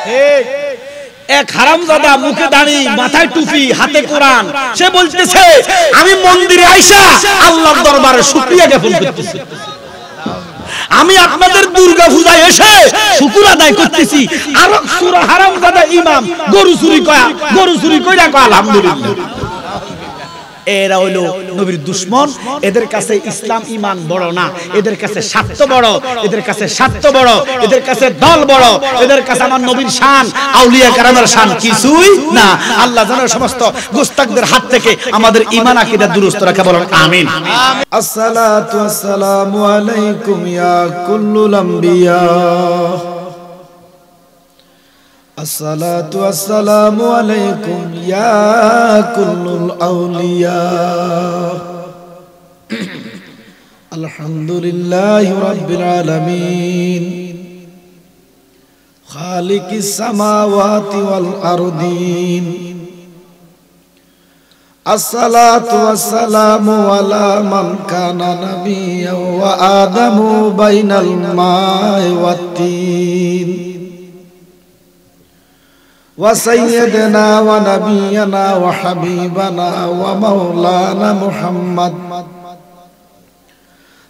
ঠিক এক হারামজাদা মুখে দাড়ি মাথায় টুপি হাতে কোরআন সে বলতেছে আমি মন্দিরে আইসা আল্লাহর দরবারে শুকরিয়া জ্ঞাপন করতেছি আমি আপনাদের দুর্গা পূজায় এসে শুকর আদায় করতেছি আর সূরা হারামজাদা ইমাম গরু চুরি কইরা কয় আলহামদুলিল্লাহ এরা হলো নবীর দুশমন এদের কাছে ইসলাম ঈমান বড় না এদের কাছে স্বার্থ বড় এদের কাছে স্বার্থ বড় এদের কাছে দল বড় এদের কাছে আমার নবীর শান আউলিয়া কেরামের শান কিছুই না আল্লাহ যেন সমস্ত গোস্তাকদের হাত থেকে আমাদের ঈমান আকীদা দুরুস্ত রাখে বলেন আমিন আসসালাতু ওয়াসসালামু আলাইকুম ইয়া কুল্লুল আম্বিয়া আসসালাতু ওয়াসসালামু আলাইকুম ইয়া কুল্লুল আউলিয়া আলহামদুলিল্লাহি রাব্বিল আলামিন খালিকিস সামাওয়াতি ওয়াল আরদিন আসসালাতু ওয়াসসালামু আলা মান কানা নাবিয়্যান ওয়া আদামু বাইনাল মা'i ওয়াত তিন وسيدنا ونبينا وحبيبنا ومولانا محمد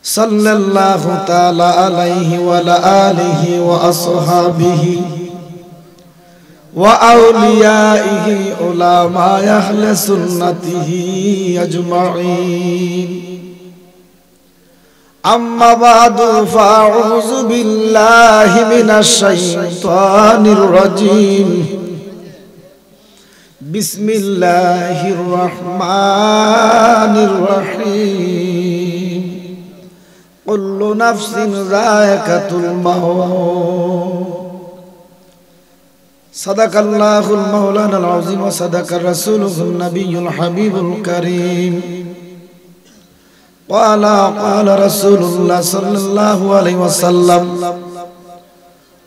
صلى الله تعالى عليه وعلى آله وأصحابه وأوليائه علماء أهل سنته أجمعين أما بعد فأعوذ بالله من الشيطان الرجيم بسم الله الرحمن الرحيم كل نفس ذائقة الموت صدق الله المولانا العظيم وصدق رسوله النبي الحبيب الكريم قال رسول الله صلى الله عليه وسلم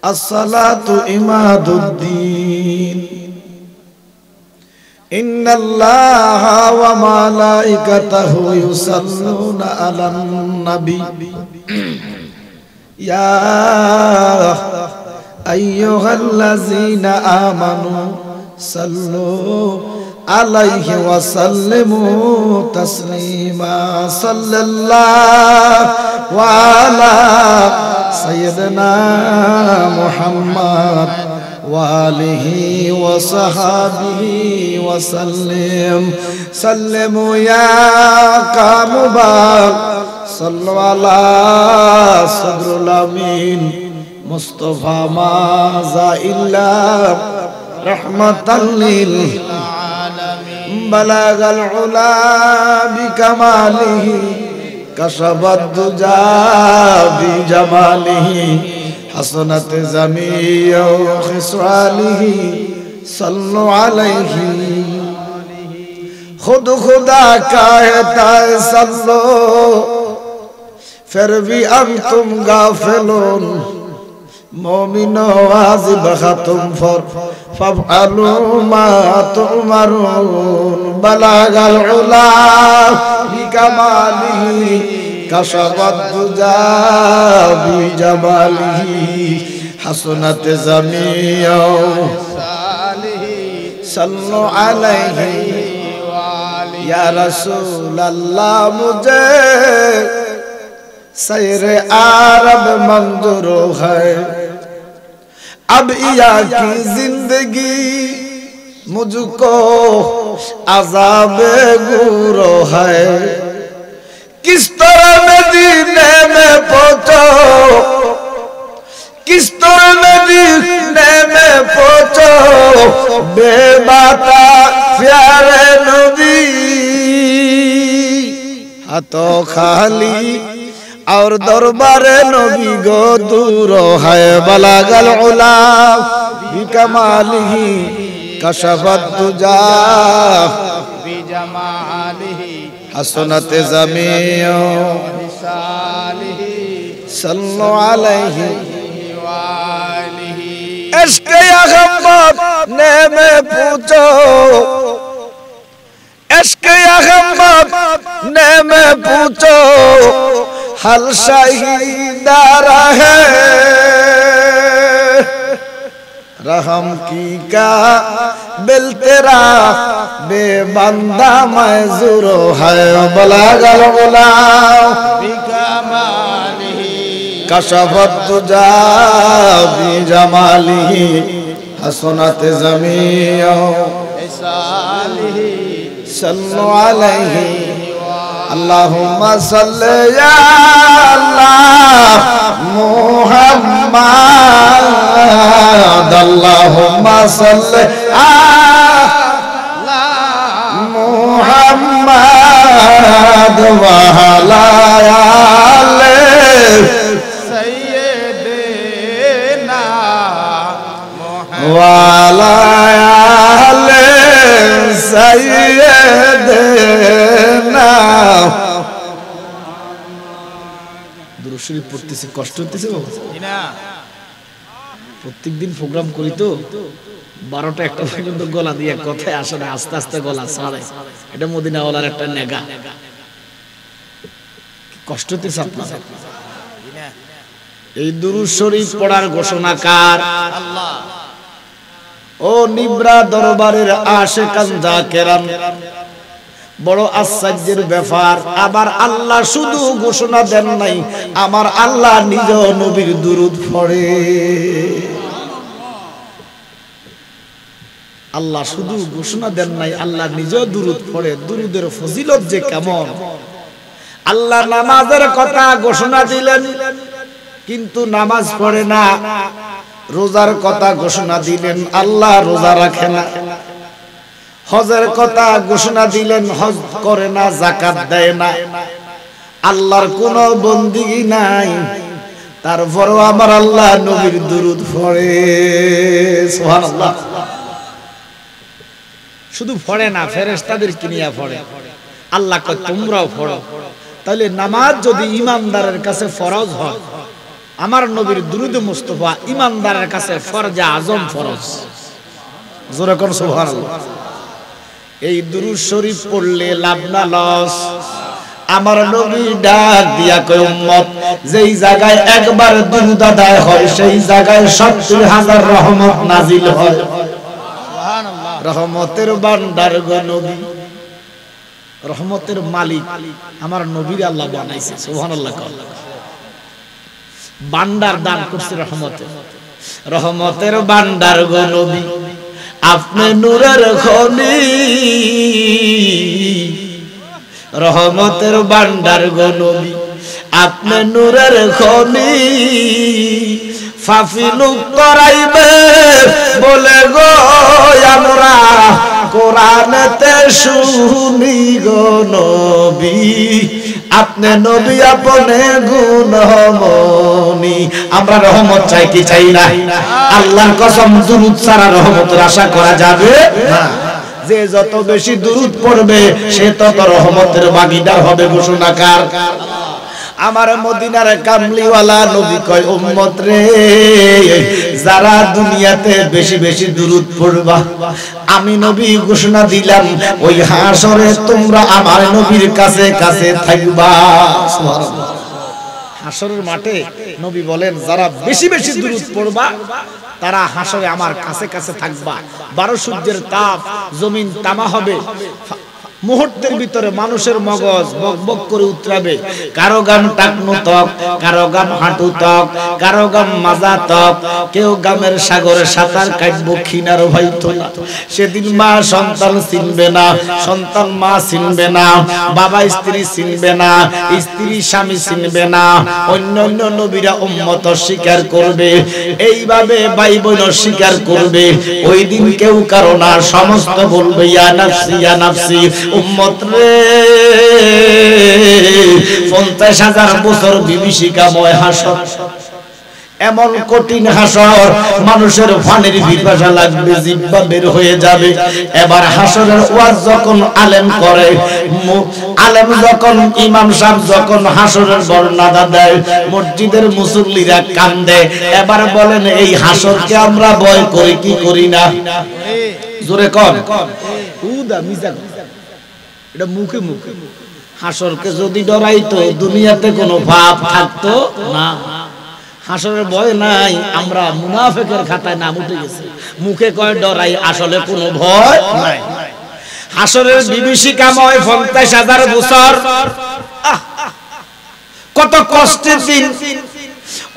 الصلاة عماد الدين إن الله وملائكته يصلون على النبي يا أيها الذين آمنوا صلوا عليه وسلموا تسليما صلى الله وعلى سيدنا محمد وآله وصحبه وسلم سلموا يا قامبار صلوا على صدر الأمين مصطفى ماذا إلا رحمة للعالمين بلغ العلا بكماله كشف الدجى بجماله حسنت جميع خصاله صلوا عليه خود خدا کہتا ہے صلو پھر بھی انتم غافلون مومنو واجب ختم فافعلوا ما تؤمرون بلغ العلا بكماله كشف الدجى بجماله حسنت جميع صلوا عليه یا رسول اللہ مجھے سیر عرب منظور ہے اب یا کی زندگی مجھ کو عذاب گورو ہے کس طرح مدینے میں پہنچو کس طرح مدینے میں پہنچو بے باتا پیارے نبی ہاتھوں خالی اور دربار نبی گو دور ہے بلغ العلا بکمالہ کشف الدجى بجمالہ حسنت جميع خصاله صلوا عليه وآله عشق احمد نے میں پوچھو عشق احمد نے میں پوچھو حل شہیدہ رہے रहम की काबिल तेरा बेबंदा मजूरो है बलागल गुलाम कशफत तुजा बिजमालिही हसनत ज़मीओ सल्लु अलैहि अल्लाहुम्मा सल्ली अला मुहम्मद अल्लाहुम्मा सल्ली अला मुहम्मद व अला आले सय्यिदना व अला आले सय्यिदना দুরূদ শরীফ পড়তেছে কষ্ট হতেছে বাবা না প্রত্যেকদিন প্রোগ্রাম করি তো 12টা 1টা পর্যন্ত গলা দিয়ে কথায় আসে না আস্তে আস্তে গলা ছাড়ে এটা মদিনা ওয়ালার একটা নেগা কষ্ট হতেছে আপনার এই দুরূদ শরীফ পড়ার ঘোষণাকার আল্লাহ ও নিব্রা দরবারের আশিকান জাকেরান বড় আশ্চর্যের ব্যাপার আবার আল্লাহ শুধু ঘোষণা দেন নাই আমার আল্লাহ নিজ নবীর দুরূদ পড়ে আল্লাহ শুধু ঘোষণা দেন নাই আল্লাহ নিজ দুরূদ পড়ে দুরূদের ফজিলত যে কেমন আল্লাহ নামাজের কথা ঘোষণা দিলেন কিন্তু নামাজ পড়ে না রোজার কথা ঘোষণা দিলেন আল্লাহ রোজা রাখে না হজের কথা ঘোষণা দিলেন হজ করে না যাকাত দেয় না আল্লাহর কোনো বন্দেগী নাই তারপরও আমার আল্লাহ নবীর দুরূদ পড়ে সুবহানাল্লাহ শুধু পড়ে না ফেরেশতাদের কিনিয়া পড়ে আল্লাহ কয় তোমরাও পড়ো তাহলে নামাজ যদি ঈমানদারের কাছে ফরজ হয় আমার নবীর দুরূদ মুস্তাফা ঈমানদারের কাছে ফরজে আজম ফরজ জোরে কোন সুবহানাল্লাহ এই দুরূদ শরীফ পড়লে লাভ না লস আমার নবী ডাক দিয়া কয় উম্মত যেই জায়গায় একবার দুরূদ আদায় হয় সেই জায়গায় ৭০,০০০ রহমত নাজিল হয় সুবহানাল্লাহ রহমতের ভান্ডার গো নবী রহমতের মালিক আমার নবীর আল্লাহ বানাইছে সুবহানাল্লাহ ভান্ডার দান করছে রহমতের ভান্ডার গো নবী আপনি নূরের খনি রহমতের ভান্ডার গো নবী আপনি নূরের খনি ফাফিলু করাইবে বলে গো আমরা কোরআনেতে শুনি গো নবী আপনি নবী আপনি গুণমনি আমরা রহমত চাই কি চাই না আল্লাহর কসম দুরূদ ছাড়া রহমতের আশা করা যাবে না যে যত বেশি দুরূদ পড়বে সে তত রহমতের ভাগীদার হবে ঘোষণাকার আমার মদিনার কামলিওয়ালা নবী কয় উম্মত রে যারা দুনিয়াতে বেশি বেশি দুরূদ পড়বা আমি নবী ঘোষণা দিলাম ওই হাসরে তোমরা আমার নবীর কাছে কাছে থাকবা সুবহানাল্লাহ হাসরের মাঠে নবী বলেন যারা বেশি বেশি দুরূদ পড়বা তারা হাসরে আমার কাছে কাছে থাকবা 12 সূর্যের তাপ জমিন তামা হবে মুহূর্তের ভিতরে মানুষের মগজ বকবক করে উতরাবে কারো গাম টাকনু ত্বক কারো গাম হাঁটু ত্বক কারো গাম মাজা ত্বক কেউ গামের সাগরে সাঁতার কাটবো খিনার হয়তো না সেদিন মা সন্তান চিনবে না সন্তান মা চিনবে না বাবা স্ত্রী চিনবে না স্ত্রী স্বামী চিনবে না অন্যান্য নবীরা উম্মত স্বীকার করবে এইভাবে ভাই বোন স্বীকার করবে ওই দিন কেউ কারো না সমস্ত বলবে ইয়া নাফসি উম্মত রে 50,000 বছর বিভীষিকাময় হাসর এমন কঠিন হাসর মানুষের পানির পিপাসা লাগবে জিহ্বা বের হয়ে যাবে এবার হাসরের ওয়াজ যখন আলেম করে আলেম যখন ইমাম সাহেব যখন হাসরের বর্ণনা দেয় মসজিদের মুসল্লিরা কান্দে এবার বলেন এই হাসরকে আমরা ভয় করি কি করি না জোরে কোন উদা মিজা এটা মুখে মুখে হাসরকে যদি ডরাইতো দুনিয়াতে কোনো পাপ থাকতো না হাসরের ভয় নাই, আমরা মুনাফিকের খাতায় নাম উঠে গেছে। মুখে কয় ডরাই, আসলে কোনো ভয় নাই। হাসরের বিভীষিকাময় 50,000 বছর, কত কষ্টের দিন।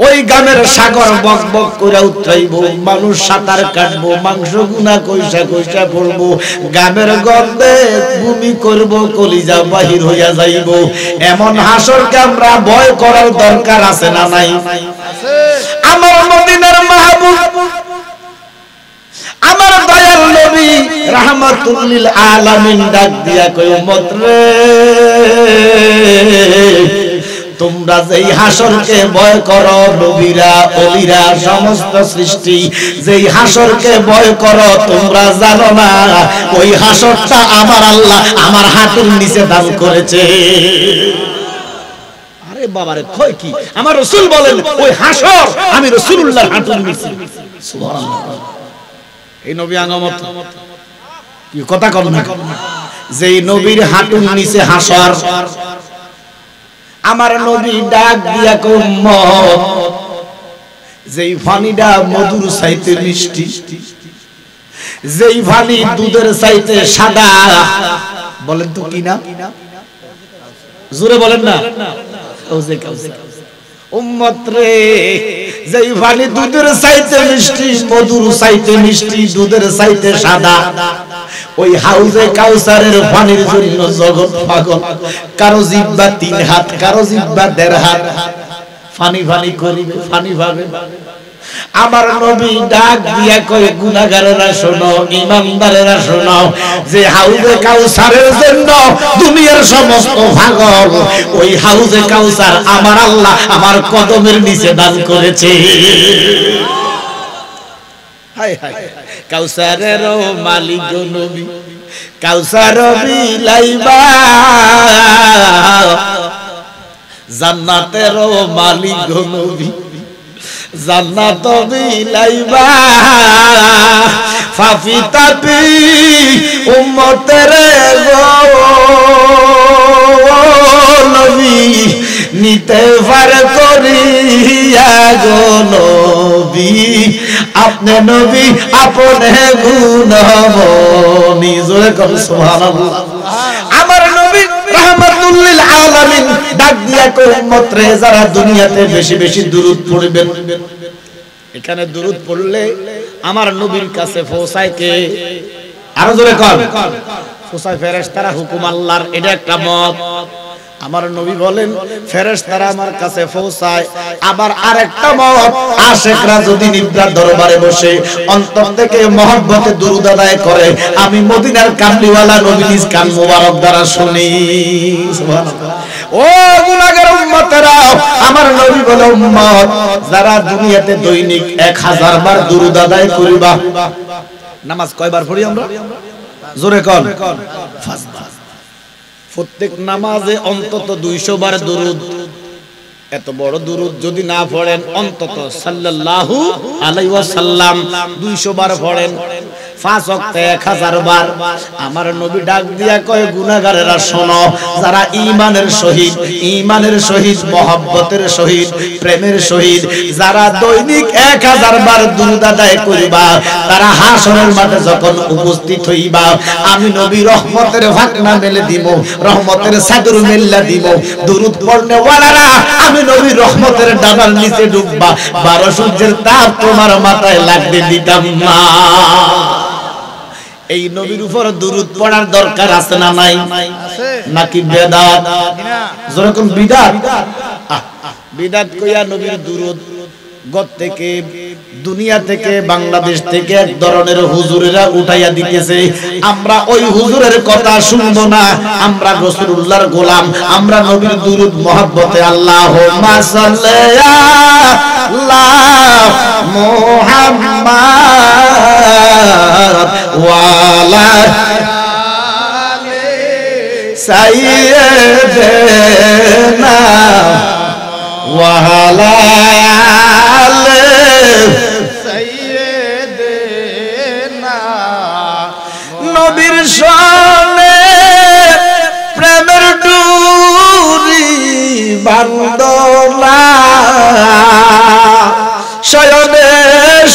ওই গ্রামের সাগর বক বক করে উঠাইব, মানুষ সাঁতার কাটবো, মাংস গুনা কইসা কইসা পড়বো, গ্রামের গর্বে ভূমি করব, কলিজা বাহির হইয়া যাইব। এমন হাসরকে আমরা ভয় করার দরকার আছে না নাই? আমার মদিনার মাহবুব, আমার দয়াল নবী রাহমাতুল লিল আলামিন ডাক দিয়া কই, উম্মত রে, তোমরা যেই হাসরকে ভয় করো, নবীরা ওলিরা সমস্ত সৃষ্টি যেই হাসরকে ভয় করো, তোমরা জানো না ওই হাসরটা আমার আল্লাহ আমার হাতের নিচে দান করেছে। আরে বাবারে কয় কি, আমার রাসূল বলেন ওই হাসর আমি রাসূলুল্লাহর হাতের নিচে। সুবহানাল্লাহ। এই নবী আগমত কি কথা কম না, যেই নবীর হাতের নিচে হাসর, আমার নবী ডাক দিয়া কই, উম্মত, যেই পানিটা মধুর চাইতে মিষ্টি, যেই পানি দুধের চাইতে সাদা, বলেন তো কি না, জোরে বলেন না, উম্মত রে, যেই পানি দুধের চাইতে মিষ্টি, মধুর চাইতে মিষ্টি, দুধের চাইতে সাদা, ওই হাউজে কাউসারের পানির জন্য জগৎ পাগল। কারো জিহ্বা 3 হাত, কারো জিহ্বা 1.5 হাত, পানি পানি করিবে, পানি পাবে। আমার নবী ডাক দিয়া কয়, গুনাহগারেরা শোনো, ঈমানদারেরা শোনো, যে হাউজে কাউসারের জন্য দুনিয়ার সমস্ত পাগল, ওই হাউজে কাউসার আমার আল্লাহ আমার কদমের নিচে দান করেছে। হায় হায়, কাউসারের মালিক নবী, কাউসার বিলাইবা, জান্নাতের মালিক নবী, জান্নাত বিলাইবা, ফাফি তাপি উম্মতের গো নবী, নিতে পার করিয়া গো নবী, আপনি নবী আপনে গুণমনি। জোরে কর সুবহানাল্লাহ। আমার নবী রাহমাতুল লিল আলামিন ডাক দিয়া কই, উম্মত রে, যারা দুনিয়াতে বেশি বেশি দুরূদ পড়বেন, এখানে দুরূদ পড়লে আমার নবীর কাছে পৌঁছায় কে? আরো জোরে কর, পৌঁছায় ফেরেশতারা, হুকুম আল্লাহর। এটা একটা মত। আমার নবী বলেন ফেরেশতারা আমার কাছে পৌঁছায়। আবার আরেকটা মত, আশিকরা যদি নিব্রাত দরবারে বসে অন্তর থেকে মহব্বতে দুরূদ আদায় করে, আমি মদিনার কামলিওয়ালা নবী নিজ কান মোবারক দ্বারা শুনি। সুবহানাল্লাহ। ও গুনাহগার উম্মতেরা, আমার নবী বলে, উম্মত, যারা দুনিয়াতে দৈনিক 1000 বার দুরূদ আদায় করিবা। নামাজ কয়বার পড়ি আমরা? জোরে কর, 5 বার। প্রত্যেক নামাজে অন্তত 200 বার দুরূদ। এত বড় দুরূদ যদি না পড়েন, অন্তত সাল্লাল্লাহু আলাইহি ওয়াসাল্লাম 200 বার পড়েন, 5 ওয়াক্তে 1000 বার। আমার নবী ডাক দিয়া কয়, গুনাহগারেরা শোনো, যারা ঈমানের সহিত মহব্বতের সহিত প্রেমের সহিত যারা দৈনিক 1000 বার দুরূদ আদায় করিবা, তারা হাসরের মাঠে যখন উপস্থিত হইবা, আমি নবী রহমতের ভাগনা মেলে দিব, রহমতের চাদর মেল্লা দিব। দুরূদ পড়নে ওয়ালারা, আমি নবী রহমতের ডানার নিচে ডুববা, 12 সূর্যের তাপ তোমার মাথায় লাগতে দিতাম না। এই নবীর উপর দুরূদ পড়ার দরকার আছে না নাই? নাকি বেদাত? যেরকম বিদাত, বিদাত কইয়া নবীর দুরূদ গত থেকে, দুনিয়া থেকে, বাংলাদেশ থেকে এক ধরনের হুজুরেরা উঠাইয়া দিতেছে। আমরা ওই হুজুরের কথা শুনবো না, আমরা রাসূলুল্লাহর গোলাম, আমরা নবীর দুরূদ মহব্বতে আল্লাহুম্মা সাল্লি আলা মুহাম্মাদ ওয়া আলা আলি সাইয়্যিদিনা ওয়া আলা আলি সাইয়্যিদিনা। নবীর শানে প্রেমের ডুরি বান্দনা,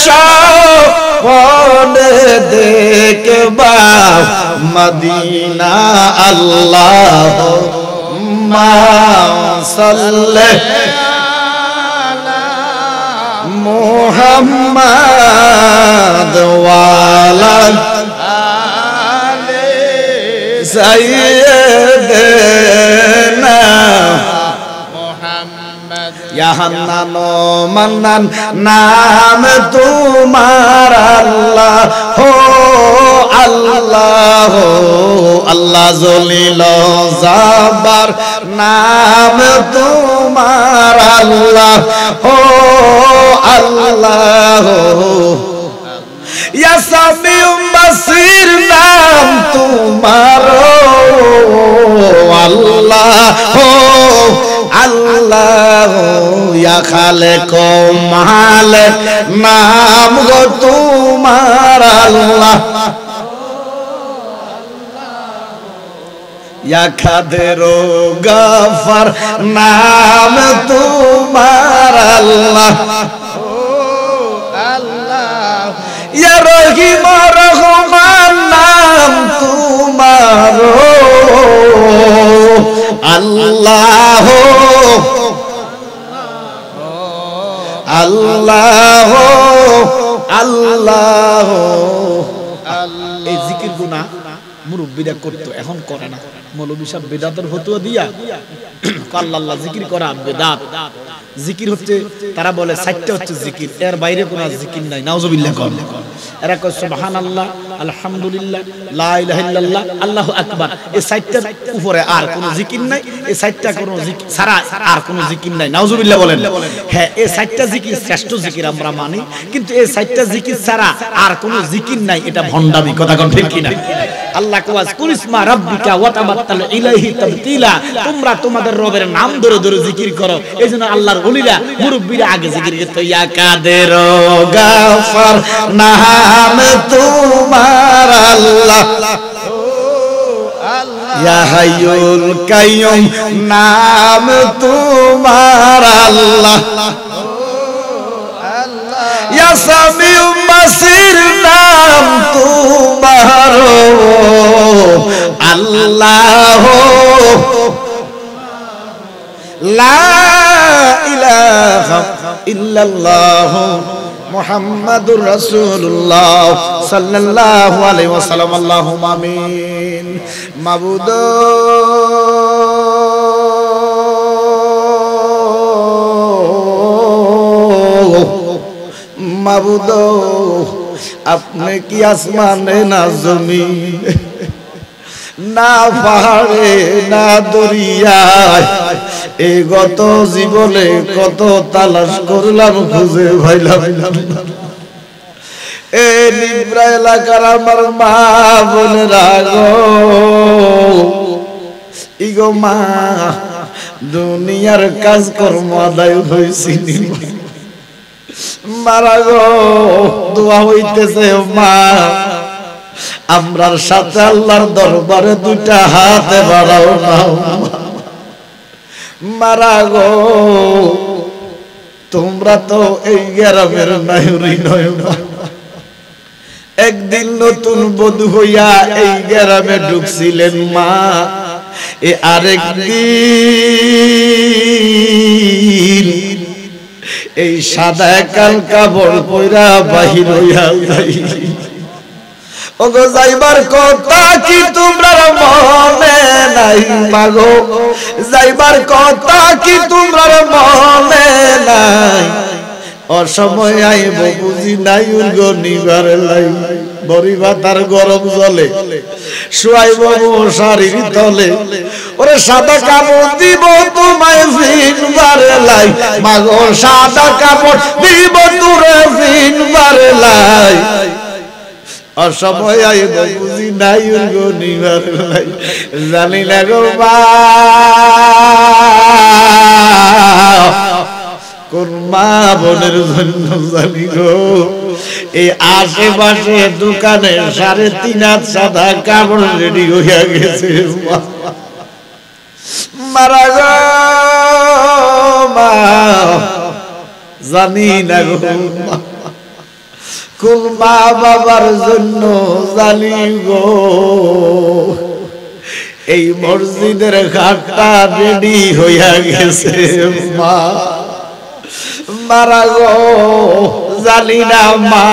স্বপ্নে দেখবা মদিনা আল্লাহুম্মা সাল্লি মুহাম্মাদ ওয়া আলা আলি সাইয়্যিদিনা মুহাম্মদ ইয়া হান্নান মান্নান নাম তোমার আল্লাহ হো আল্লাহ আল্লাহ জলিল জাবার নাম তোমার আল্লাহ হো আল্লাহ ইয়া সামিউ বাসির নাম তোমার আল্লাহ হো আল্লাহ ইয়া খালেক মালিক নাম গো তোমার আল্লাহ ইয়া কাদের গফর নাম তোমার আল্লাহ আল্লাহ ইয়া রহিম রহমান নাম তোমার আল্লাহ আল্লাহ আল্লাহ এই জিকির গুনাহ মুরব্বিরা করতো, এখন করে না। মৌলভী সাহেব বেদাতের ফতোয়া দিয়া আল্লাহ আল্লাহ জিকির করা বেদাত। জিকির হচ্ছে তারা বলে 60টা হচ্ছে জিকির, এর বাইরে কোনো জিকির নাই। নাউজুবিল্লাহ কর। এরা কয় সুবহানাল্লাহ, আলহামদুলিল্লাহ, লা ইলাহা ইল্লাল্লাহ, আল্লাহু আকবার। এই 60টার উপরে আর কোনো জিকির নাই। এই 60টা কোনো জিকির ছাড়া আর কোনো জিকির নাই। নাউজুবিল্লাহ বলেন। হ্যাঁ, এই 60টা জিকির শ্রেষ্ঠ জিকির আমরা মানি, কিন্তু এই 60টা জিকির ছাড়া আর কোনো জিকির নাই, এটা ভণ্ডামি। কথা কোন ঠিক কিনা? আল্লাহ কওয়াজ কুলিসমা রাব্বিকা ওয়া তাবাত্তাল ইলাইহি তাবতিলা, তোমরা তোমাদের রবের নাম ধরে ধরে জিকির করো। এইজন্য আল্লাহর ওলিরা মুরব্বিরা আগে জিকির করতে, ইয়া কাদের গফর নাম তোমার আল্লাহ, ইয়া হাইয়ুল কাইয়ুম নাম তোমার আল্লাহ, ইয়া সামিউ বাসির নাম তোমার আল্লাহ, লা ইলাহা ইল্লাল্লাহ মুহাম্মাদুর রাসূলুল্লাহ সাল্লাল্লাহু আলাইহি ওয়াসাল্লাম। আল্লাহুম্মা আমিন। মাবুদ মাবুদ, আপনি কি আসমানে না জমিনে, না পাহাড়ে না দরিয়ায়, এই গত জীবনে কত তালাশ করলাম, খুঁজে পাইলাম না। এ নিব্রা এলাকার আমার মা বোনেরা গো, ইগো মা, দুনিয়ার কাজকর্ম আদায় হয়েছিনি, মারা গো দোয়া হইতেছে মা, আমরার সাথে আল্লাহর দরবারে দুইটা হাতে বাড়াও না মারা গো, তোমরা তো এই গ্রামের নায়ুরি নয় না। একদিন নতুন বধূ হইয়া এই গ্রামে ঢুকছিলেন মা, এ আরেকদিন এই সাদা কাল কাপড় পয়রা বাহির হইয়া যাই। ওগো যাইবার কথা কি তোমরা মনে নাই মাগো, যাইবার কথা কি তোমরা মনে নাই, অসময় আইব বুঝি নাই উর্গো নিবার লাই, বড়ি ভাতার গরম জলে শুয়াইব মশারির তলে, ওরে সাদা কাপড় দিব তোমায় ভিনবার লাই, মাগো সাদা কাপড় দিব তোরে ভিনবার লাই, অসময় আইব বুঝি নাই উর্গো নিবার লাই। জানি না গো মা কোন মা বোনের জন্য জানি গো, এই আশেপাশে দোকানে 3.5 হাত সাদা কাপড় রেডি হইয়া গেছে, মারা গো মা জানি না গো, কোন মা বাবার জন্য জানি গো এই মসজিদের ঘাটটা রেডি হইয়া গেছে মা মারা গো জানি না মা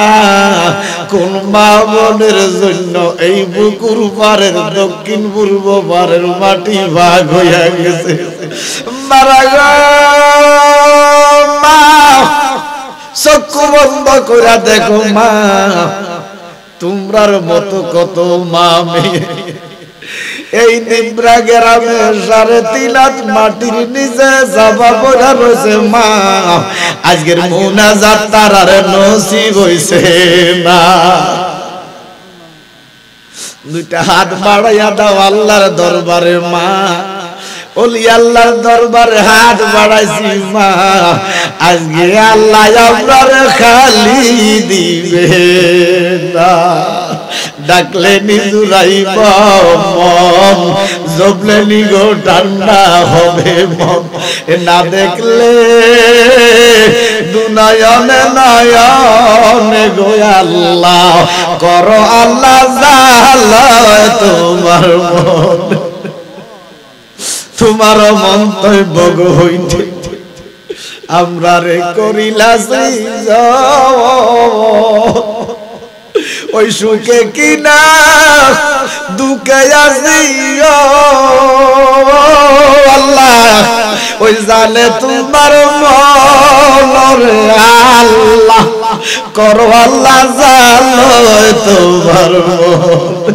কোন মা বোনের জন্য এই বুকুর পারের দক্ষিণ পূর্ব পারের মাটি ভাগ হইয়া গেছে মারা গো মা চক্ষু বন্ধ করে দেখো মা তোমরার মতো কত মা মেয়ে এই নিব্রা গ্রামে 3.5 হাত মাটির নিচে চাপা পড়া রয়েছে মা আজকের মুনাজাত তারার নসিব হইছে না দুইটা হাত বাড়াইয়া দাও আল্লাহর দরবারে মা ওলি আল্লাহর দরবারে হাত বাড়াইছি মা আজকে আল্লাহ আপনারে খালি দিবে না ডাকলে নিজুরাইব মন জবলে নিগো ঠান্ডা হবে মন না দেখলে দুনয়নে নয়নে গো আল্লাহ করো আল্লাহ জালায় তোমার মন তোমার মন্তব্য গো হইতে আমরা রে করিলা ওই সুখে কিনা দুঃখে আসি আল্লাহ ওই জানে তোমার মনরে আল্লাহ করো আল্লাহ জানো তোমার মন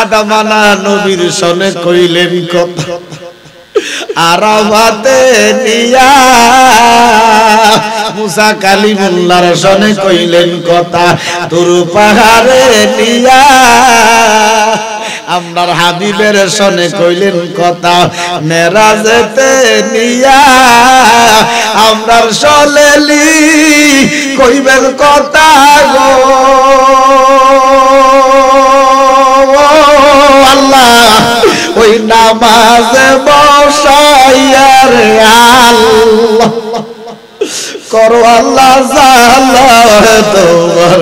আদামানা নবীর সনে কইলেন কথা আরাবাতে নিয়া মুসা কালিমুল্লাহর সনে কইলেন কথা তুর পাহাড়ে নিয়া আমরার হাবিবের সনে কইলেন কথা মেরাজেতে নিয়া আমরার সলেলি কইবেন কথা গো আল্লাহ ওই নামাজে বসাইয়া রে আল্লাহ করো আল্লাহ জালাল তোমার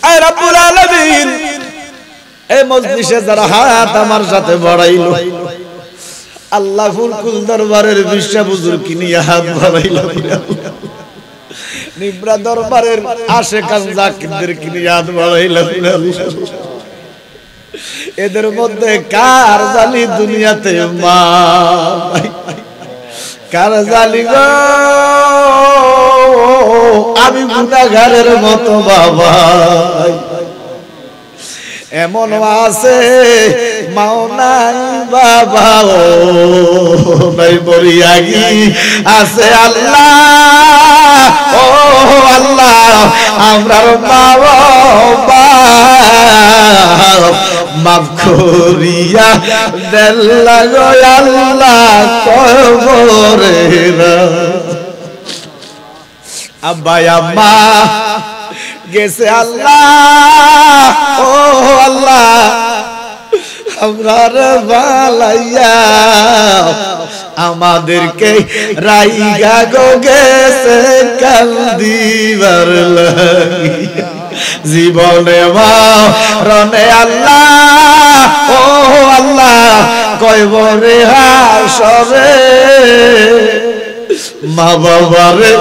আয় রব্বুল আলামিন এই মজলিসে যারা হাত আমার সাথে বাড়াইলো আল্লাহ ফুলকুল দরবারের বিশ্ব বুজুর্গ নিয়ে হাত বাড়াইলো নিব্রা দরবারের আশেকান জাকিরদের নিয়ে হাত বাড়াইলো এদের মধ্যে কার জালি দুনিয়াতে মা কার জালি গো আমি গুনাহগারের মতো বাবা এমন আছে মাও নাই বাবা ও ভাই বরিয়াগি আছে আল্লাহ ও আল্লাহ আমরার মা বাবা মাফ করিয়া দেন লাগো আল্লাহ কবরে আব্বা আম্মা গেছে আল্লাহ ও আল্লাহ আমরার বালাইয়া আমাদেরকে রাইগা গো গেছে কান্দিবার লাগিয়া জীবনে মরণে আল্লাহ ও আল্লাহ কয়বরে হাসরে মা বাবারে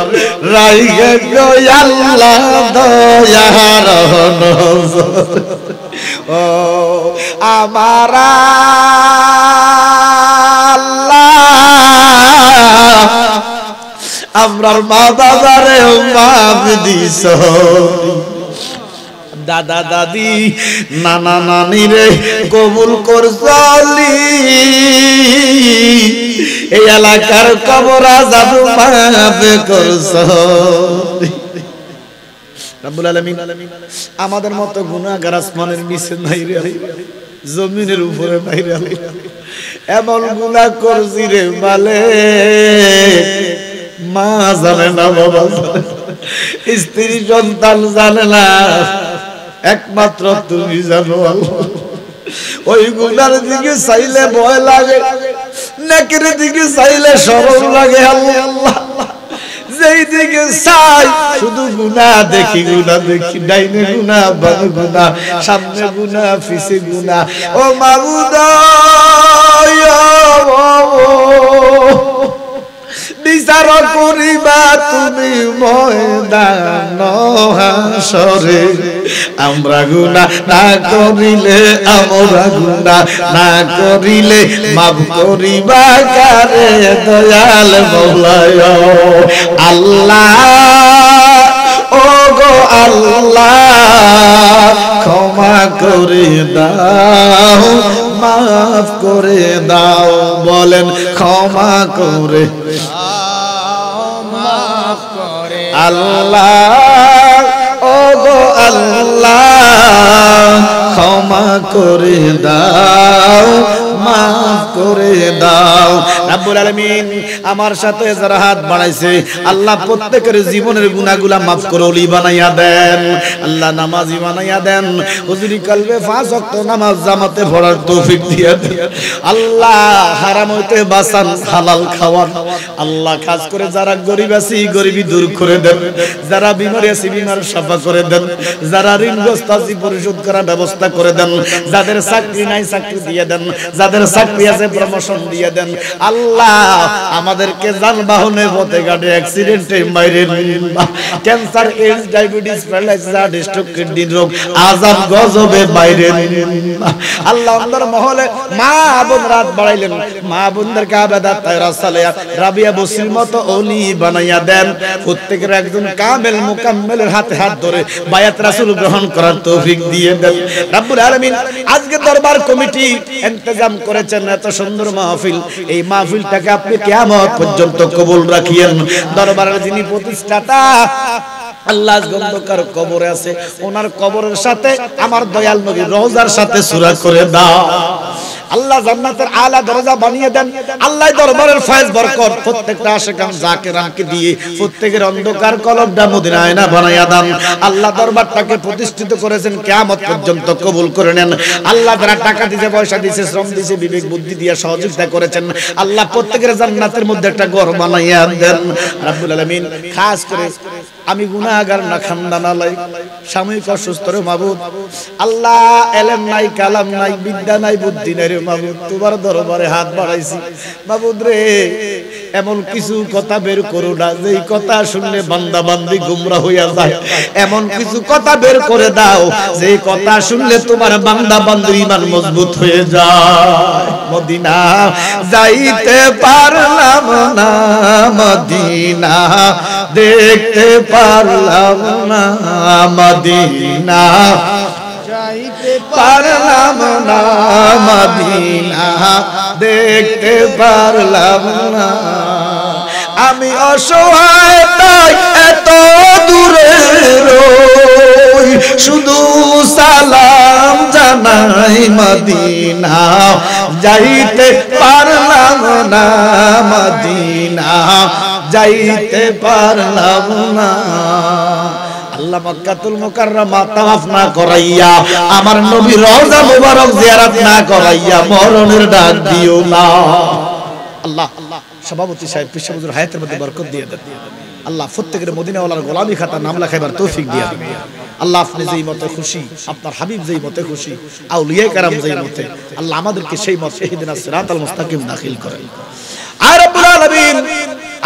রাইগে গো আল্লাহ দয়ার নজর ও আমার আল্লাহ আমরার মা বাবারে মাফ দিছ দাদা দাদি নানা নানি রে কবুল করছলি এই এলাকার কবর আযাব মাফ করছলি রব্বুল আলামিন আমাদের মতো গুনাহগার আসমানের নিচে নাই রে জমিনের উপরে নাই রে এমন গুনাহ করছি রে মালিক মা জানে না বাবা স্ত্রী সন্তান জানে না একমাত্র তুমি জানো আল্লাহ ওই গুনার দিকে চাইলে ভয় লাগে নেকির দিকে চাইলে শরম লাগে আল্লাহ যেই দিকে চাই শুধু গুনাহ দেখি, গুনাহ দেখি, ডাইনে গুনাহ, বামে গুনাহ, সামনে গুনাহ, পিছে গুনাহ। ও মাবুদ বিচার করিবা তুমি ময়দান হাসরে, আমরা গুনাহ না করিলে, আমরা গুনাহ না করিলে মাফ করিবা কারে দয়াল মওলায়। আল্লাহ ও গো আল্লাহ ক্ষমা করে দাও, মাফ করে দাও, বলেন ক্ষমা করে মাফ করে আল্লাহ ও গো আল্লাহ ক্ষমা করে দাও, মাফ করে দাও। রব্বুল আলামিন আমার সাথে যারা হাত বাড়াইছে আল্লাহ প্রত্যেকের জীবনের গুনাহগুলা মাফ করে ওলি বানাইয়া দেন, আল্লাহ নামাজি বানাইয়া দেন, হুজুরি কলবে 5 ওয়াক্ত নামাজ জামাতে পড়ার তৌফিক দিয়ে দেন। আল্লাহ হারাম হইতে বাঁচান, হালাল খাওয়ান। আল্লাহ খাস করে যারা গরিব আছে গরিবি দূর করে দেন, যারা বিমারি আছে বিমার সাফা করে দেন, যারা ঋণগ্রস্ত আছে পরিশোধ করার ব্যবস্থা করে দেন, যাদের চাকরি নাই চাকরি দিয়ে দেন, যাদের চাকরি আছে প্রমোশন দিয়ে দেন। আল্লাহ আমাদেরকে যানবাহনে পথে ঘাটে অ্যাক্সিডেন্টে মাইরে cancer, AIDS, diabetes, paralysis, heart stroke, kidney রোগ, আযাব গজবে বাইরে। আল্লাহ আমাদের মহলে মা বোন রাত বাড়াইলেন, মা বোনদেরকে আবেদাত তায়রা সালেহা রাবিয়া বসির মতো ওলি বানাইয়া দেন। প্রত্যেকের একজন কামেল মুকাম্মেলের হাতে হাত ধরে বায়াত রাসূল গ্রহণ করার তৌফিক দিয়ে দেন। রব্বুল আলামিন আজকে দরবার কমিটি ইন্তজাম করেছেন এত সুন্দর মাহফিল, এই মাহফিলটাকে আপনি কিয়ামত পর্যন্ত কবুল রাখিয়েন। দরবারের যিনি প্রতিষ্ঠাতা আল্লাহ গন্ধকার কবরে আছে, ওনার কবরের সাথে আমার দয়াল নবীর রওজার সাথে সূরা করে দাও। আল্লাহ জান্নাতের আলা দরজা বানিয়ে দেন। আল্লাহ দরবারের ফয়েজ বরকত প্রত্যেকটা আশিকান জাকিরানকে দিয়ে প্রত্যেকের অন্ধকার কলবটা মদিনা আয়না বানায়া দেন। আল্লাহ দরবারটাকে প্রতিষ্ঠিত করেছেন কিয়ামত পর্যন্ত কবুল করে নেন। আল্লাহ যারা টাকা দিয়েছে, পয়সা দিয়েছে, শ্রম দিয়েছে, বিবেক বুদ্ধি দিয়ে সহযোগিতা করেছেন, আল্লাহ প্রত্যেকের জান্নাতের মধ্যে একটা ঘর বানাইয়া দেন। রব্বুল আলামিন খাস করে আমি গুনাহগার না খানদানালাই সাময়িক অসুস্থ রে মাবুদ, আল্লাহ এলেম নাই, কালাম নাই, বিদ্যা নাই, বুদ্ধি নাই রে মাবুদ, তোমার দরবারে হাত বাড়াইছি মাবুদ রে। এমন কিছু কথা বের করো না যেই কথা শুনলে বান্দা বান্দি গুমরা হইয়া যায়, এমন কিছু কথা বের করে দাও যেই কথা শুনলে তোমার বান্দা বান্দির ঈমান মজবুত হয়ে যায়। মদিনা যাইতে পারলাম না, মদিনা দেখতে পারলাম না, মদিনা যাইতে পারলাম না, মদিনা দেখতে পারলাম না। আমি অসহায় তাই এত দূরে রই, শুধু সালাম জানাই মদিনা যাইতে পারলাম না, মদিনা যাইতে পারলাম না। আল্লাহ মক্কাতুল মুকাররমা তাওয়াফ না করাইয়া, আমার নবীর রওজা মুবারক জিয়ারত না করাইয়া মরণের ডাক দিও না। আল্লাহ সভাপতি সাহেব পিসা হুজুর হায়াতের মধ্যে বরকত দিয়ে দেন। আল্লাহ প্রত্যেকের মদিনাওয়ালার গোলামি খাতা নাম লেখাবার তৌফিক দিয়ে দেন। আল্লাহ আপনি যেই মতে খুশি, আপনার হাবিব যেই মতে খুশি, আউলিয়া কেরাম যেই মতে, আল্লাহ আমাদেরকে সেই মতে ইহদিনাস সিরাতাল মুস্তাকিম দাখিল করেন। আর রব্বুল আলামিন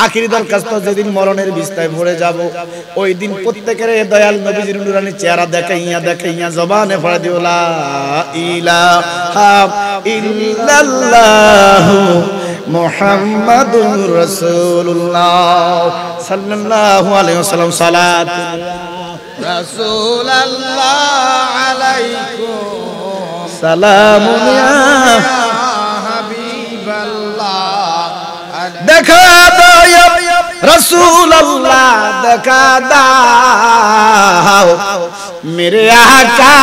আখিরি দরখাস্ত যেদিন মরণের বিস্তায় ভরে যাব, ওই দিন প্রত্যেকের দয়াল নবীজির নুরানি চেহারা দেখাইয়া জবানে পড়ে দিও লা ইলাহা ইল্লাল্লাহু মুহাম্মাদুর রাসূলুল্লাহ সাল্লাল্লাহু আলাইহি ওয়াসাল্লাম। সালাত রাসূলুল্লাহ আলাইকুম সালামুন ইয়া হাবিবাল্লাহ। দেখা দাও ইয়া রাসূলুল্লাহ, দেখা দাও মেরে আকা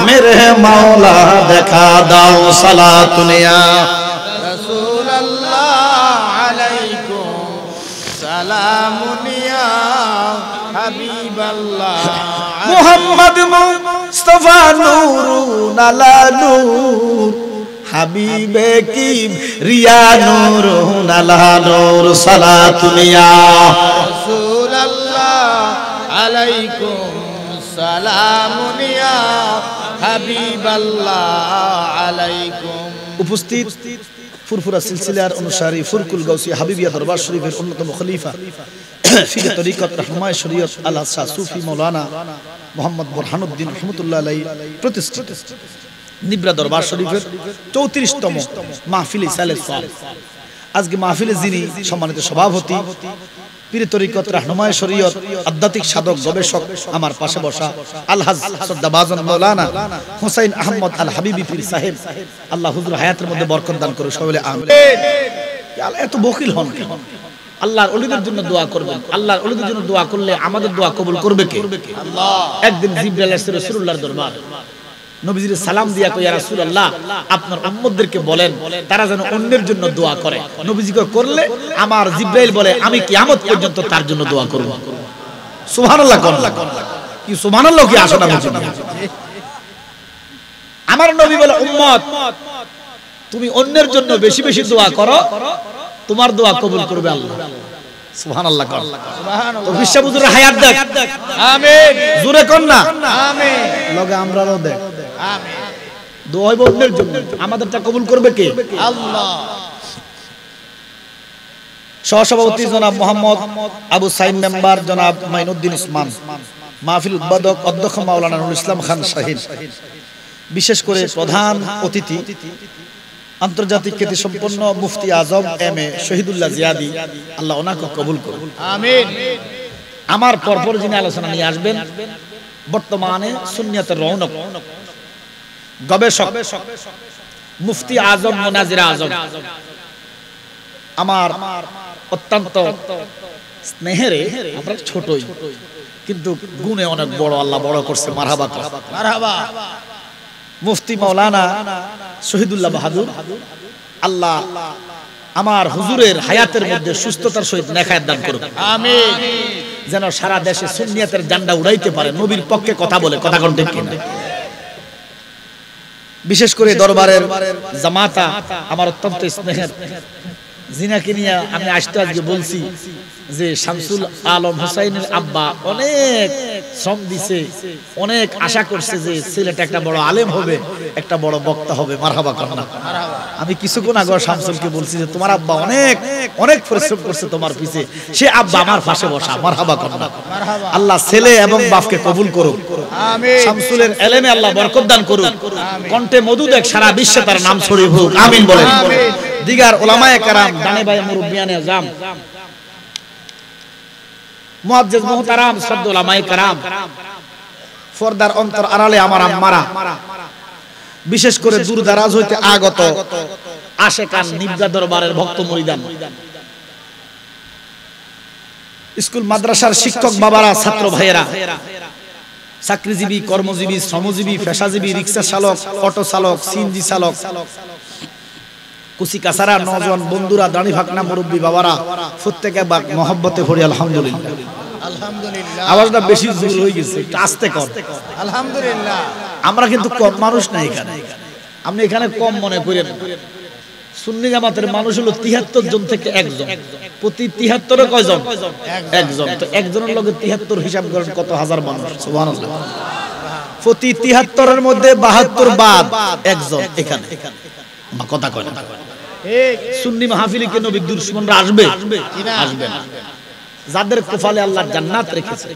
মেরে মাওলা, দেখা দাও সালাতুন ইয়া রাসূলুল্লাহ আলাইকুম সালামুন ইয়া হাবিবাল্লাহ। মুহাম্মদ মুস্তাফা নূরুন আলা নূর, হাবিবে কি রিয়া নূরুন আলা নূর, সালাতুন ইয়া রাসূল আলাইকুম সালামুন ইয়া হাবিবাল্লাহ আলাইকুম। উপস্থিত ফুরফুরা সিলসিলার অনুসারী ফুরকুল গাউসী হাবিবিয়া দরবার শরীফের অন্যতম খলিফা ফিরে তরিকত রহমায়ে শরীয়ত আল শাহ সুফি মাওলানা মোহাম্মদ বুরহানুদ্দিন রহমতুল্লাহ আলাইহি প্রতিষ্ঠিত নিব্রা দরবার শরীফের 34তম মাহফিল ইসালে সওয়াব। আজকে মাহফিলে যিনি সম্মানিত সভাপতি পীর তরিকত রহমায়ে শরীয়ত আধ্যাত্মিক সাধক গবেষক আমার পাশে বসা আলহাজ সদ্দাবাজন মাওলানা হুসাইন আহমদ আল হাবিবি পীর সাহেব, আল্লাহ হুজুর হায়াতের মধ্যে বরকত দান করে সকলে আমিন। এত বকিল হন কেন? আল্লাহর ওলিদের জন্য দোয়া করবেন। আল্লাহর ওলিদের জন্য দোয়া করলে আমাদের দোয়া কবুল করবে কে? আল্লাহ। একদিন জিবরাইল এসে রাসূলুল্লাহর দরবারে নবীজির সালাম দিয়া কই, ইয়া রাসূলুল্লাহ আপনার উম্মতদেরকে বলেন তারা যেন অন্যের জন্য দোয়া করে। নবীজিকে করলে আমার জিবরাইল বলে আমি কিয়ামত পর্যন্ত তার জন্য দোয়া করব। সুবহানাল্লাহ কোন কি সুবহানাল্লাহ কি আসনা বুঝুন। আমার নবী বলে উম্মত তুমি অন্যের জন্য বেশি বেশি দোয়া করো, তোমার দোয়া কবুল করবে আল্লাহ। সুবহানাল্লাহ কোন তো বিশ্ববুজুর হায়াত দেখ। আমিন। জোরে কোন না আমিন। লগে আমরাও দেখ। আমিন। দোয়া হইব অন্যের জন্য, আমাদেরটা কবুল করবে কে? আল্লাহ। সহসভাপতি জনাব মোহাম্মদ আবু সাইদ, মেম্বার জনাব মাইনুদ্দিন উসমান, মাহফিল উদ্বোধক অধ্যক্ষ মাওলানা নুরুল ইসলাম খান শাহীন, বিশেষ করে প্রধান অতিথি আন্তর্জাতিক খ্যাতি সম্পন্ন মুফতি আজম এম এ শহীদুল্লাহ জিয়াদি, আল্লাহ ওনাকে কবুল করুন। আমিন। আমার পরপর যিনি আলোচনা নিয়ে আসবেন বর্তমানে সুন্নিয়তের রৌনক গবেষক মুফতি আজম মুনাজির আজম, আমার অত্যন্ত স্নেহের, আমরা ছোটই কিন্তু গুণে অনেক বড়, আল্লাহ বড় করছে। মারহাবা মারহাবা। মুফতি মাওলানা শহীদুল্লাহ বাহাদুর, আল্লাহ আমার হুজুরের হায়াতের মধ্যে সুস্থতার সহিত নেখায়াত দান করুন। আমিন। যেন সারা দেশে সুন্নিয়তের ঝান্ডা উড়াইতে পারে, নবীর পক্ষে কথা বলে, কথা কোন ঠিক কিনা। বিশেষ করে দরবারের জামাতা আমার অত্যন্ত স্নেহের, জিনাকে নিয়ে আমি আসতে আজকে বলছি যে শামসুল আলম হুসাইনের আব্বা অনেক শ্রম দিছে, অনেক আশা করছে যে ছেলেটা একটা বড় আলেম হবে, একটা বড় বক্তা হবে। মারহাবা কন্যা। আমি কিছুক্ষণ আগে শামসুলকে বলছি যে তোমার আব্বা অনেক অনেক পরিশ্রম করছে তোমার পিছে, সে আব্বা আমার পাশে বসা। মারহাবা কন্যা। আল্লাহ ছেলে এবং বাপকে কবুল করুন। আমিন। শামসুলের এলেমে আল্লাহ বরকত দান করুন, কণ্ঠে মধু দেখ সারা বিশ্বে তার নাম ছড়িয়ে হোক। আমিন বলেন। দিগার ওলামায়ে কেরাম, দানে ভাই মুরব্বিয়ানে আজম, মুআজ্জিজ মুহতারাম শ্রদ্ধেয় ওলামায়ে কেরাম, পর্দার অন্তর আড়ালে আমার আম্মারা, বিশেষ করে দূর দারাজ হইতে আগত আশেকান নিবজা দরবারের ভক্ত মুরিদান, স্কুল মাদ্রাসার শিক্ষক বাবারা, ছাত্র ভাইয়েরা, চাকরিজীবী, কর্মজীবী, শ্রমজীবী, পেশাজীবী, রিক্সা চালক, অটো চালক, সিএনজি চালক, কুচি কাছারা নজন বন্ধুরা, দাড়ি ফাকনা মুরব্বী বাবারা, প্রত্যেকে মহব্বতে ভরি আলহামদুলিল্লাহ। আলহামদুলিল্লাহ। আওয়াজটা বেশি জোর হয়ে গেছে, একটু আস্তে কর। আলহামদুলিল্লাহ। আমরা কিন্তু কম মানুষ না এখানে, আপনি এখানে কম মনে করেন। সুন্নি জামাতের মানুষ হলো 73 জন থেকে একজন, প্রতি 73-এ কয়জন? একজন। তো একজনের লগে 73 হিসাব করেন কত হাজার মানুষ। সুবহানাল্লাহ। প্রতি 73-এর মধ্যে 72 বাদ একজন এখানে। মা কথা কয় না। ঠিক। সুন্নি মাহফিলে কি নবী দুশমনরা আসবে? আসবে না। যাদের কপালে আল্লাহ জান্নাত রেখেছে,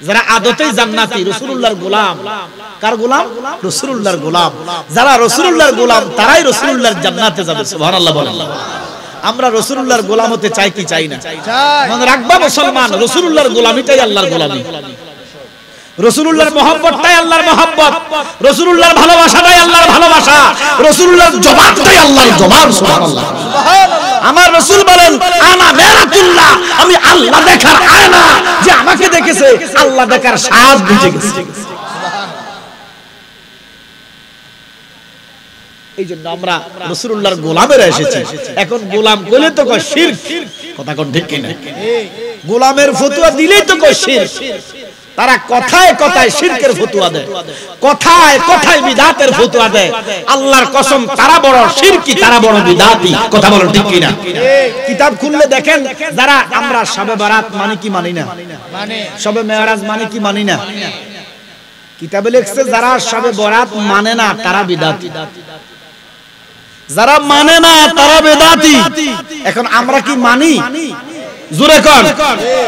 যারা আদতেই জান্নাতি, রাসূলুল্লাহর গোলাম। কার গোলাম? রাসূলুল্লাহর গোলাম। যারা রাসূলুল্লাহর গোলাম তারাই রাসূলুল্লাহর জান্নাতে যাবে। সুবহানাল্লাহ বলেন। আমরা রাসূলুল্লাহর গোলাম হতে চাই কি চাই না? মনে রাখবা মুসলমান, রাসূলুল্লাহর গোলামিটাই আল্লাহর গোলামি। রাসূলুল্লাহর মহব্বতটাই আল্লাহর মহব্বত, রাসূলুল্লাহর ভালোবাসাটাই আল্লাহর ভালোবাসা, রাসূলুল্লাহর জবাবটাই আল্লাহর জবাব। সুবহানাল্লাহ। আমার রাসূল বলেন আনা মেরাতুল্লাহ, আমি আল্লাহ দেখার আয়না, যে আমাকে দেখেছে আল্লাহ দেখার স্বাদ বুঝে গেছে। এই জন্য আমরা রাসূলুল্লাহর গোলামেরা এসেছি। এখন গোলাম কইলে তো কয় শিরক, কথা কোন ঠিক কিনা? গোলামের ফতোয়া দিলেই তো কয় শিরক। তারা কথায় কথায় শিরকের ফতোয়া দেয়, কথায় কথায় বিদআতের ফতোয়া দেয়। আল্লাহর কসম তারা বড় শিরকি, তারা বড় বিদআতি। কথা বলেন ঠিক কি না? কিতাব খুললে দেখেন যারা আমরা শবে বারাত মানে কি মানি না, মানে শবে মেরাজ মানে কি মানি না, কিতাবে লেখছে যারা শবে বরাত মানে না তারা বিদআতি, যারা মানে না তারা বেদাতি। এখন আমরা কি মানি? জোরে কোন,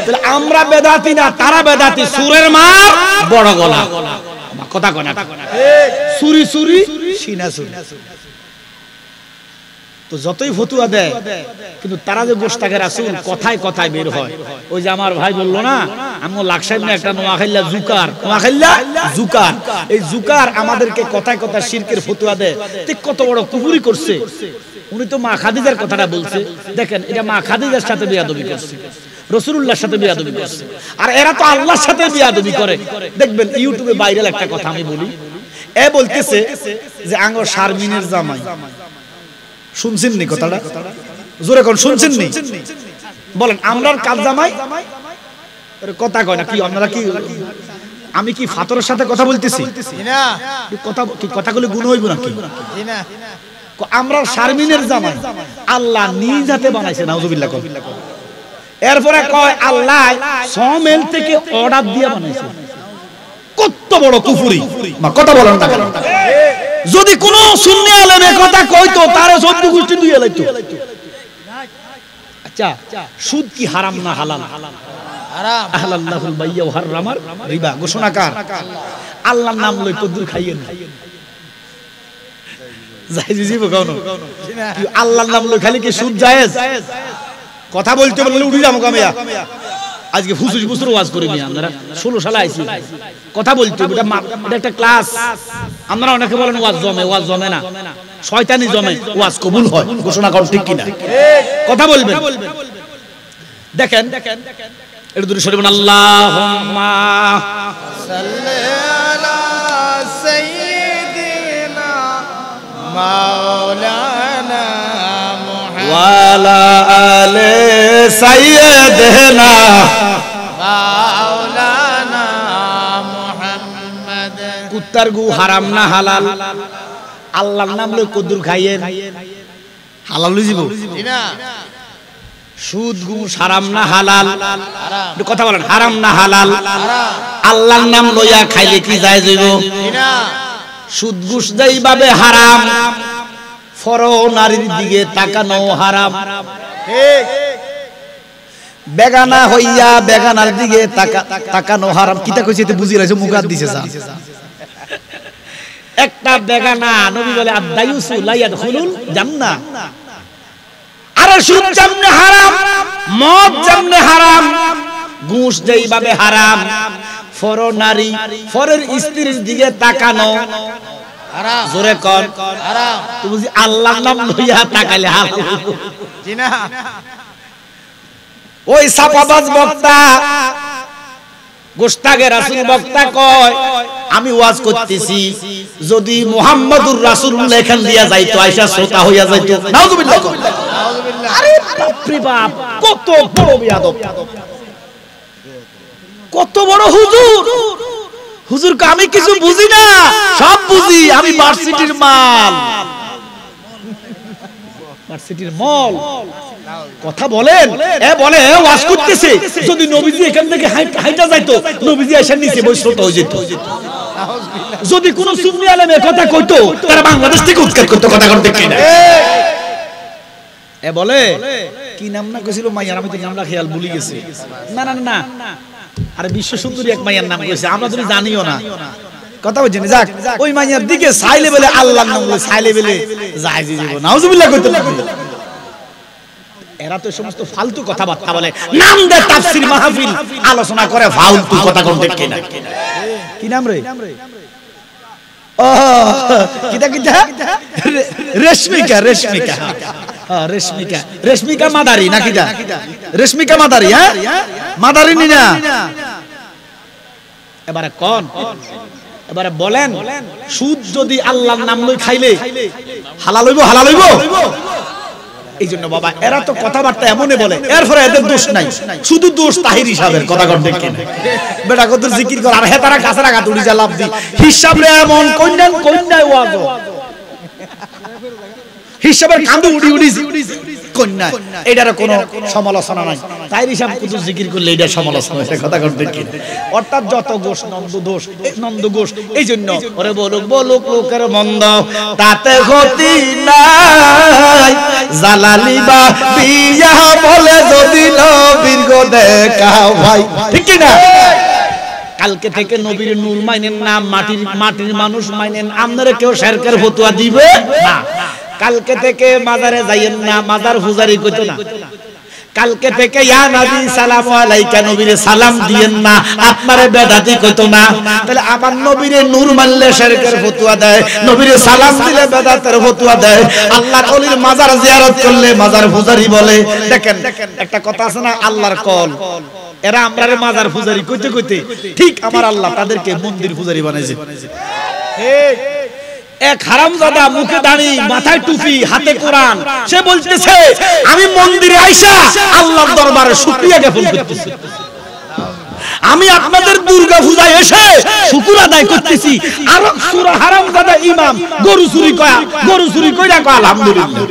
তাহলে আমরা বেদাতি না তারা বেদাতি। সুরের মার বড় গলা, কথা কয় না, সুরি সুরি সিনা সুরি। তো যতই ফতুয়া দেয় কিন্তু তারা যে গোশতাকে রাসূল কথায় কথায় বের হয়। ওই যে আমার ভাই বললো না, আমি লাকসাইব না একটা নোয়াখাইলা জুকার, নোয়াখাইলা জুকার, এই জুকার আমাদেরকে কথায় কথায় শিরকের ফতুয়া দেয়। ঠিক কত বড় কুফরি করছে। উনি তো মা খাদিজার কথাটা বলছে, দেখেন এটা মা খাদিজার সাথে বেয়াদবি করছে, রাসূলুল্লাহর সাথে বেয়াদবি করছে, আর এরা তো আল্লাহর সাথে বেয়াদবি করে। দেখবেন ইউটিউবে ভাইরাল একটা কথা আমি বলি, এ বলতেছে যে আঙ্গো শারমিনের জামাই, শুনছেন নি কথাটা? জোরে কোন, শুনছেন নি? বলেন আমরার কাজ জামাই, কথা কয় না কি? আপনারা কি, আমি কি ফাতরের সাথে কথা বলতেছি না, কথা কি কথাগুলো গুণ হইব নাকি? না, আমরা শারমিনের জামাই আল্লাহ নিজ হাতে বানাইছে, নাউজুবিল্লাহ। এরপরে কয় আল্লাহ সমেল থেকে অর্ডার দিয়ে বানাইছে। কত বড় কুফরি, কথা বলেন না। যদি কোন সুন্নি আলেম কথা কইতো তারে 14 গোষ্ঠী দুইয়া লাইতো। আচ্ছা, সুদ কি হারাম না হালাল? হারাম। আহলাল্লাহুল বাইয়া ওয়া হারামার রিবা, ঘোষণাকার আল্লাহর নাম লই কদ্দুর খাইয়েন না। জায়েজ জীব কোন কি? আল্লাহর নাম লই খালি কি সুদ জায়েজ? কথা বলতে বললে উঠি যাবো কামিয়া। আজকে ফুসুস ফুসুর ওয়াজ করে নিয়ে আমরা 16 সালে আইছি, কথা বলতে এটা একটা ক্লাস। আমরা অনেকে বলেন ওয়াজ জমে, ওয়াজ জমে না, শয়তানি জমে, ওয়াজ কবুল হয়। ঘোষণা কর ঠিক কিনা? কথা বলবেন। দেখেন এটা দূরে সরে বলেন আল্লাহুম্মা সাল্লি আলা সাইয়্যিদিনা মাওলানা মুহাম্মদ ওয়া আলা আলি সাইয়্যিদিনা মাওলানা মুহাম্মদ। কুত্তার গু হারাম না হালাল? আল্লাহর নাম লই কদ্দুর খাইয়েন, হালাল হই যাব না, সুদ ঘুষ হারাম না হালাল? হারাম। একটু কথা বলেন, হারাম না হালাল? হারাম। আল্লাহর নাম লইয়া খাইলে কি জায়েজ হইব? না, সুদ ঘুষ যেইভাবে হারাম, ফরো নারীর দিকে তাকানো হারাম। ঠিক। বেগানা হইয়া বেগানার দিকে তাকানো হারাম। কিতা কইছে এতে বুঝি রাইছো, মুখাত দিছে যা। একটা বেগানা নবী বলে আদায়ুসু লা ইয়াদখুলুল জান্নাহ। আরে সুদ যেমনে হারাম, মদ যেমনে হারাম, ঘুষ যেইভাবে হারাম, ফরো নারী, ফরের স্ত্রীর দিকে তাকানো হারাম। জোরে কর হারাম। তুমি বুঝি আল্লাহর নাম লইয়া তাকাইলে হারাম। জি না, ওই সাফাবাজ বক্তা গোশতাকে রাসূল বক্তা কয় আমি ওয়াজ করতেছি, যদি মুহাম্মদুর রাসূলুল্লাহ এখান দিয়া যাইতো আয়েশা শ্রোতা হইয়া যাইতো। নাউযুবিল্লাহ। নাউযুবিল্লাহ। আরে বাপ রে বাপ, কত বড় বিয়াদব, কত বড় হুজুর। হুজুর আমি কিছু বুঝি না, সব বুঝি, আমি ভার্সিটির মাল, ভার্সিটির মল। কথা বলেন, এ বলে ওয়াজ করতেছে, যদি নবীজি এখান থেকে হাইটা যাইতো, নবীজি এসে নিচে বসে শ্রোতা হয়ে যেত। যদি কোন সুন্নি আলেম এ কথা কইতো, তারা বাংলাদেশ থেকে উৎখাত করতে। কথা করতে কি না? এ বলে কি নাম না কইছিল মাইয়ার, আমি তো নামটা খেয়াল ভুলে গেছি। না না না, আরে বিশ্ব সুন্দরী এক মাইয়ার নাম কইছে, আমরা তো জানিও না। কথা বলছেন, যাক ওই মাইয়ার দিকে সাইলে বলে আল্লাহর নাম বলে সাইলে বলে জায়েজ জীব। নাউযুবিল্লাহ কইতে লাগবে। এরা তো সমস্ত ফালতু কথাবার্তা বলে, নাম দেয় তাফসীর মাহফিল, আলোচনা করে ফালতু কথা করতে কি না? কি নাম রে? ও কিটা কিটা, রেশমিকা, রেশমিকা, হ্যাঁ রেশমিকা, রেশমিকা মাদারি না কিটা? রেশমিকা মাদারি, হ্যাঁ মাদারি নি না। এবারে কোন, এবারে বলেন সুদ যদি আল্লাহর নাম লই খাইলে হালাল হইব? হালাল হইব? এই জন্য বাবা এরা তো কথাবার্তা এমনই বলে, এরপরে এদের দোষ নাই, শুধু দোষ তাহির হিসাবের কথা কর দেখেন বেটা কত জিকির কর আর হেতারা কাছারা কাট উড়ি যা লাভ দি হিসাব রে এমন কন্যায় ওয়াজ হিসাবের কাঁদু উড়ি উড়ি কন্যা এটার কোনো সমালোচনা নাই, তাই হিসাব কত জিকির করলে এটা সমালোচনা এটা কথা কর দেখেন। অর্থাৎ যত দোষ নন্দ দোষ এই জন্য ওরে বলুক লোকের মন্দ তাতে ক্ষতি নাই, জালালি বা বিয়া বলে যদি নবীর গো দেখা ভাই ঠিক কি না। কালকে থেকে নবীর নূর মাইনেন না, মাটির মানুষ মাইনেন, আপনারা কেউ সরকার ফতোয়া দিবে না। কালকে থেকে মাজারে যাইয়েন না, মাজার পূজারি কইতো না। কালকে থেকে ইয়া নবী সালামু আলাইকা নবীরে সালাম দিয়েন না, আপনারে বেদাতি কইতো না। তাহলে আমার নবীরে নূর মানলে শিরকের ফতোয়া দেয়, নবীরে সালাম দিলে বেদাতের ফতোয়া দেয়, আল্লাহর ওলির মাজার জিয়ারত করলে মাজার পূজারি বলে। দেখেন একটা কথা আছে না আল্লাহর কল, এরা আমরারে মাজার পূজারি কইতে কইতে ঠিক আমার আল্লাহ তাদেরকে মন্দির পূজারি বানাইছে। ঠিক এক হারামজাদা মুখে দাড়ি মাথায় টুপি হাতে কোরআন, সে বলতেছে আমি মন্দিরে আইসা আল্লাহর দরবারে শুকরিয়া জ্ঞাপন করতেছি, আমি আপনাদের দুর্গা পূজায় এসে শুকর আদায় করতেছি। আর সূরা হারামজাদা ইমাম গরু চুরি কইরা কয় আলহামদুলিল্লাহ।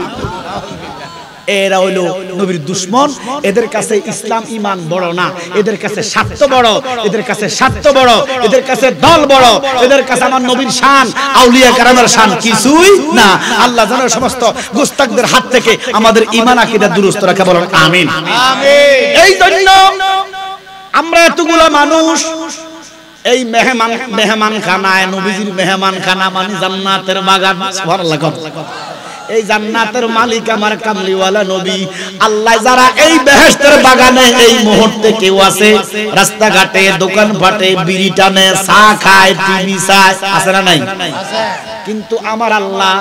এরা হইলো নবীর দুশমন, এদের কাছে ইসলাম ইমান বড় না, এদের কাছে স্বার্থ বড়, এদের কাছে স্বার্থ বড়, এদের কাছে দল বড়, এদের কাছে আমার নবীর শান আউলিয়া কেরামের শান কিছুই না। আল্লাহ যেন সমস্ত গোস্তাকদের হাত থেকে আমাদের ঈমান আকীদা দুরুস্ত রাখে, বলেন আমিন আমিন। এই জন্য আমরা এতগুলা মানুষ এই মেহমান খানায়, নবীজির মেহমান খানা মানে জান্নাতের বাগান, সুবহানাল্লাহ। এই জান্নাতের মালিক আমার কামলিওয়ালা নবী। আল্লাহ যারা এই বেহেশতের বাগানে এই মুহূর্তে কেউ আছে, রাস্তাঘাটে দোকানপাটে বিড়ি টানে, চা খায়, টিভি চায়, আছে না নাই? কিন্তু আমার আল্লাহ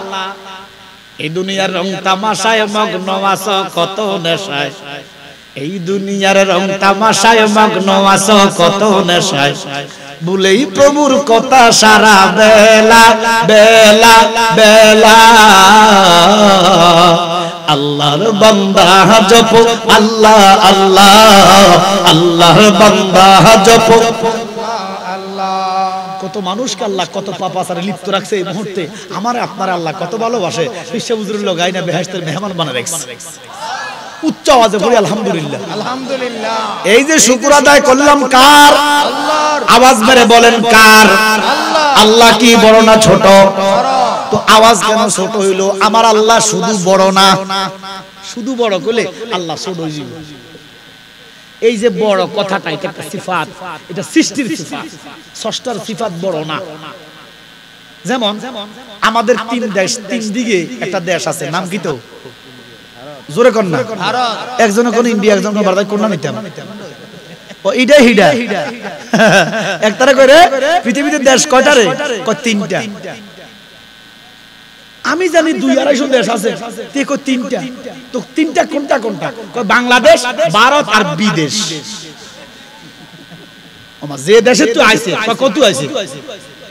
এই দুনিয়ার রং তামাশায় মগ্ন আছো কত নেশায়, এই দুনিয়ার রং তামাশায় মগ্ন আছো কত নেশায়, বলেই প্রভুর কথা সারা বেলা বেলা বেলা। আল্লাহর বান্দা জপ আল্লাহ আল্লাহ, আল্লাহর বান্দা জপ আল্লাহ। কত মানুষকে আল্লাহ কত পাপাচারে লিপ্ত রাখছে এই মুহূর্তে। আমার আপনার আল্লাহ কত ভালোবাসে, বিশ্ব হুজুরুল্লাহ গায়না বেহেশতের মেহমান বানায় রাখছে। উচ্চ আওয়াজে বলি আলহামদুলিল্লাহ আলহামদুলিল্লাহ। এই যে শুকর আদায় করলাম কার? আল্লাহর। আওয়াজ মেরে বলেন কার? আল্লাহ কি বড় না ছোট? তো আওয়াজ কেন ছোট হইল? আমার আল্লাহ শুধু বড় না, শুধু বড় করলে আল্লাহ ছোট হয়ে যাবে। এই যে বড় কথাটা এটা একটা সিফাত, এটা সৃষ্টির সিফাত, স্রষ্টার সিফাত বড় না। যেমন আমাদের তিন দেশ, তিন দিকে একটা দেশ আছে, নাম কি? তো জোরে কর না। একজনে কোন ইন্ডিয়া, একজন কোন ভারত, কোন নাম নিতাম ও এইটাই হিডা একটারে করে পৃথিবীতে দেশ কয়টা রে? তিনটা। আমি জানি 2-250 দেশ আছে, তে কই তিনটা। তো তিনটা কোনটা কোনটা? কয় বাংলাদেশ, ভারত আর বিদেশ। আমার যে দেশে তো আইছে, কত আইছে?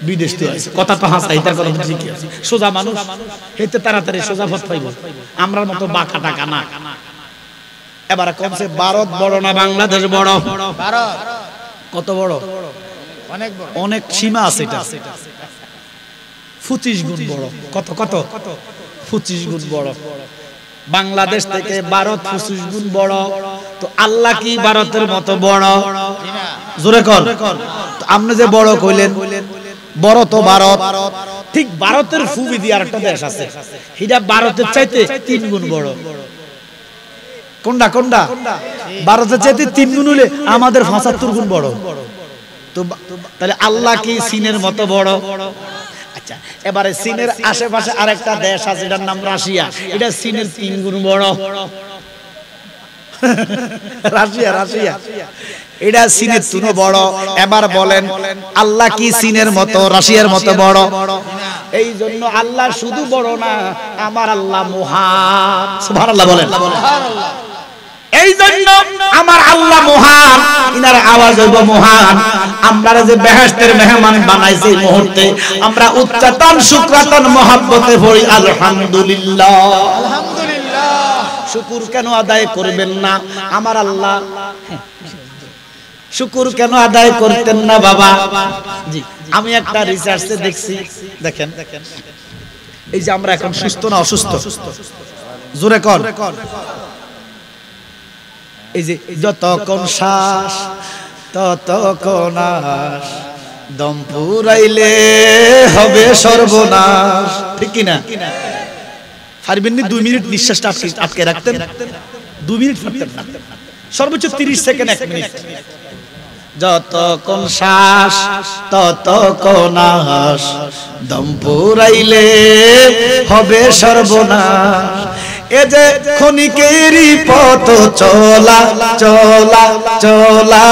বিদেশ তো আইছে। কথা তো হাসা, এটার কথা তো ঠিকই আছে। সোজা মানুষ হেতে তাড়াতাড়ি সোজা পথ পাইব, আমরার মতো বাঁকা টাকা না। এবারে কমছে ভারত বড় না বাংলাদেশ বড়? ভারত কত বড়? অনেক বড়, অনেক সীমা আছে এটা। 25 গুণ বড়। কত কত? 25 গুণ বড়। বাংলাদেশ থেকে ভারত 25 গুণ বড়। তো আল্লাহ কি ভারতের মতো বড়? জোরে কর। তো আপনি যে বড় কইলেন, বড় তো ভারত। ঠিক ভারতের ফুবি দিয়ে আরেকটা দেশ আছে, এটা ভারতের চাইতে 3 গুণ বড়। কোনটা কোনটা? ভারতের চাইতে 3 গুণ হলে আমাদের 75 গুণ বড়। তো তাহলে আল্লাহ কি চীনের মতো বড়? আচ্ছা, এবারে চীনের আশেপাশে আরেকটা দেশ আছে, এটার নাম রাশিয়া। এটা চীনের 3 গুণ বড়। রাশিয়া, রাশিয়া এটা চীনের তুনো বড়। এবার বলেন আল্লাহ কি চীনের মতো, রাশিয়ার মতো বড়? এই জন্য আল্লাহ শুধু বড় না, আমার আল্লাহ মহান। সুবহানাল্লাহ বলেন। এই জন্য আমার আল্লাহ মহান, ইনার আওয়াজ হইব মহান। আমরা যে বেহেশতের মেহমান বানাইছে এই মুহূর্তে, আমরা উচ্চাতন শুকরাতন মহব্বতে পড়ি আলহামদুলিল্লাহ। আলহামদুলিল্লাহ। শুকুর কেন আদায় করবেন না আমার আল্লাহ? শুকুর কেন আদায় করতেন না বাবা? জি, আমি একটা রিসার্চে দেখছি, দেখেন এই যে আমরা এখন সুস্থ না অসুস্থ, জোরে কর, এই যে যতক্ষণ শ্বাস ততক্ষণ আস, দম ফুরাইলে হবে সর্বনাশ, ঠিক কি না? পারবেন না 2 মিনিট নিঃশ্বাসটা আটকে রাখতেন? 2 মিনিট পারতেন না, সর্বোচ্চ 30 সেকেন্ড 1 মিনিট। যতক্ষণ শ্বাস ততক্ষণ আস, দম ফুরাইলে হবে সর্বনাশ। এ যে ক্ষণিকেরই পথ চলা চলা চলা,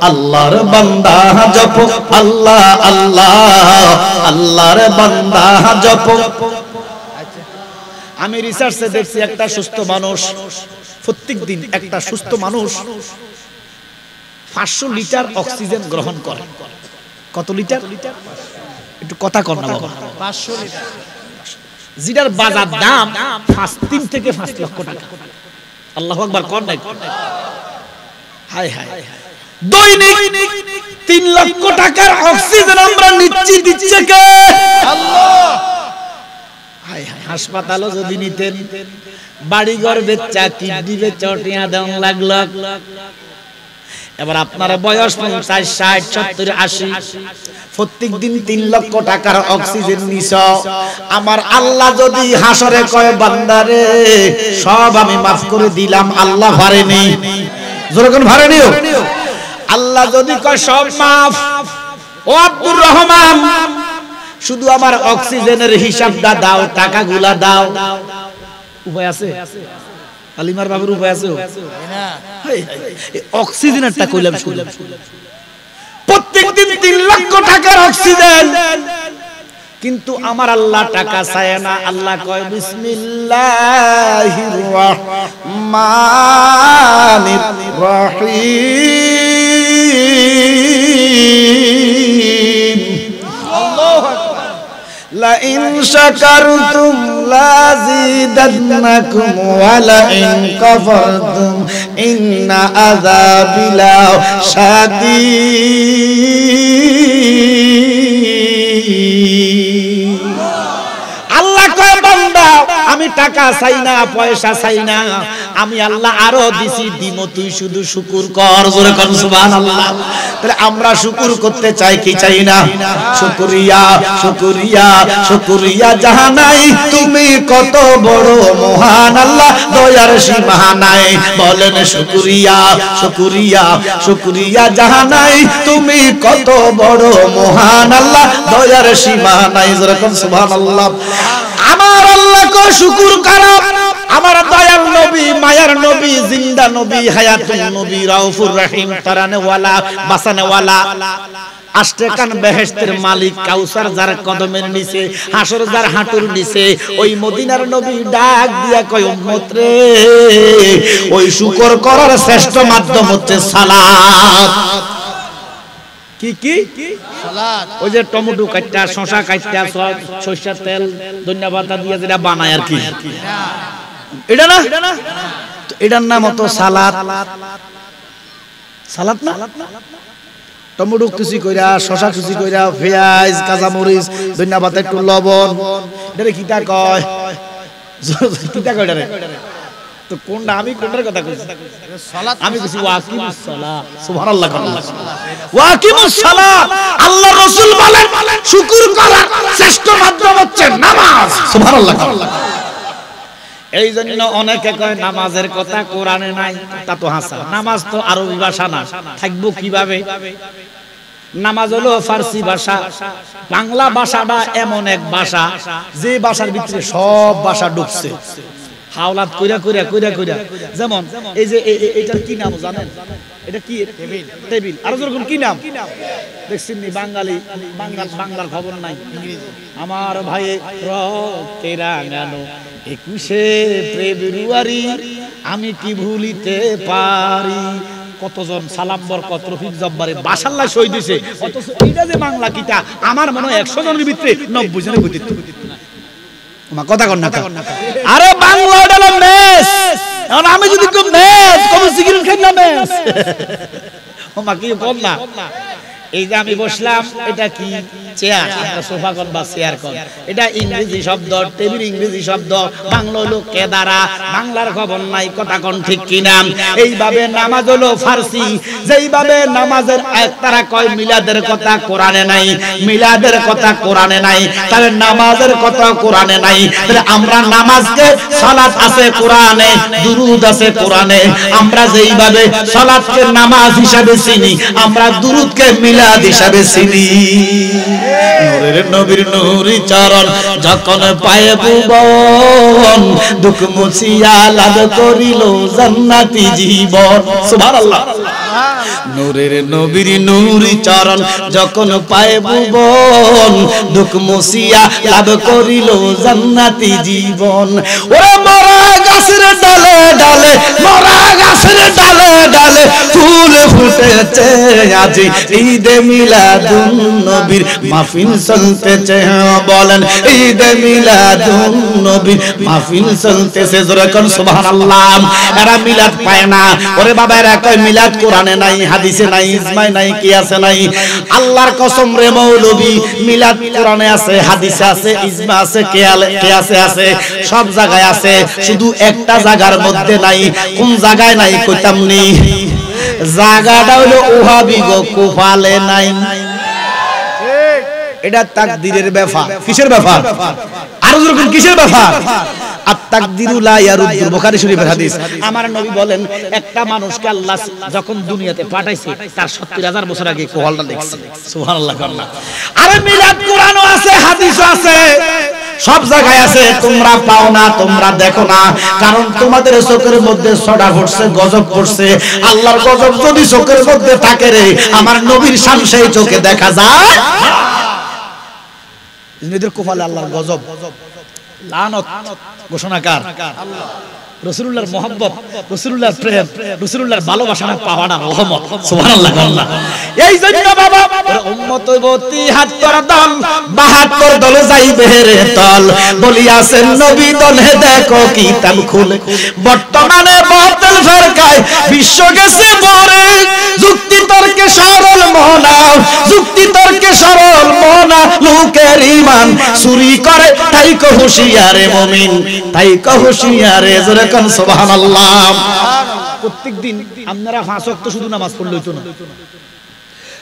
আল্লাহর বান্দা জপ আল্লাহ আল্লাহ, আল্লাহর বান্দা জপ। আমি রিসার্চে দেখছি একটা সুস্থ মানুষ প্রত্যেক দিন, একটা সুস্থ মানুষ 500 লিটার অক্সিজেন গ্রহণ করে। কত লিটার? একটু কথা কর না বাবা। 500 লিটার, যেটার বাজার দাম 3 থেকে 5 লক্ষ টাকা। আল্লাহু আকবার কর নাই? হায় হায়, দৈনিক 3 লক্ষ টাকার অক্সিজেন আমরা নিচ্ছি, দিচ্ছে কে? আল্লাহ। হায় হায়, হাসপাতালও যদি নিতেন, বাড়িঘর বেচা, কিডনি বেচা টিয়া দেন লাখ লাখ। এবার আপনার বয়স 50, 60, 70, 80, প্রত্যেক দিন 3 লক্ষ টাকার অক্সিজেন নিছ। আমার আল্লাহ যদি হাসরে কয় বান্দারে সব আমি মাফ করে দিলাম, আল্লাহ ভারেনি, যখন ভারেনি আল্লাহ যদি কয় সব মাফ, ও আব্দুর রহমান শুধু আমার অক্সিজেনের হিসাবটা দাও, টাকাগুলা দাও, উপায় আছে? আলিমার বাবুর উপায় আছে? অক্সিজেনেরটা কইলাম শুনলাম, প্রত্যেকদিন 3 লক্ষ টাকার অক্সিজেন, কিন্তু আমার আল্লাহ টাকা চায় না। আল্লাহ কয় বিসমিল্লাহির রহমানির রহিম, আল্লাহু আকবার। লা ইন শাকারতুম লাযিদান্নাকুম ওয়া লা ইন কাফারতুম ইন্না আযাবি লাশাদীদ। আল্লাহ কয় বান্দা আমি টাকা চাই না, পয়সা চাই না, আমি আল্লাহ আরো দিছি, দিমো, তুই শুধু শুকর কর, জোরে কর সুবহানাল্লাহ। তাহলে আমরা শুকর করতে চাই কি চাই না? শুকরিয়া শুকরিয়া শুকরিয়া যাহা নাই, তুমি কত বড় মহান আল্লাহ, দয়ার সীমা নাই। বলেন শুকরিয়া শুকরিয়া শুকরিয়া যাহা নাই, তুমি কত বড় মহান আল্লাহ, দয়ার সীমা নাই, জোরে কর সুবহানাল্লাহ। আমার আল্লাহ কো শুকর করো, আমার দয়াল নবী, মায়ার নবী, জিন্দা নবী, হায়াতুন নবী, রাউফুর রহিম, তারানে ওয়ালা, বাসানে ওয়ালা, আশটেকান বেহেশতের মালিক, কাউসার যার কদমের নিচে, হাসর যার হাঁটুর নিচে, ওই মদিনার নবী ডাক দিয়া কয় উম্মত রে, ওই শুকর করার শ্রেষ্ঠ মাধ্যম হচ্ছে সালাত। কি কি? সালাত। ওই যে টমেটো কাটটা, শসা কাটটা, সরষের তেল, ধনিয়া পাতা দিয়ে যেটা বানায় আর কি, এটা না? তো এটার নাম হতো সালাত। সালাত না? টমেটো কুচি কইরা, শসা কুচি কইরা, পেঁয়াজ, কাঁচা মরিচ, ধনিয়া পাতা, একটু লবণ, এটা কিটা কয়? কিটা কয় এটারে? তো কোনটা? আমি কোনটার কথা কইছি? সালাত। আমি কইছি ওয়াকিমুস সালাত, সুবহানাল্লাহ। ওয়াকিমুস সালাত, আল্লাহ রাসূল বলেন শুকর করার শ্রেষ্ঠ মাধ্যম হচ্ছে নামাজ, সুবহানাল্লাহ। এই জন্য অনেকে কয় নামাজের কথা কোরআনে নাই, তা তো হাসা। নামাজ তো আরবি ভাষা না, থাকবো কিভাবে? নামাজ হলো ফার্সি ভাষা। বাংলা ভাষাটা এমন এক ভাষা যে ভাষার ভিতরে সব ভাষা ঢুকছে, হাওলাত কইরা কইরা কইরা কইরা। যেমন এই যে এটার কি নাম জানেন? এটা কি? টেবিল। টেবিল। আর যখন কি নাম দেখছেন নি? বাঙালি, বাংলার খবর নাই। আমার ভাই রক্তে রাঙানো 21শে ফেব্রুয়ারি, আমি কি ভুলিতে পারি। কতজন সালাম বরকত, রফিক জব্বারে, বাসাল্লাহ শহীদ হইছে, অথচ এইটা যে বাংলা কিটা আমার মনে হয় 100 জনের ভিতরে 90 জনের বুঝিত। কথা কর না। আরে বাংলা এটা হলো মেস। এখন আমি যদি কেউ মেস কম সিগারেট খাই না মেস ও মা কি বল না। এই যে আমি বসলাম এটা কি চেয়ার, আমরা সোফা কোন বা চেয়ার কোন, এটা ইংরেজি শব্দ, টেবিল ইংরেজি শব্দ, বাংলা হলো কেদারা, বাংলার খবর নাই কথা কোন ঠিক কিনা। এইভাবে নামাজ হলো ফার্সি, যেইভাবে নামাজের তারা কয় মিলাদের কথা কোরআনে নাই, মিলাদের কথা কোরআনে নাই, তাহলে নামাজের কথা কোরআনে নাই। তাহলে আমরা নামাজকে সালাত আছে কোরআনে, দুরুদ আছে কোরআনে। আমরা যেইভাবে সালাতকে নামাজ হিসাবে চিনি, আমরা দুরুদকে মিলাদ হিসাবে চিনি। নূরের নবীর নূরি চরণ যখন পায়ে ভুবন, দুঃখ মুছিয়া লাভ করিল জান্নাতি জীবন। সুবহানাল্লাহ। নূরের নবীর নূরি চরণ যখন পায়ে ভুবন, দুঃখ মুছিয়া লাভ করিল জান্নাতি জীবন। ওরে মরা গাছের ডালে ডালে, মরা গাছের ডালে ডালে ফুল ফুটেছে, আজ ঈদে মিলাদুন নবীর মাহফিল চলতেছে। বলেন ঈদে মিলাদুন নবীর মাহফিল চলতেছে, জোরে কোন সুবহানাল্লাহ। এরা মিলাদ পায় না। ওরে বাবা, এরা কয় মিলাদ কোরআনে নাই, হাদিসে নাই, ইজমায় নাই, কিয়াসে নাই। আল্লাহর কসম রে মৌলবী, মিলাদ কোরআনে আছে, হাদিসে আছে, ইজমা আছে, কিয়াসে আছে, সব জায়গায় আছে, শুধু একটা জায়গার মধ্যে নাই। কোন জায়গায় নাই কইতাম নি, জায়গাটা হলো ওহাবি গো কুফালে নাই। এটা তাকদীরের ব্যাপার। কিসের ব্যাপার? আরো যেরকম কিসের ব্যাপার? আত-তাকদিরু লা ইয়ারুদ্দু, বুখারী শরীফের হাদিস। আমার নবী বলেন, একটা মানুষকে আল্লাহ যখন দুনিয়াতে পাঠাইছে তার ৭০,০০০ বছর আগে কোহালটা দেখছে। সুবহানাল্লাহ। আরে মিলাদ কোরআনও আছে, হাদিসও আছে, সব জায়গায় আছে, তোমরা পাও না, তোমরা দেখো না, কারণ তোমাদের চোখের মধ্যে ছড়া পড়ছে, গজব পড়ছে। আল্লাহর গজব যদি চোখের মধ্যে থাকে রে, আমার নবীর শান সেই চোখে দেখা যায়। এদের কপালে আল্লাহর গজব, লানত ঘোষণাকার আল্লাহ। রাসূলুল্লাহর মহব্বত, রাসূলুল্লাহর প্রেম, রাসূলুল্লাহর ভালোবাসা পাওয়াটা রহমত। সুবহানাল্লাহ। এই জন্য বাবা উম্মত গতি ৭০ দল, ৭২ দল যাইবে রে তল, বলিয়াছেন নবী দলে দেখো কিতাব খুলে। বর্তমানে বাতিল ফেরকায় বিশ্ব গেছে ভরে, যুক্তি তর্কে সরল মনা, যুক্তি তর্কে সরল মনা, লোকের ঈমান চুরি করে, তাই কো হুঁশিয়ারে মুমিন, তাই কো হুঁশিয়ারে, জোরে কোন সুবহানাল্লাহ। প্রত্যেকদিন আপনারা ৫ ওয়াক্ত শুধু নামাজ পড়লে হইতো না,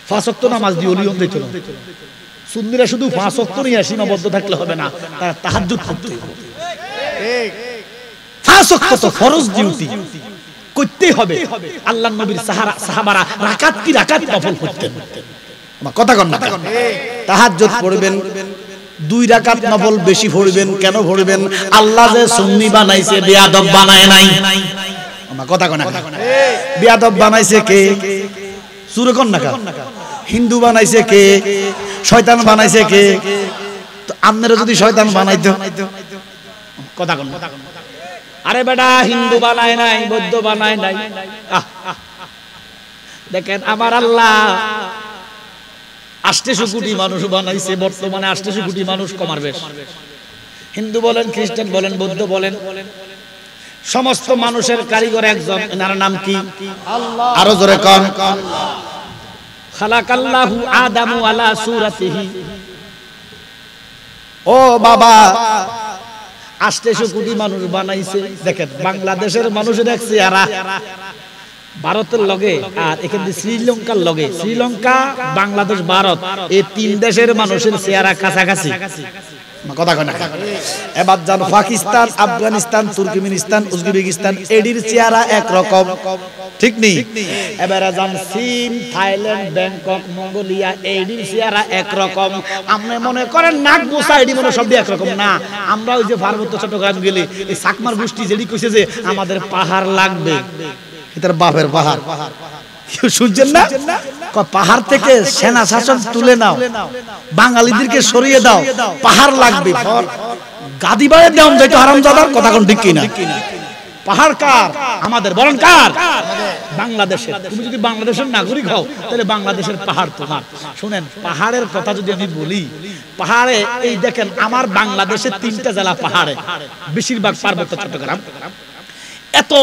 ৫ ওয়াক্ত নামাজ দিয়ে নিয়ম দিত না। সুন্নিরা শুধু ৫ ওয়াক্ত নিয়ে সীমাবদ্ধ থাকলে হবে না, তারা তাহাজ্জুদ করতে হবে। ৫ ওয়াক্ত তো ফরজ ডিউটি, করতেই হবে। আল্লাহর নবীর সাহাবারা রাকাত কি রাকাত নফল করতেন। কথা কন না, তাহাজ্জুদ পড়বেন, 2 রাকাত নফল বেশি পড়বেন। কেন পড়বেন? আল্লাহ যে সুন্নি বানাইছে, বেয়াদব বানায় নাই। আমার কথা কন না, বেয়াদব বানাইছে কে? সুরে কন না, হিন্দু বানাইছে কে? শয়তান বানাইছে কে? তো আপনারা যদি শয়তান বানাইতো, কথা কন না। আরে বেটা, হিন্দু বানায় নাই, বৌদ্ধ বানায় নাই। দেখেন আমার আল্লাহ ৮০০ কোটি মানুষ বানাইছে, বর্তমানে ৮০০ কোটি মানুষ কমার বেশ। হিন্দু বলেন, খ্রিস্টান বলেন, বৌদ্ধ বলেন, সমস্ত মানুষের কারিগর একজন, এনার নাম কি? আল্লাহ। আরো জোরে কোন খালাকাল্লাহু আদামু আলা সূরাতিহি। ও বাবা, ৮০০ কোটি মানুষ বানাইছে। দেখেন বাংলাদেশের মানুষের এক চেহারা, ভারতের লগে আর এখানে শ্রীলঙ্কার লগে, শ্রীলঙ্কা, বাংলাদেশ, ভারত, এই ৩ দেশের মানুষের চেহারা কাছাকাছি। কথা কয় না। এবার যান পাকিস্তান, আফগানিস্তান, তুর্কমেনিস্তান, উজবেকিস্তান, এডির চেহারা একরকম, ঠিক নেই? এবারে যান চীন, থাইল্যান্ড, ব্যাংকক, মঙ্গোলিয়া, এডির চেহারা একরকম। আপনি মনে করেন নাক বোসা এডি মনে সব একরকম না। আমরা ওই যে পার্বত্য চট্টগ্রাম গেলে এই চাকমার গোষ্ঠী যেটি কইছে যে আমাদের পাহাড় লাগবে, এটার বাপের পাহাড়। কেউ শুনছেন না? পাহাড় থেকে সেনা শাসন তুলে নাও, বাঙালিদেরকে সরিয়ে দাও, পাহাড় লাগবে, গাদি বাড়ে দাও, যেটা হারামজাদার। কথা কোন ঠিক কিনা? পাহাড় কার? আমাদের। বলেন কার? বাংলাদেশের। তুমি যদি বাংলাদেশের নাগরিক হও তাহলে বাংলাদেশের পাহাড় তোমার। শুনেন, পাহাড়ের কথা যদি আমি বলি, পাহাড়ে এই দেখেন আমার বাংলাদেশের 3টা জেলা পাহাড়ে, বেশিরভাগ পার্বত্য চট্টগ্রাম। এত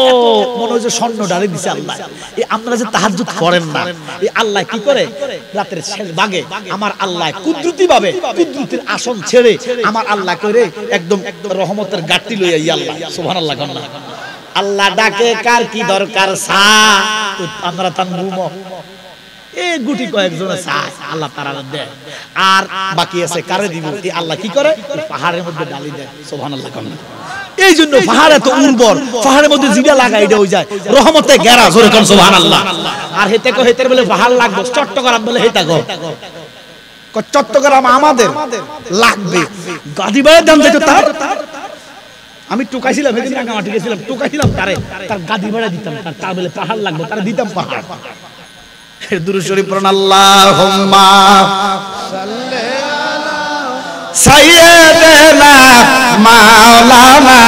মনে হয় যে স্বর্ণ ডালে দিছে আল্লাহ। এই আপনারা যে তাহাজ্জুদ করেন না, এই আল্লাহ কি করে রাতের শেষ ভাগে আমার আল্লাহ কুদরতি ভাবে কুদরতির আসন ছেড়ে আমার আল্লাহ করে একদম রহমতের গাট্টি লইয়া ই আল্লাহ সুবহানাল্লাহ। আল্লাহ ডাকে কার কি দরকার সা, আপনারা তান ঘুমো এই গুটি কয়েকজনে চায় আল্লাহ তারা দেয়, আর বাকি আছে কারে দিব এই আল্লাহ কি করে পাহাড়ের মধ্যে ডালি দেয় সুবহানাল্লাহ। এই জন্য পাহাড় এত উর্বর, পাহাড়ের মধ্যে জিরা লাগাই এটা হয়ে যায় রহমতে ঘেরা, জোরে কোন সুবহানাল্লাহ। আর হেতে কো হেতের বলে পাহাড় লাগবে, চট্টগ্রাম বলে হেতা গো চট্টগ্রাম আমাদের লাগবে। গাদিবাড়ির দাম দেখো তার, আমি টুকাইছিলাম এদিন রাঙামাটি গেছিলাম, টুকাইছিলাম তারে, তার গাদি ভাড়া দিতাম, তার বলে পাহাড় লাগবে, তার দিতাম পাহাড়। দুরূদ শরীফ পড়ুন, আল্লাহুম্মা সাল্লি আলা সাইয়্যিদিনা মাওলানা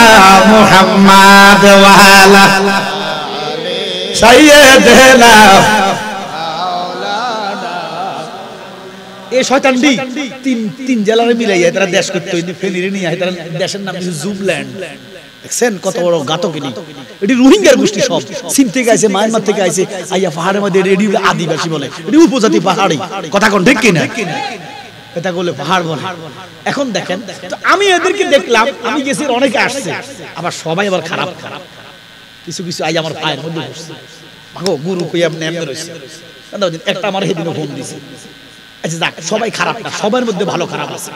মুহাম্মদ ওয়া আলা সাইয়্যিদিনা মাওলানা। এই শয়তানটি তিন জেলারে মিলাইয়া তারা দেশ করতে হইনি, ফেলিরে নিয়ে তারা দেশের নাম দিয়েছে জুবল্যান্ড। দেখছেন কত বড় ঘাতকিনী, এটি রোহিঙ্গার গোষ্ঠী, সব চীন থেকে আইছে, মায়ানমার থেকে আইছে, আইয়া পাহাড়ের মধ্যে এটি আদিবাসী বলে, এটি উপজাতি পাহাড়ি, কথা কোন ঠিক কিনা? এটা বলে পাহাড় বলে। এখন দেখেন তো আমি এদেরকে দেখলাম, আমি গেছি অনেকে আসছে, আবার সবাই আবার খারাপ খারাপ, কিছু কিছু আই আমার পায়ের মধ্যে বসছে, ভাগো গুরু কই আপনি এমনি রইছে। একটা আমার হেদিনে ফোন দিছে, আচ্ছা যাক সবাই খারাপ না, সবার মধ্যে ভালো খারাপ আছে।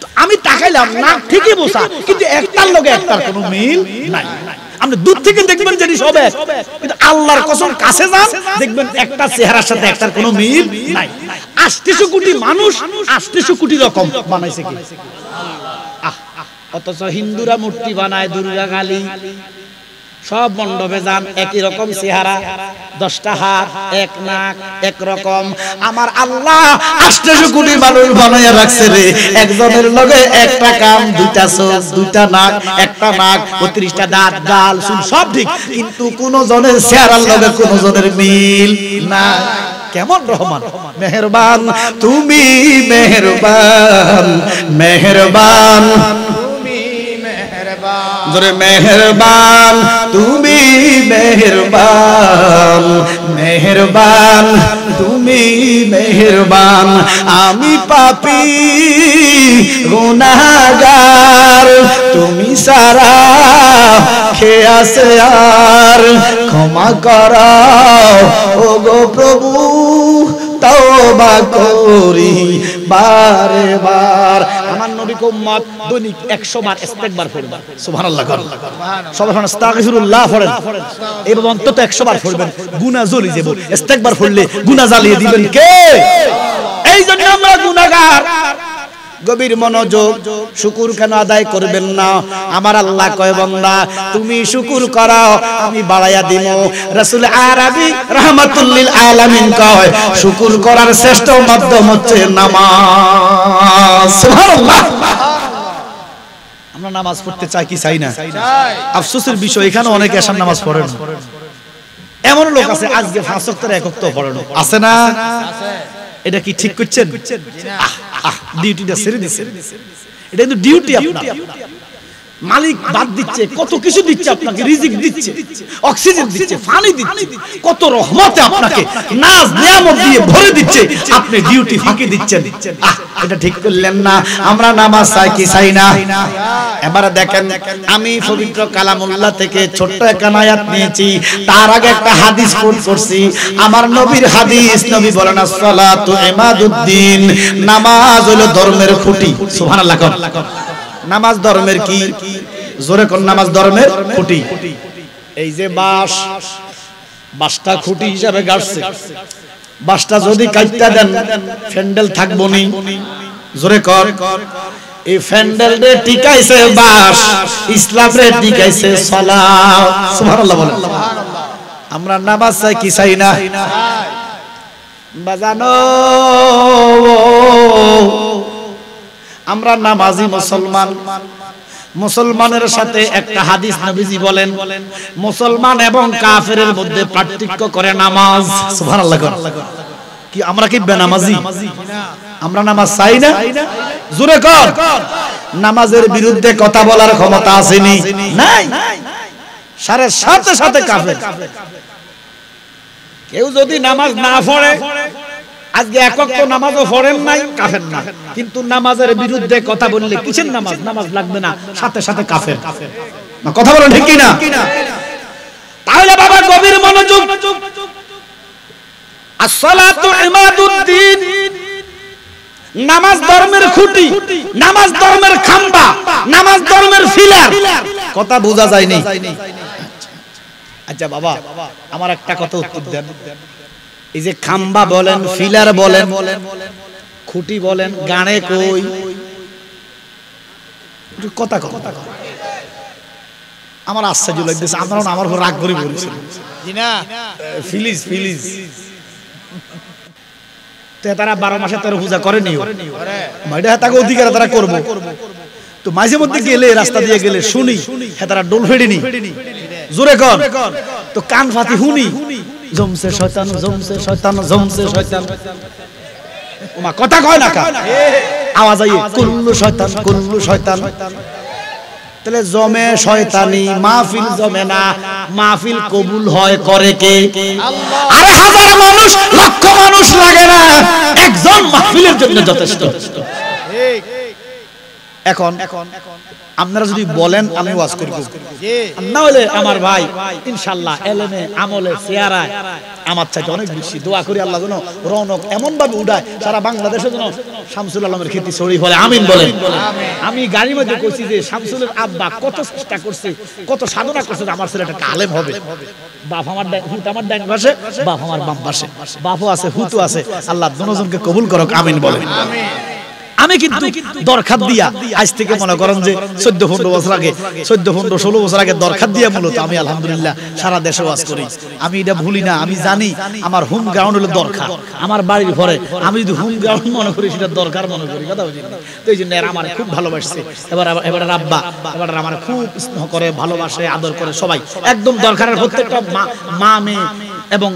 তো আমি তাকাইলাম না ঠিকই বসা, কিন্তু একটার লগে একটার কোনো মিল নাই। আপনি দূর থেকে দেখবেন যে সব এক, কিন্তু আল্লাহর কসম কাছে যান দেখবেন একটা চেহারার সাথে একটার কোনো মিল নাই। ৮০০ কোটি মানুষ ৮০০ কোটি রকম বানাইছে কি অথচ হিন্দুরা মূর্তি বানায় দুর্গা কালী, সব মণ্ডপে যান একই রকম চেহারা, 10টা হাত, এক নাক, এক রকম। আমার আল্লাহ ৮০০ কোটি মানুষ বানাইয়া রাখছে রে, একজনের লগে একটা কান, 2টা চোখ, 2টা নাক, একটা নাক, 32টা দাঁত, গাল, চুল সব ঠিক, কিন্তু কোন জনের চেহারার লগে কোন জনের মিল নাই। কেমন রহমান মেহেরবান, তুমি মেহেরবান, মেহেরবান জোরে মেহেরবান, তুমি মেহেরবান, মেহেরবান তুমি মেহেরবান। আমি পাপী গুনাহগার, তুমি সারা কে আছে আর, ক্ষমা করো ওগো প্রভু, তওবা করি বারে বার। আমার নবী কো উম্মত দৈনিক 100 বার ইস্তেগফার পড়বেন, সুবহানাল্লাহ। সবাই আস্তাগফিরুল্লাহ পড়েন, এভাবে অন্তত 100 বার পড়বেন, গুনাহ জ্বলি যাব। ইস্তেগফার পড়লে গুনাহ জ্বালিয়ে দিবেন কে? এই জন্য আমরা গুনাহগার। গভীর মনোযোগ, শুকর কেন আদায় করবেন না? আমার আল্লাহ কয় বান্দা তুমি শুকর করো আমি বাড়াইয়া দিব। রাসূল আরবি রাহমাতুল লিল আলামিন কয় শুকর করার শ্রেষ্ঠ মাধ্যম হচ্ছে নামাজ। সুবহানাল্লাহ। আমরা নামাজ পড়তে চাই কি চাই না? আফসোসের বিষয় এখানে অনেক এশার নামাজ পড়ে না। এমন লোক আছে আজকে 5 ওয়াক্তের এক ওয়াক্ত পড়ে না, আছে না? আছে। এটা কি ঠিক করছেন? ডিউটিটা ছেড়ে দিচ্ছেন, এটা কিন্তু ডিউটি আপনার। মালিক বাদ দিচ্ছে, কত কিছু দিচ্ছে আপনাকে, রিজিক দিচ্ছে, অক্সিজেন দিচ্ছে, পানি দিচ্ছে, কত রহমতে আপনাকে নাজ নিয়ামত দিয়ে ভরে দিচ্ছে, আপনি ডিউটি ফাঁকি দিচ্ছেন। এটা ঠিক করলেন না। আমরা নামাজ চাই কি চাই না? এবারে দেখেন, আমি পবিত্র কালামুল্লাহ থেকে ছোট্ট একটা আয়াত নিয়েছি, তার আগে একটা হাদিস কোট করছি, আমার নবীর হাদিস। নবী বলেন আসসালাতু ইমাদুদ্দিন, নামাজ হলো ধর্মের খুঁটি। সুবহানাল্লাহ। নামাজ ধর্মের কি? জোরে কোন নামাজ ধর্মের খুঁটি। এই যে বাঁশটা খুঁটি হিসাবে গাড়ছে, বাঁশটা যদি কাটতে দেন ফ্যান্ডেল থাকবো নি। জোরে কর। এই ফ্যান্ডেল রে টিকাইছে বাঁশ, ইসলাম রে টিকাইছে সালাত। সুবহানাল্লাহ বলেন। আমরা নামাজ চাই কি চাই না? বাজানো আমরা নামাজি মুসলমান, মুসলমানের সাথে একটা হাদিস নবীজি বলেন, মুসলমান এবং কাফেরের মধ্যে পার্থক্য করে নামাজ। সুবহানাল্লাহ। কি আমরা কি বেনামাজি? আমরা নামাজ চাই না? জোরে কর। নামাজের বিরুদ্ধে কথা বলার ক্ষমতা আসেনি? নাই। সাথে সাথে কাফের। কেউ যদি নামাজ না পড়ে, আজকে এক ওয়াক্ত নামাজও পড়েন নাই, কাফের না। কিন্তু নামাজের বিরুদ্ধে কথা বললে কিসের নামাজ? নামাজ লাগবে না, সাথে সাথে কাফের। না কথা বলেন ঠিক কি না? তাহলে বাবা গভীর মনোযোগ। আসসালাতু ইমাদুদ্দিন, নামাজ ধর্মের খুঁটি, নামাজ ধর্মের খাম্বা, নামাজ ধর্মের ফিলার। কথা বোঝা যায়নি? আচ্ছা বাবা, আমার একটা কথা উত্তর দেন। এই যে খাম্বা বলেন, ফিলার বলেন, খুঁটি বলেন, গানে কই কথা কর। আমার আশ্চর্য লাগতেছে, আপনারা আমার উপর রাগ করে বলছেন ফিলিজ তারা 12 মাসে তারা পূজা করেনি, তাকে অধিকার তারা করবো। তো মাঝে মধ্যে গেলে, রাস্তা দিয়ে গেলে শুনি হ্যাঁ তারা ডোল ফেড়িনি, জোরে কর। তো কান ফাতি শুনি জমছে শয়তান, জমছে শয়তান, জমছে শয়তান। ওমা কথা কয় না কা, আওয়াজ আইয়ে কুল্লু শয়তান, কুল্লু শয়তান। তাহলে জমে শয়তানি, মাহফিল জমে না। মাহফিল কবুল হয় করে কে? আল্লাহ। আরে হাজার মানুষ, লক্ষ মানুষ লাগে না, একজন মাহফিলের জন্য যথেষ্ট। এখন আপনারা যদি বলেন আমি ওয়াজ করব, না হলে আমার ভাই ইনশাআল্লাহ এলেমে আমলে চেহারায় আমার চাইতে অনেক বেশি। দোয়া করি আল্লাহ যেন রৌনক এমন ভাবে উঠায় সারা বাংলাদেশে, যেন শামসুল আলমের খ্যাতি ছড়িয়ে পড়ে। আমিন বলেন। আমি গাড়ির মধ্যে কইছি যে শামসুলের আব্বা কত চেষ্টা করছে, কত সাধনা করছে আমার ছেলেটা একটা আলেম হবে। বাপ আমার হুত আমার ডান পাশে, বাপ আমার বাম পাশে, বাপও আছে হুতও আছে। আল্লাহ দুজনকে কবুল করুক। আমিন বলেন। আমি কিন্তু দরখাত দিয়া আজ থেকে মনে করেন যে 14-15 বছর আগে, 14-15-16 বছর আগে দরখাত দিয়া মূলত আমি আলহামদুলিল্লাহ সারা দেশে ওয়াজ করি। আমি এটা ভুলি না। আমি জানি আমার হোম গ্রাউন্ড হলো দরকার। আমার বাড়ির ঘরে আমি যদি হোম গ্রাউন্ড মনে করি, সেটা দরকার মনে করি। কথা বুঝলি? তো এই জন্য আমার খুব ভালোবাসছে। এবার আব্বা এবার আমার খুব স্নেহ করে, ভালোবাসে, আদর করে সবাই। একদম দরকারের প্রত্যেকটা মা মেয়ে এবং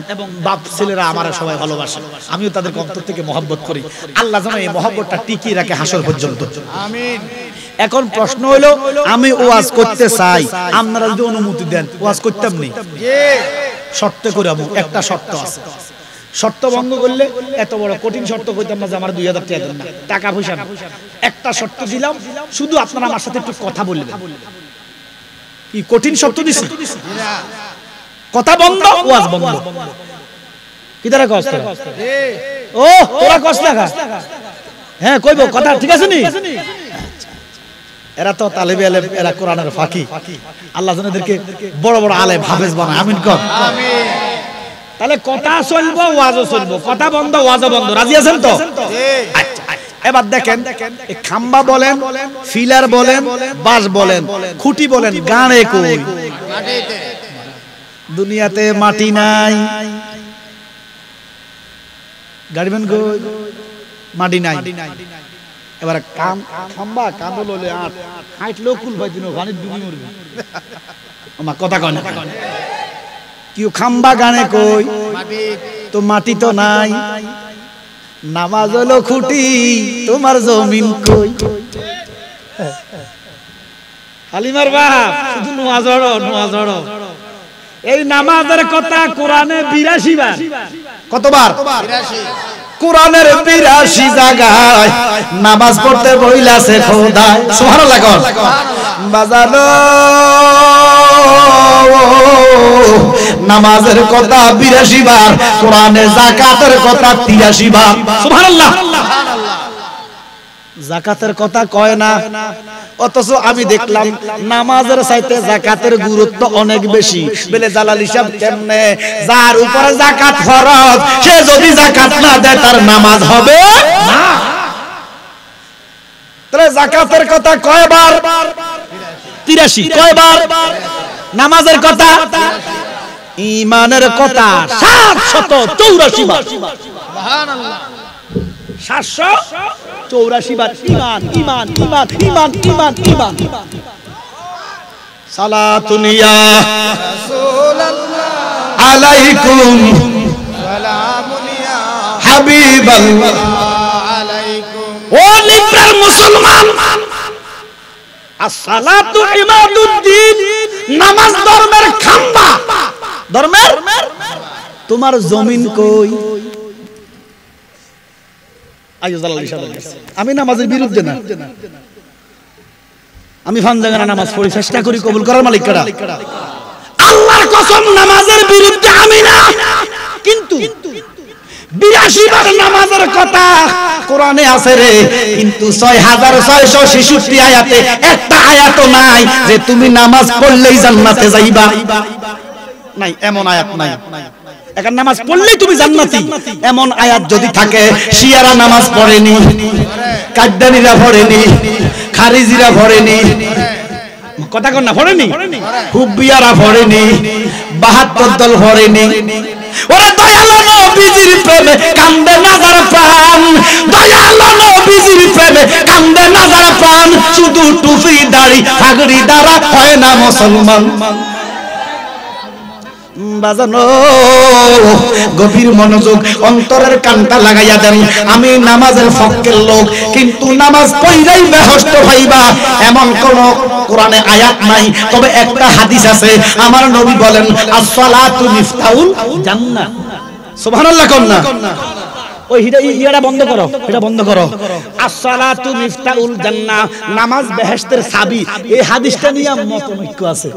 বাপ ছেলেরা আমার সবাই ভালোবাসে। আমিও তাদের অন্তর থেকে মহব্বত করি। আল্লাহ যেন এই মহব্বতটা টিকিয়ে রাখে হাসর পর্যন্ত। আমিন। এখন প্রশ্ন হলো, আমি ওয়াজ করতে চাই, আপনারা যদি অনুমতি দেন ওয়াজ করতাম নি? শর্ত করে একটা শর্ত আছে, শর্ত ভঙ্গ করলে এত বড় কঠিন শর্ত কইতাম না যে আমার 2000 টাকা দেন না, টাকা পয়সা না। একটা শর্ত দিলাম, শুধু আপনারা আমার সাথে একটু কথা বলবেন। কি কঠিন শর্ত দিছি? কথা বন্ধ, ওয়াজ বন্ধ। কি তারা কষ্ট? ও তোরা কষ্ট লাগা? হ্যাঁ কইবো কথা, ঠিক আছে নি? এরা তো তালেবে আলেম, এরা কোরআনের ফাঁকি। আল্লাহ যেন এদেরকে বড় বড় আলেম হাফেজ বানায়। আমিন কর। আমিন। তাহলে কথা চলবো, ওয়াজও চলবো। কথা বন্ধ, ওয়াজও বন্ধ। রাজি আছেন তো? এবার দেখেন, খাম্বা বলেন, ফিলার বলেন, বাঁশ বলেন, খুঁটি বলেন, গানে কই? দুনিয়াতে মাটি নাই, গাড়িবেন কই? মাটি নাই। এবার খাম্বা কাঁদো ললে আট হাইটলেও কুল ভাই দিন ওখানে ডুবি মরবে। আমার কথা কয় না? কেউ খাম্বা গানে কই? তো মাটি তো নাই। নামাজ হলো খুঁটি, তোমার জমিন কই? হালিমার বাপ শুধু নোয়া জড়ো, নোয়া জড়ো। এই নামাজের কথা কোরআনে 82 বার। কতবার? 82। কোরআনের 82 জায়গায় নামাজ পড়তে বইলাছে খোদা। সুবহানাল্লাহ। বাজানো নামাজের কথা 82 বার, কোরআনে যাকাতের কথা 83 বার। সুবহানাল্লাহ। যাকাতের কথা কয় না, অথচ আমি দেখলাম নামাজের চাইতে যাকাতের গুরুত্ব অনেক বেশি। বলে জালাল হিসাব কেমনে? যার উপরে যাকাত ফরজ, সে যদি যাকাত না দেয় তার নামাজ হবে না। তাহলে যাকাতের কথা কয়বার? 83। কয়বার? নামাজের কথা, ঈমানের কথা 784 বার। সুবহানাল্লাহ। 784 বার। ঈমান, ঈমান, ঈমান, ঈমান, ঈমান, ঈমান। সালাতুন ইয়া রাসূলুল্লাহ আলাইকুম সালামুন ইয়া হাবিবাল্লাহ। আলাইকুম। ও নিব্রার মুসলমান, আসসালাতু ইমাদুদ্দিন, নামাজ ধর্মের খাম্বা। ধর্মের তোমার জমিন কই? আমি নামাজের বিরুদ্ধে না, আমি ফানজাগানা নামাজ পড়ি, চেষ্টা করি কবুল করার মালিক কারা? আল্লাহর কসম নামাজের বিরুদ্ধে আমি না, কিন্তু 82 বার নামাজের কথা কোরআনে আছে রে, কিন্তু 6666 আয়াতে একটা আয়াতও নাই যে তুমি নামাজ পড়লেই জান্নাতে যাইবা। নাই, এমন আয়াত নাই। এখন নামাজ পড়লেই তুমি জান্নাতি এমন আয়াত যদি থাকে, শিয়ারা নামাজ পড়েনি, কাদ্দানীরা পড়েনি, খারিজিরা পড়েনি, কথা কন না, পড়েনি, হুব্বিয়ারা পড়েনি, 72 দল পড়েনি। ওরে দয়ালো নবীজির প্রেমে কান্দে নাজার প্রাণ, দয়ালো নবীজির প্রেমে কান্দে নাজার প্রাণ, শুধু টুপি দাড়ি পাগড়ি দ্বারা হয় না মুসলমান। বাজানো গভীর মনোযোগ, অন্তরের কানটা লাগাইয়া দেন। আমি নামাজের পক্ষের লোক, কিন্তু নামাজ পড়লেই বেহেশত পাইবা এমন কোন কোরআনে আয়াত নাই। তবে একটা হাদিস আছে, আমার নবী বলেন আসসালাতু মিফতাহুল জান্নাহ। সুবহানাল্লাহ কোন না? ওই এটা বন্ধ করো, এটা বন্ধ করো। আসসালাতু মিফতাহুল জান্নাহ, নামাজ বেহেশতের চাবি। এই হাদিসটা নিয়ে মতৈক্য আছে,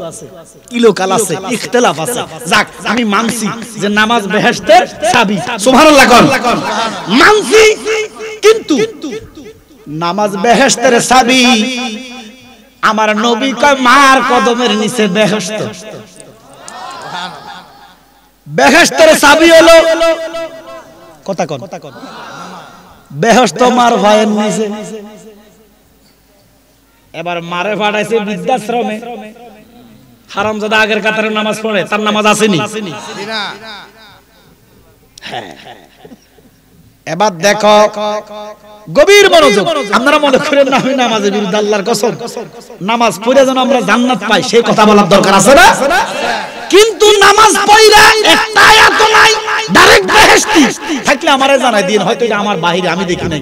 ইলোকাল আছে, ইখতিলাফ আছে। যাক, আমি মানছি যে নামাজ বেহেশতের চাবি। সুবহানাল্লাহ কোন? মানছি, কিন্তু নামাজ বেহেশতের চাবি। আমার নবী কয় মার কদমের নিচে বেহেশত। বেহেশতের চাবি হলো কথা কন, বেহেশত মার ভাইয়ের নিচে। এবার মারে পাঠাইছে বৃদ্ধাশ্রমে। হারামজাদা আগের কাতারে নামাজ পড়ে, তার নামাজ আসেনি। এবার দেখো গভীর মনোযোগ, আপনারা মনে করেন না আমি নামাজের বিরুদ্ধে, আল্লাহর কসম নামাজ পড়ে যেন আমরা জান্নাত পাই সেই কথা বলার দরকার আছে না? কিন্তু নামাজ পড়া একটা আয়াত নাই ডাইরেক্ট বেহেশতি থাকলে আমারে জানাই দিন, হয়তো এটা আমার বাহিরে আমি দেখি নাই,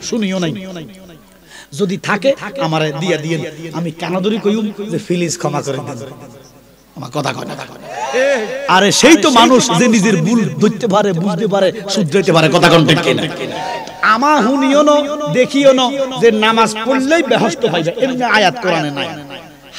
শুনিও নাই। যদি থাকে আমারে দিয়া দিয়েন, আমি কানাদরি কইম যে প্লিজ ক্ষমা করে দেন। আমার কথা কয় না? আরে সেই তো মানুষ যে নিজের ভুল ধরতে পারে, বুঝতে পারে, শুধরাইতে পারে। কথা কোন ঠিক কিনা? আমা হুনিও না, দেখিও না যে নামাজ পড়লেই বেহেশত পাইবে, এমনি আয়াত কোরআনে নাই।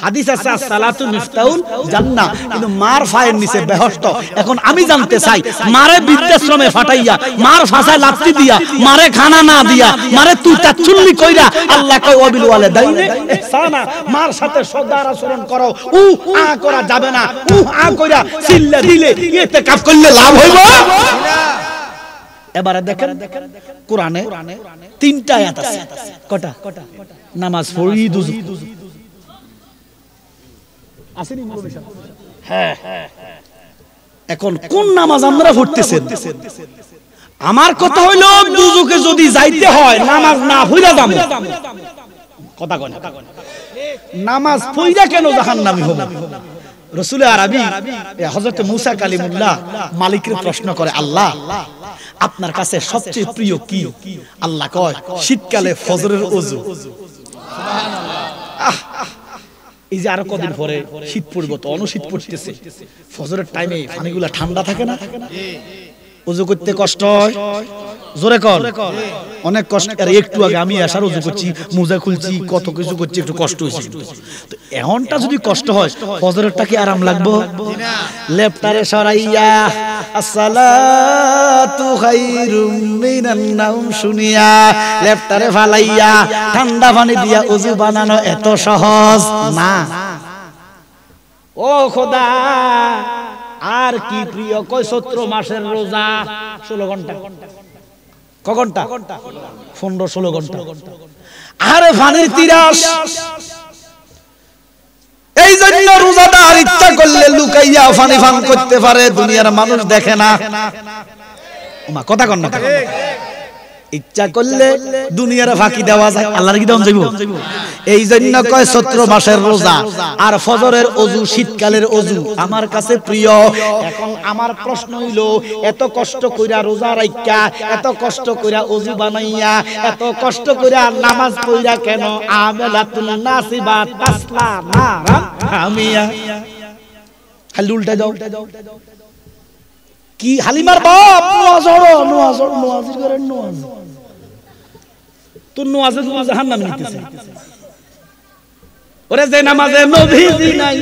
হাদিস আছে সালাতু মিফতাহুল জান্নাহ, কিন্তু মার ফায়ের নিচে বেহেশত। এখন আমি জানতে চাই, মারে বৃদ্ধাশ্রমে ফাটাইয়া, মার ফাঁসায় লাত্তি দিয়া, মারে খানা না দিয়া, মারে তুই তাচ্ছুল্লি কইরা আল্লাহ কয় ওয়াবিল ওয়ালিদাইনি ইহসানা, মার সাথে সদার আচরণ করো। আ করা যাবে না, আ কইরা চিল্লা দিলে ইতিকাফ করলে লাভ হইব না। এবারে দেখেন কোরআনে 3টা আয়াত আছে। কটা? নামাজ পড়ি দুজু আসেনি মৌলভী সাহেব? হ্যাঁ। এখন কোন নামাজ আমরা পড়তেছেন? আমার কথা হইল দুজুকে যদি যাইতে হয় নামাজ না পড়া যাবে। কথা কয় না? নামাজ পড়া কেন জাহান্নামী হব? রাসূল আরবি হযরত মুসা কালিমুল্লাহ মালিকের প্রশ্ন করে, আল্লাহ আপনার কাছে সবচেয়ে প্রিয় কি? আল্লাহ কয় শীতকালে ফজরের ওযু। সুবহানাল্লাহ। এই যে আরো কদিন পরে শীত পড়বে, তো অনশীত পড়তেছে, ফজরের টাইমে পানিগুলা ঠান্ডা থাকে না? ওযু করতে কষ্ট হয়, জোরে কর, অনেক কষ্ট। আর একটু আগে আমি আসার ওযু করছি, মোজা খুলছি, কত কিছু করছি, একটু কষ্ট হয়েছে। তো এমনটা যদি কষ্ট হয়, ফজরেরটা কি আরাম লাগবে? লেফটারে সরাইয়া আসসালাতু খায়রুম মিনান নাওম শুনিয়া লেফটারে ফালাইয়া ঠান্ডা পানি দিয়া ওযু বানানো এত সহজ না। ও খোদা, আর কি প্রিয়? কয় চৈত্র মাসের রোজা 16 ঘন্টা। ক ঘন্টা? 15-16 ঘন্টা। আরে পানির তিরাস। এই জন্য রোজাদার ইচ্ছা করলে লুকাইয়া পানি পান করতে পারে, দুনিয়ার মানুষ দেখে না। ওমা কথা কন না? ইচ্ছা করলে দুনিয়ার ফাঁকি দেওয়া যায়, আল্লাহর কি দেওয়া যাইব? এই জন্য কয় চৈত্র মাসের রোজা আর ফজরের ওযু শীতকালের ওযু আমার কাছে প্রিয়। এখন আমার প্রশ্ন হইল, এত কষ্ট কইরা রোজা রাইখা, এত কষ্ট কইরা ওযু বানাইয়া, এত কষ্ট কইরা নামাজ পড়া কেন? আমালাতুন নাসিবাত তাসলা নারা হামিয়া। খালি উল্টা দাও কি হালিমার বাপ নোয়াজির করে নোয়াজ তোর নোয়াজে তোমার জাহান্নামে নিতেছে। ওরে যে নামাজে নবীজি নাই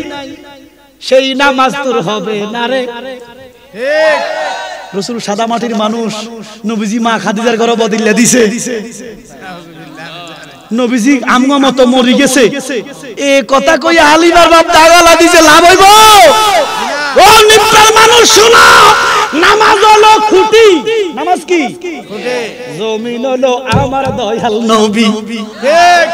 সেই নামাজ তোর হবে না রে। রাসূল সাদা মাটির মানুষ, নবীজি মা খাদিজার ঘরে বদিল্লা দিছে, নবীজি আমগো মতো মরি গেছে, এ কথা কই হালিমার বাপ দাগালা দিছে, লাভ হইব? ও নিপ্রাণ মানুষ শোনো, নামাজ হলো খুঁটি। নামাজ কি খুঁটি? জমিন হলো আমার দয়াল নবী, ঠিক।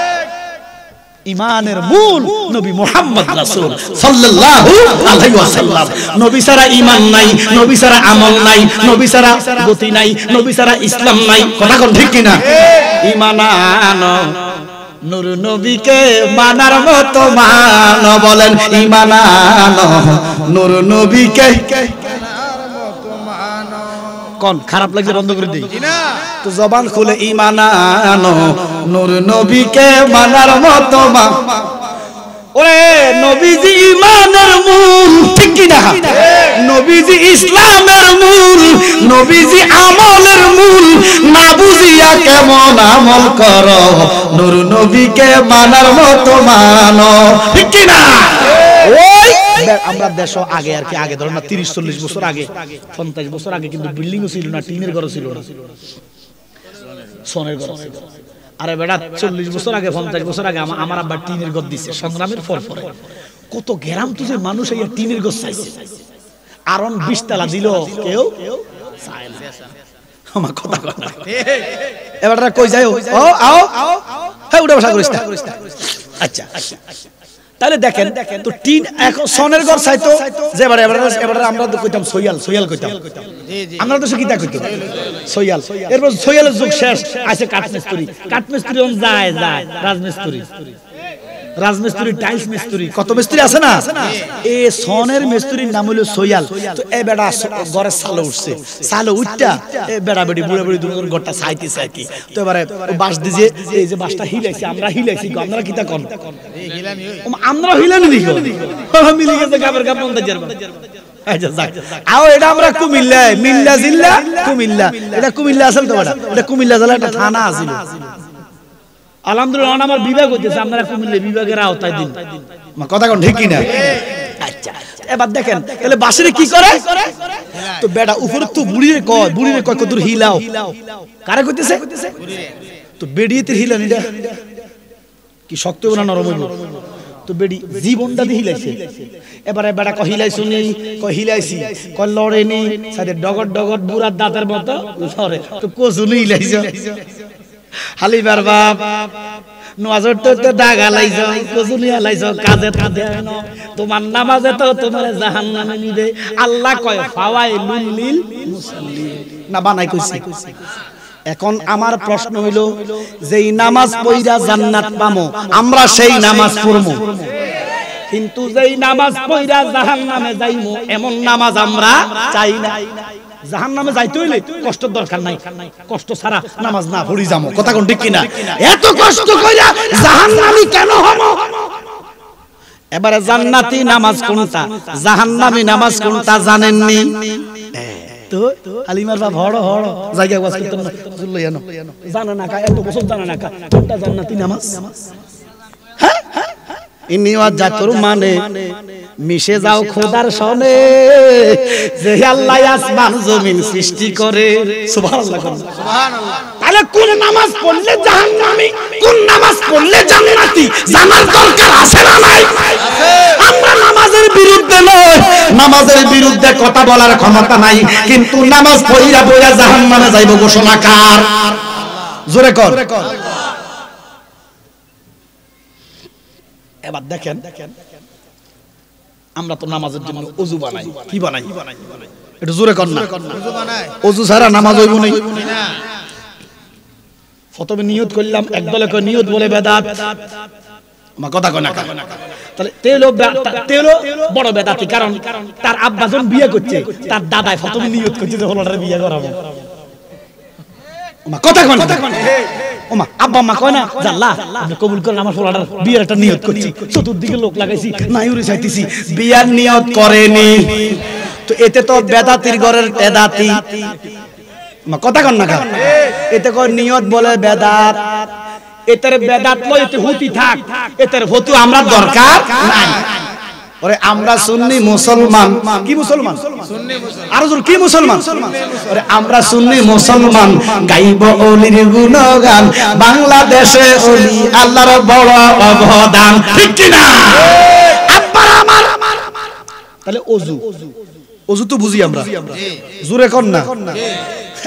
ইমানের মূল নবী মুহাম্মদ রাসূল সাল্লাল্লাহু আলাইহি ওয়াসাল্লাম। নবী ছাড়া ঈমান নাই, নবী ছাড়া আমল নাই, নবী ছাড়া গতি নাই, নবী ছাড়া ইসলাম নাই। কথা কোন ঠিক কি না? ঈমান আনো নূর নবীকে মানার মতো মান, বলেন ঈমান আনো নূর নবীকে মানার মতো মান। কোন খারাপ লাগলে বন্ধ করে দেই তো জবান খুলে ঈমান আনো নূর নবীকে মানার মতো মান। ওরে নবীজি ঈমানের মূল, ঠিক কি না? নবীজি ইসলামের মূল, নবীজি আমলের মূল। না বুঝিয়া কেমন আমল করো, নূর নবীকে মানার মতো মানো, ঠিক কি না? ওই আমরা দেশ আগে আর কি, আগে ধরো না 30-40 বছর আগে, 50 বছর আগে কিন্তু বিল্ডিং ছিল না, টিনের ঘর ছিল না, সোনের ঘর ছিল। আরে বেটা 40 বছর আগে 50 বছর আগে আমার আব্বা টিনের ঘর দিছে সংগ্রামের পর পরে। কত গ্রাম তুই মানুষ এই টিনের ঘর চাইছে, আরন 20 তলা দিল, কেউ চায় না। আমার কথা কয় না, এবারে কই যাও? ও আও, হ্যাঁ উঠে বসা করিস না। আচ্ছা তাহলে দেখেন তো টিন এখন সোনের ঘর চাইতো, যে এবারে আমরা তো কইতাম সইয়াল কইতাম, আমরা তো কিতা কইতাম সইয়াল। এরপর সইয়ালের যুগ শেষ, আছে কাঠমিস্ত্রি on যায় রাজমিস্ত্রি টাইলস মিস্ত্রি, কত মিস্ত্রি আছে না? এই সোনের মিস্ত্রির নাম হলো সইয়াল। তো এই বেড়া ঘরে সালে উঠছে, সালে উঠটা এই বেড়া বেড়ি বুড়া বুড়ি দুজন ঘরটা চাইতেছে আর কি। তো এবারে বাঁশ দিছে, এই যে বাঁশটা হিলাইছে, আমরা হিলাইছি, আমরা কিতা কোন আমরা হিলানি দিই মিলি গেছে গাবের গাব মন দাজের। আচ্ছা যাক, আও এটা আমরা কুমিল্লা মিল্লা জিল্লা কুমিল্লা, এটা কুমিল্লা আসল তো বেটা, এটা কুমিল্লা জেলা একটা থানা আছিল। আলহামদুলিল্লাহ আমার বিভাগ হইতেছে, আপনারা কুমিল্লা বিভাগের আওতায় দিন। কথা কোন ঠিক কি না? আচ্ছা এবার দেখেন তাহলে বাঁশিরে কি করে? তো বেটা উপরে তো বুড়িরে কয় কত দূর হিলাও, কারে কইতেছে? তো বেড়িয়েতে হিলান, এটা কি শক্ত না নরম হইব? তো বেড়ি জীবনটা দিয়ে হিলাইছে। এবারে বেটা কয় হিলাইছো নি? কয় হিলাইছি। কয় লড়ে নি? সাথে ডগর ডগর বুড়ার দাঁতের মতো লড়ে। তো কোজুনি হিলাইছো হালিবার বাপ, নজর তো দাগা লাইছো, কোজুনি লাইছো, কাজে দেন তোমার নামাজে তো তোমার জাহান্নামে নিবে। আল্লাহ কয় ফাওয়াইলুল লিল মুসাল্লিন, না বানাই কইছে। এখন আমার প্রশ্ন হইল, যেই নামাজ পড়া জান্নাত পামো আমরা সেই নামাজ পড়বো, কিন্তু যেই নামাজ পড়া জাহান্নামে যাইমু এমন নামাজ আমরা চাই না। জাহান্নামে যাইতে হইলে কষ্টের দরকার নাই, কষ্ট ছাড়া নামাজ না পড়ি যাবো। কথা কোন ঠিক কিনা? এত কষ্ট কইরা জাহান্নামী কেন হব? এবারে জান্নাতি নামাজ কোনটা, জাহান্নামী নামাজ কোনটা জানেননি? তো আলিমার বাপ হড় জায়গা ওয়াজ করতেন না, জানা না কা, এত বছর জানা না কা কোনটা জান্নাতি নামাজ? হ্যাঁ ইনিওয়াজ জাতর মানে মিশে যাও খোদার সনে, যে আল্লাহ আসমান জমিন সৃষ্টি করে। সুবহানাল্লাহ সুবহানাল্লাহ। তাহলে কোন নামাজ পড়লে জাহান্নামী, কোন নামাজ পড়লে জান্নাতি জানার দরকার আছে না নাই? আমরা নামাজের বিরুদ্ধে নয়, নামাজের বিরুদ্ধে কথা বলার ক্ষমতা নাই, কিন্তু নামাজ পড়িয়া বইয়া জাহান্নামে যাইব ঘোষণা কার? জোরে কর। এবার দেখেন আমরা তো নামাজের জন্য ওযু বানাই, কি বানাই? একটু জোরে কর না। ওযু ছাড়া নামাজ হইব না। প্রথমে নিয়ত করলাম, একদলে কয় নিয়ত বলে বেদাত, আমার কথা কয় না। তাহলে তেলো বড় বেদাতি, কারণ তার আব্বা যখন বিয়ে করছে তার দাদাই প্রথমে নিয়ত করছে যে হলোটারে বিয়ে করাবো। আমার কথা কয় না, ওমা আব্বা মা কয় না যে আল্লাহ আপনি কবুল করেন আমার হলোটার বিয়ের একটা নিয়ত করছি, চতুর্দিকে লোক লাগাইছি, নাইউরে চাইতেছি, বিয়ার নিয়ত করেনি, তো এতে তো বেদাতির ঘরের বেদাতি। কথা কন না, এতে কয় নিয়ত বলে বেদাত, এতের বেদাত লয়, এতে হুতি থাক, এতের হতু আমরা দরকার নাই। ওরে আমরা সুন্নি মুসলমান, কি মুসলমান? সুন্নি মুসলমান। আরো জোর কি মুসলমান? ওরে আমরা সুন্নি মুসলমান, গাইব ওলির গুণগান, বাংলাদেশে ওলি আল্লাহর বড় অবদান, ঠিক কি না? আব্বার আমার, তাহলে ওযু, ওযু তো বুঝি আমরা, জোরে কর না।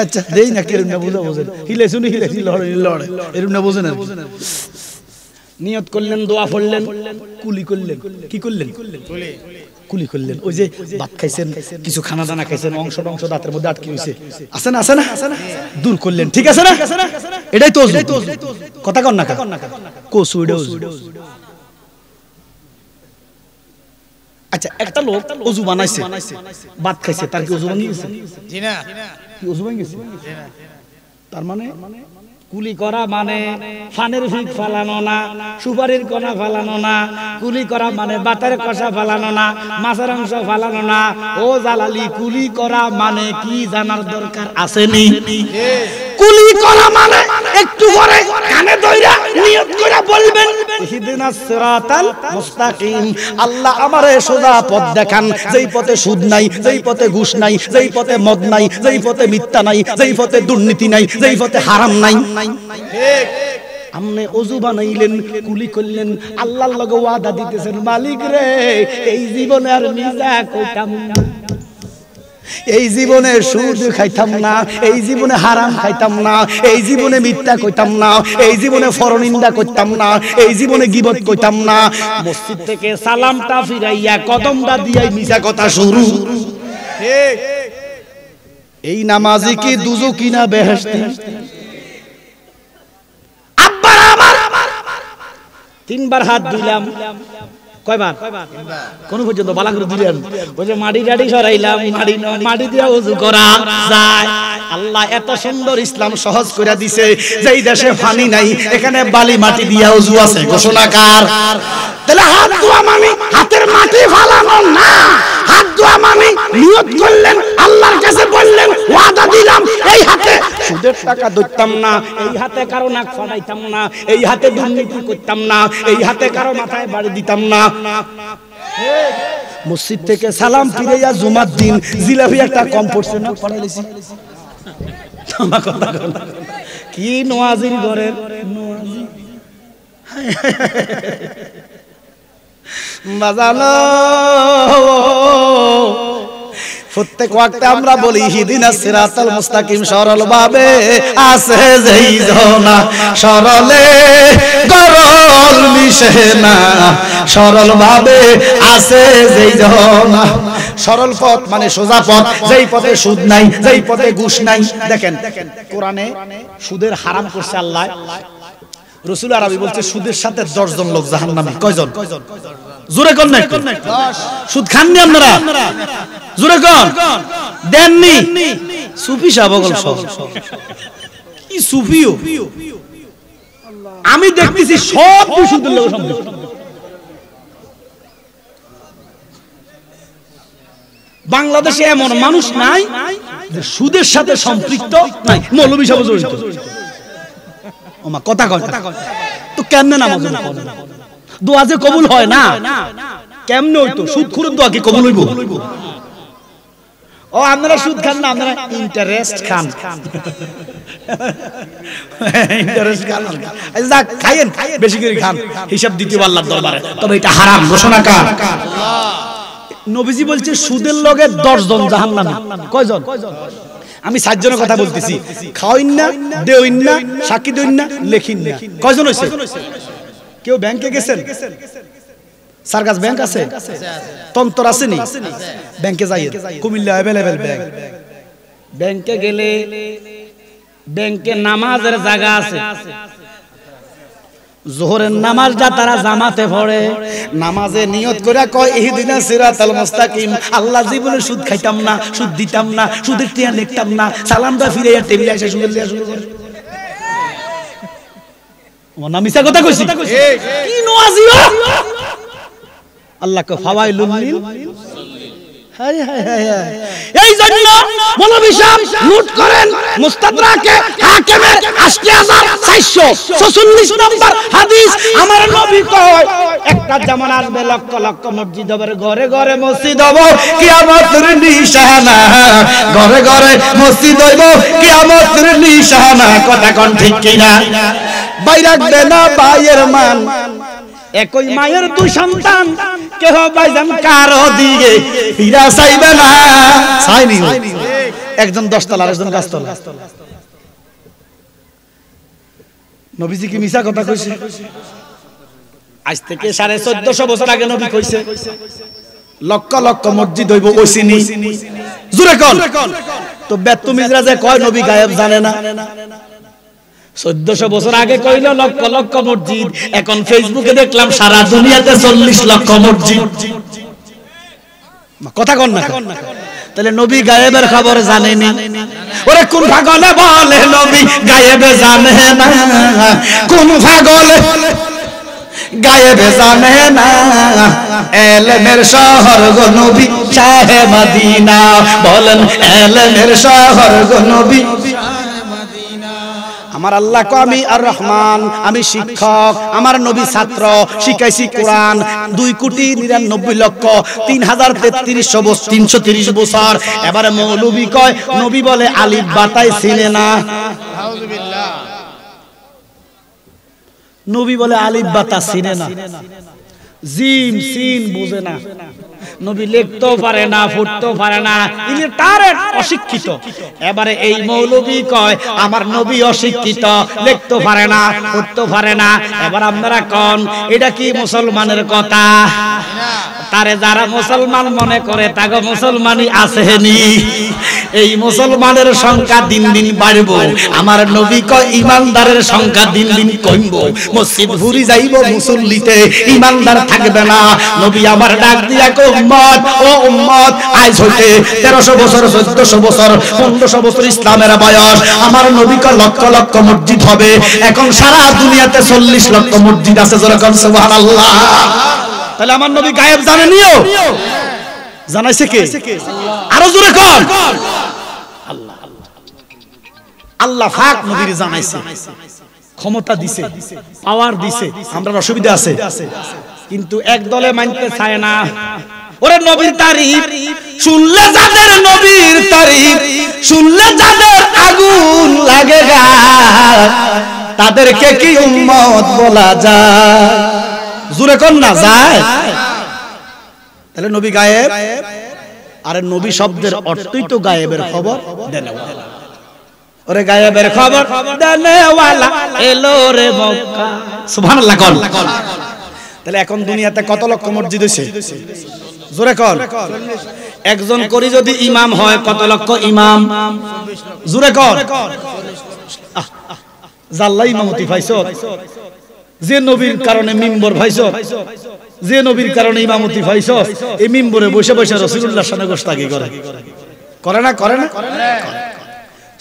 আচ্ছা দেই না, কেরম না বুঝা বুঝেন, হিলে শুনি হিলেছি লড়ে লড়ে, এরম না বুঝেন। নিয়ত করলেন, দোয়া পড়লেন, কুলি করলেন, কি করলেন? কুলি করলেন। ওই যে ভাত খাইছেন, কিছু খানা দানা খাইছেন, অংশ দাঁতের মধ্যে আটকে হইছে, আছে না আছে না, দূর করলেন, ঠিক আছে না? এটাই তো কথা কন না, কোসু এটা ওযু। আচ্ছা একটা লোক ওযু বানাইছে, ভাত খাইছে, তার কি ওযু ভাঙি গেছে? জি না, কি ওযু ভাঙি গেছে? তার মানে কুলি করা মানে ফানের ফিক ফালানো না, সুপারির কণা ফালানো না, কুলি করা মানে বাতের কষা ফালানো না, মাছের অংশ ফালানো না। ও জালালি, কুলি করা মানে কি জানার দরকার আসেনি? কুলি করা মানে একটু করে কানে ধইরা নিয়ত করে বলবেন ইহদিনাস সিরাতাল মুস্তাকিম, আল্লাহ আমারে সোজা পথ দেখান, যেই পথে সুদ নাই, যেই পথে ঘুষ নাই, যেই পথে মদ নাই, যেই পথে মিথ্যা নাই, যেই পথে দুর্নীতি নাই, যেই পথে হারাম নাই। ঠিক আমনে ওযু বানাইলেন, কুলি করলেন, আল্লাহর লগে ওয়াদা দিতেছেন, মালিক রে এই জীবনে আর মিজা কইতাম না, এই জীবনে সুদ খাইতাম না, এই জীবনে হারাম খাইতাম না, এই জীবনে মিথ্যা কইতাম না, এই জীবনে পরনিন্দা করতাম না, এই জীবনে গীবত কইতাম না। মসজিদ থেকে সালামটা ফিরাইয়া কদমটা দিয়াই মিছা কথা শুরু। ঠিক এই নামাজি কি দুজকি না বেহেশতি? আব্বা আমার তিনবার হাত দিলাম, কয়বার? কোন পর্যন্ত বালা করে দিলেন? ওই যে মাটি টাটি সরাইলাম, মাটি দিয়া ওযু করা যায়। আল্লাহ এত সুন্দর ইসলাম সহজ করে দিছে, যেই দেশে পানি নাই এখানে বালি মাটি দিয়া ওযু আছে। ঘোষণাকার তাহলে হাত ধোয়া মানে হাতের মাটি ফালানো না, হাত ধোয়া মানে নিয়ত করলেন, আল্লাহর কাছে বললেন ওয়াদা দিলাম এই হাতে সুদের টাকা ধরতাম না, এই হাতে কারো নাক ফাটাইতাম না, এই হাতে দুর্নীতি করতাম না, এই হাতে কারো মাথায় বাড়ি দিতাম না। মসজিদ থেকে সালাম ফিরাইয়া জুমার দিন জিলাপি একটা কম পড়ছে না, পড়াইছি। কি নোয়াজির ঘরের নোয়াজি বাজানো, প্রত্যেক ওয়াক্তে আমরা বলি ইহদিনাস সিরাতাল মুস্তাকিম, সরল ভাবে আছে যেই জনা, সরলে গরল মিশে না, সরল ভাবে আছে যেই জনা। সরল পথ মানে সোজা পথ, যেই পথে সুদ নাই, যেই পথে ঘুষ নাই। দেখেন কোরআনে সুদের হারাম করছে আল্লাহ, রাসূল আরবি বলছে সুদের সাথে 10 জন লোক জাহান্নামী। কয়জন? জোরে কোন নাই? সুদ খাননি আপনারা? জোরে কোন দেননি? সুফি সাহেব বল সব কি সুফিও, আমি দেখতেছি সব সুদের লোক সম্পৃক্ত। বাংলাদেশে এমন মানুষ নাই যে সুদের সাথে সম্পৃক্ত নাই, মৌলভী সাহেব জড়িত। ওমা কথা কয় তো কেমনে নামাজ পড়ে, দোয়া যে কবুল হয় না কেমনে হইতো? সুদখোরের দোয়া কি কবুল হইব? ও আপনারা সুদ খান না, আপনারা ইন্টারেস্ট খান। ইন্টারেস্ট খান, আচ্ছা খাইয়েন, বেশি করে খান, হিসাব দিতে আল্লাহর দরবারে। তবে এটা হারাম। ঘোষণাকার নবীজি বলছে সুদের লগে 10 জন জাহান্নামী। কয়জন? আমি 7 জনের কথা বলতেছি। খাওইন না, দেওইন না, সাক্ষী দইন না, লেখিন না। কয়জন হইছে? কেউ ব্যাংকে গেছেন? সারগাছ ব্যাংক আছে, তন্তর আছে নি? ব্যাংকে যাইয়েন, কুমিল্লা अवेलेबल ব্যাংক। ব্যাংকে গেলে ব্যাংকে নামাজের জায়গা আছে, যোহরের নামাজটা তারা জামাতে পড়ে, নামাজে নিয়ত করে কয় ইহদিনাস সিরাতাল মুস্তাকিম, আল্লাহ জীবনে সুদ খাইতাম না, সুদ দিতাম না, সুদের টিয়া লিখতাম না, সালামটা ফিরে টেবিলে এসে সুদের লিয়া শুরু করে। ওনা মিছা কথা কইছি, কি নওয়াজিও আল্লাহকে ফাওয়াইলুল লিল। হায় হায় হায় হায়, এই জন্য মৌলভী সাহেব নোট করেন মুস্তাদরাকে হাকিমের 8446 নম্বর হাদিস, আমার নবী কয় একটা জামানা আসবে লক্ষ লক্ষ মসজিদ হবে, ঘরে ঘরে মসজিদ হবে, কিয়ামতের নিশানা, ঘরে ঘরে মসজিদ হইব, কিয়ামতের নিশানা। কথা কোন ঠিক কিনা? বাইরাগবে না ভাইয়ের মান, একই মায়ের দুই সন্তান, কেহ ভাইজান কারো দিকে ফিরা চাইবে না, চাইনি, একজন 10 তলা আরেকজন 5 তলা। নবীজি কি মিছা কথা কইছে? আজ থেকে 1450 বছর আগে নবী কইছে লক্ষ লক্ষ মসজিদ হইব, ওইসিনি জুরে কোন তো বেতুমিজরা যে কয় নবী গায়েব জানে না, 1400 বছর আগে কইল লক্ষ লক্ষ মসজিদ, এখন ফেসবুকে দেখলাম সারা দুনিয়াতে 40 লক্ষ মসজিদ। কথা কোন না? তাহলে নবী গায়েবের খবর জানেনি? ওরে কোন পাগলে বলে নবী গায়েবে জানে না, কোন পাগলে গায়েবে জানে না, এলেমের শহর গো নবী শাহে মদিনা, বলেন এলেমের শহর গো নবী। আমার আল্লাহ কো আমি আর রহমান, আমি শিক্ষক, আমার নবী ছাত্র, শিখাইছি কোরআন 2,93,33,330 বছর। এবারে মৌলভী কয় নবী বলে আলিফ বাতাই চিনে না, আউযুবিল্লাহ, নবী বলে আলিফ বাতা চিনে না, জিম সিন বুঝে না, নবী লিখতেও পারে না, পড়তেও পারে না, ইলিটারেট, অশিক্ষিত। এবারে এই মৌলভী কয় আমার নবী অশিক্ষিত, লিখতেও পারে না, পড়তেও পারে না। এবার আপনারা কোন এটা কি মুসলমানের কথা? তারে যারা মুসলমান মনে করে তাকে মুসলমানই আসেনি। এই মুসলমানের সংখ্যা দিন দিন বাড়বো, আমার নবী কয় ইমানদারের সংখ্যা দিন দিন কমবো, মসজিদ ভরি যাইব মুসল্লিতে, ইমানদার থাকবে না। নবী আমার ডাক দিয়া কয় উম্মত, ও উম্মত, আজ হইতে 1300 বছর, 1400 বছর, 1500 বছর ইসলামের বয়স, আমার নবী কয় লক্ষ লক্ষ মসজিদ হবে। এখন সারা দুনিয়াতে 40 লক্ষ মসজিদ আছে, যেরকম সুবহানাল্লাহ। তাহলে আমার নবী গায়েব জানেনিও? জানাইছে কে? আরো জোরে কোন? আল্লাহ। আল্লাহ পাক নবীর জানাইছে, ক্ষমতা দিছে, পাওয়ার দিছে। আমরা অসুবিধা আছে, কিন্তু এক দলে মানতে চায় না। ওরে নবীর তারিফ শুনলে যাদের, নবীর তারিফ শুনলে যাদের আগুন লাগে গা, তাদেরকে কি উম্মত বলা যায়? জোরে কোন না যায়? তাহলে নবী গায়েব, আরে নবী শব্দের অর্থই তো গায়েবের খবর দেনেওয়ালা। ওরে গায়েবের খবর দেনেওয়ালা এলো রে মক্কা, সুবহানাল্লাহ কোন। তাহলে এখন দুনিয়াতে কত লক্ষ মসজিদ হইছে? জোরে কোন। একজন করি যদি ইমাম হয় কত লক্ষ ইমাম? জোরে কোন। জাল্লা ইমামতি পাইছো, যে নবীর কারণে মিম্বর পাইছো, যে নবীর কারণে ইমামতি পাইছো, এই মিম্বরে বসে বসে রাসূলুল্লাহর সামনে গোশতাকি করে, করে না? করে না?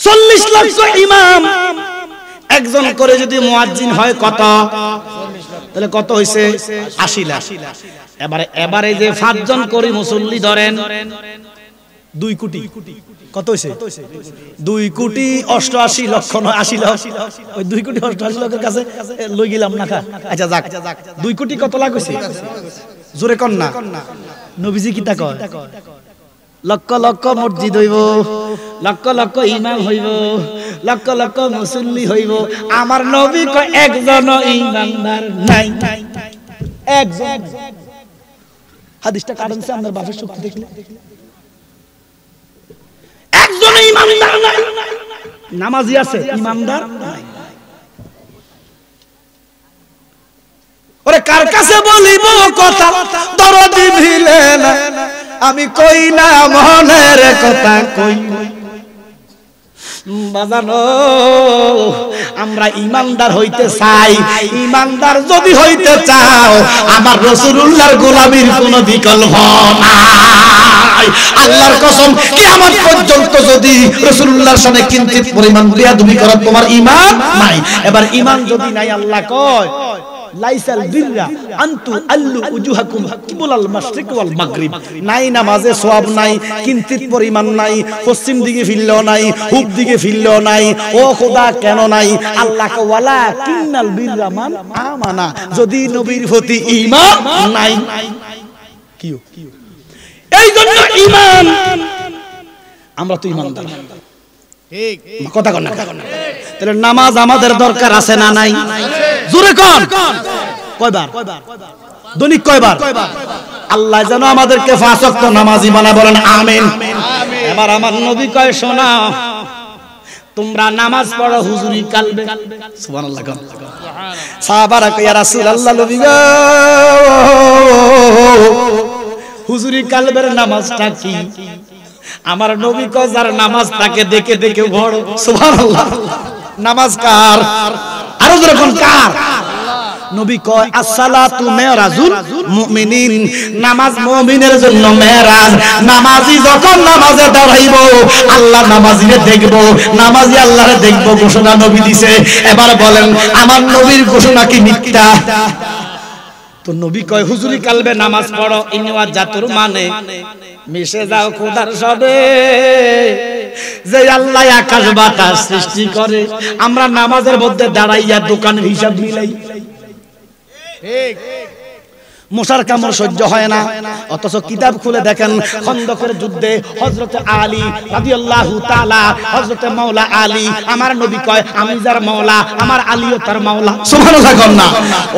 40 লক্ষ ইমাম একজন করে যদি মুয়াজ্জিন হয় কত? তাহলে কত হইছে? 80 লাখ। এবারে যে 5 জন করি মুসল্লি ধরেন 2 কোটি, কত হইছে? 2,88,00,000 নয় 80 লাখ। ওই 2,88,00,000 কাছে লই গেলাম না। আচ্ছা যাক, 2 কোটি কত লাখ হইছে? জোরে কোন না? নবীজি কি তা কয়? লক্ষ লক্ষ মসজিদ হইব, লক্ষ লক্ষ ইমাম হইব, লক্ষ লক্ষ মুসল্লি হইব, আমার নবী কয় একজন ইমানদার নাই, একজন। হাদিসটা কারণ সে আমার বাপের শক্তি দেখলে একজন ইমানদার নাই, নামাজি আছে, ইমানদার নাই। ওরে কার কাছে বলিব কথা দরদি ভিলে না, আমি কই না মনের কথা কই, বাজানো আমরা ইমানদার হইতে চাই। ইমানদার যদি হইতে চাও আমার রাসূলুল্লাহর গোলামীর কোনো বিকল্প নাই। আল্লাহর কসম কিয়ামত পর্যন্ত যদি রাসূলুল্লাহর সাথে কিঞ্চিত পরিমাণ বেয়াদবি করো তোমার ঈমান নাই। এবার ঈমান যদি নাই আল্লাহ কয় লাইসাল বিররা আনতু আল্লু উজুহাকুম কিবলাল মাশরিক ওয়াল মাগরিব। নাই নামাজে সওয়াব নাই, কিঞ্চিত পরিমাণ নাই, পশ্চিম দিকে ফিরলেও নাই, পূব দিকে ফিরলেও নাই। ও খোদা কেন নাই? আল্লাহ কে ওয়ালা কিন্নাল বিররা মান আমানা, যদি নবীর প্রতি ঈমান নাই। কি এই জন্য ঈমান, আমরা তো ঈমানদার ঠিক কথা কন না। তাহলে নামাজ আমাদের দরকার আছে না নাই? জোরে কোন কয়বার? দৈনিক কয়বার? আল্লাহ যেন আমাদেরকে 5 ওয়াক্ত নামাজি বানায়, বলেন আমিন। এবার আমার নবী কয় শোনা, তোমরা নামাজ পড়ো হুজুরি কালবে। সুবহানাল্লাহ। সাহাবারা কয় ইয়া রাসূলুল্লাহ, নবী গো হুজুরি কালবের নামাজটা কি? আমার নবী কয় যার নামাজ তাকে দেখে দেখে বড়। সুবহানাল্লাহ। নামাজ কার? আরো যখন কার? নবী কয় আসসালাতু মিরাজুল মুমিনিন, নামাজ মুমিনের জন্য মেরাজ। নামাজি যখন নামাজে দাঁড়াইব আল্লাহ নামাজিরে দেখব, নামাজি আল্লাহরে দেখব, ঘোষণা নবী দিছে। এবার বলেন আমার নবীর ঘোষণা কি মিথ্যা? তো নবী কয় হুজুরি কালবে নামাজ পড়ো, ইনওয়া জাতুর মানে মিশে যাও খোদার সবে। যে আল্লাহ আকাশ বাতাস সৃষ্টি করে, আমরা নামাজের মধ্যে দাঁড়াইয়া দোকানের হিসাব মিলাই। ঠিক মশার কামড় সহ্য হয় না, অথচ কিতাব খুলে দেখেন খন্দকের যুদ্ধে হযরত আলী রাদিয়াল্লাহু তাআলা, হযরত মাওলা আলী, আমার নবী কয় আমি যার মাওলা আমার আলীও তার মাওলা। সুবহানাল্লাহ। না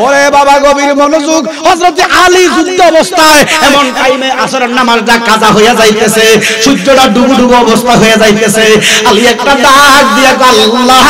ওরে বাবা গভীর মনোযোগ। হযরত আলী যুদ্ধ অবস্থায় এমন টাইমে আসরের নামাজটা কাজা হইয়া যাইতেছে, সূর্যটা ডুবু ডুবু অবস্থা হয়ে যাইতেছে। আলী একটা ডাক দিয়া আল্লাহ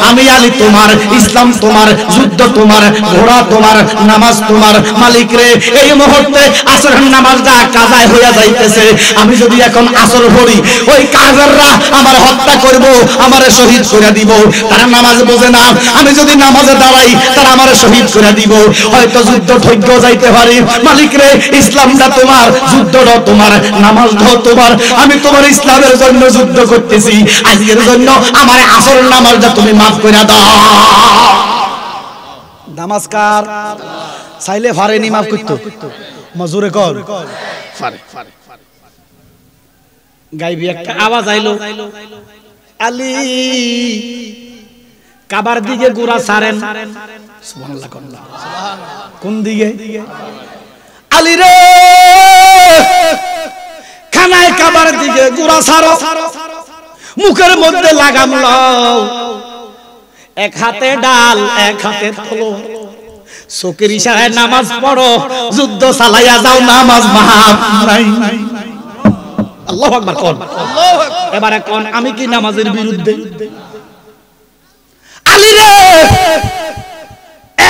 আমি আলী তোমার, ইসলাম তোমার, যুদ্ধ তোমার, ঘোড়া তোমার, নামাজ তোমার মালিক রে। এই মুহূর্তে আসরের নামাজটা কাজা হইয়া যাইতেছে, আমি যদি এখন আসর পড়ি ওই কাফেররা আমার হত্যা করব, আমারে শহীদ করে দিব। তারা নামাজ বোঝে না, আমি যদি নামাজে দাঁড়াই তারা আমারে শহীদ করে দিব। হয়তো যুদ্ধ ঠৈক্য যাইতে পারি। মালিক রে ইসলামটা তোমার, যুদ্ধটাও তোমার, নামাজটাও তোমার। আমি তোমার ইসলামের জন্য যুদ্ধ করতেছি, আজকের জন্য আমার আসরের নামাজটা তুমি মাফ করে দাও। নমস্কার চাইলে ফারেনি মাফ করতো, মজুরে কর ফারে গাইবি একটা আওয়াজ আইলো, আলী কাবার দিকে গোরা সারেন। সুবহানাল্লাহ। কোন দিকে? আলী রে খানায় কাবার দিকে গোরা সারো, মুখের মধ্যে লাগাম লও, এক হাতে ডাল এক হাতে তলোয়ার, চোখের ইশারায় নামাজ পড়ো, যুদ্ধ চালাইয়া যাও, নামাজ মাফ নাই। আল্লাহু আকবার কোন। এবারে কোন আমি কি নামাজের বিরুদ্ধে? আলী রে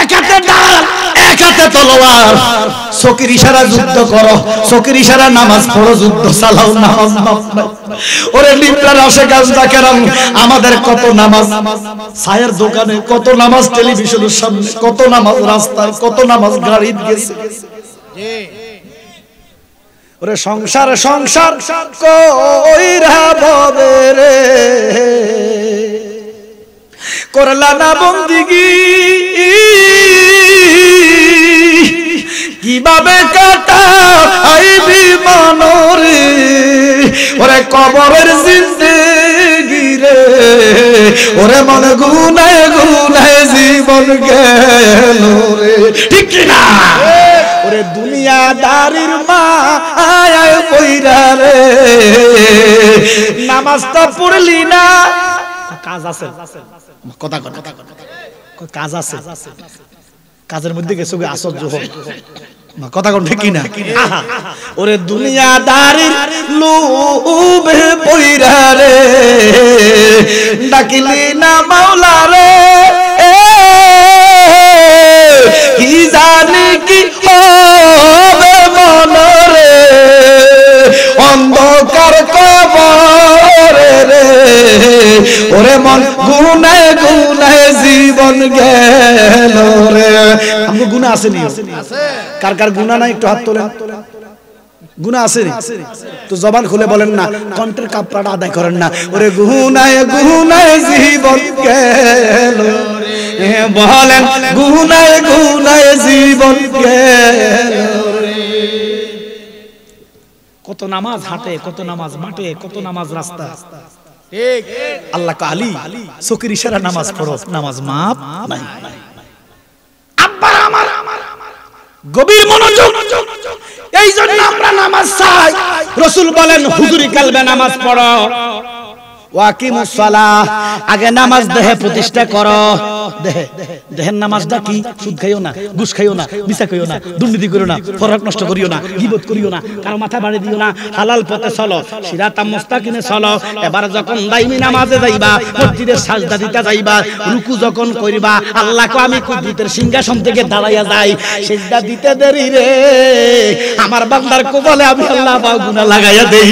এক হাতে ডাল এক হাতে তলোয়ার, চোখের ইশারা যুদ্ধ করো, চোখের ইশারা নামাজ পড়ো, যুদ্ধ চালাও, নামাজ মাফ নাই। ওরে লিপ্রার আসে গাছটা কেরাম, আমাদের কত নামাজ ছায়ের দোকানে, কত নামাজ টেলিভিশনের সামনে, কত নামাজ রাস্তায়, কত নামাজ গাড়িতে গেছে। ওরে সংসার সংসার কইরা ভবে রে, করলা না বন্দিগি, কিভাবে কাটাইবি মনরে, ওরে কবরের জিন্দেগি রে, ওরে মন গুনায় গুনায় জীবন গেল রে। ঠিক কি না? ওরে দুনিয়াদারির মায়ায় পইরা রে, নামাজটা পড়লি না, কাজ আছে, কথা কথা কাজ আছে, কাজের মধ্যে গেছে আশ্চর্য হয়, কথা কোন ঠিক না? ওরে দুনিয়াদারির লোভে পইরা রে, ডাকিলি না মাওলা রে, কি জানি কি হবে মনরে, অন্ধকার কবরে রে ওরে মন গুনায় গুনায় জীবন গেল রে। আমগো গুনাহ আছে নি? কার কার গুনাহ নাই একটু হাত তোলেন। গুনাহ আছে নি? তো জবান খুলে বলেন না, কণ্ঠের কাপড়টা আদায় করেন না। ওরে গুনায় গুনায় জীবন গেল রে, বলেন গুনায় গুনায় জীবন গেল রে। কত নামাজ হাটে, কত নামাজ মাঠে, কত নামাজ রাস্তা। ঠিক আল্লাহ কা আলী চোখের ইশারা নামাজ পড়ো, নামাজ মাপ নাই। আব্বা আমার গভীর মনোযোগ। এই জন্য আমরা নামাজ চাই। রাসূল বলেন হুজুরি কালবে নামাজ পড়ো, ওয়াকিমুস সালাহ, আগে নামাজ দেহে প্রতিষ্ঠা করো। দেহের নামাজটা কি? সুদ খাইও না, ঘুষ খাইও না, মিছা খাইও না, দুর্নীতি করিও না, ফরক নষ্ট করিও না, গীবত করিও না, কারো মাথা বাড়ি দিও না, হালাল পথে চলো, সিরাতাম মুস্তাকিমে চলো। এবার যখন দাইমি নামাজে যাইবা, মসজিদে সাজদা দিতে যাইবা, রুকু যখন করিবা, আল্লাহকে আমি কুদরতের সিংহাসন থেকে দাঁড়াইয়া যাই, সিজদা দিতে দেরি রে আমার বান্দার কবলে আমি আল্লাহ পাও গুনাহ লাগাইয়া দেই।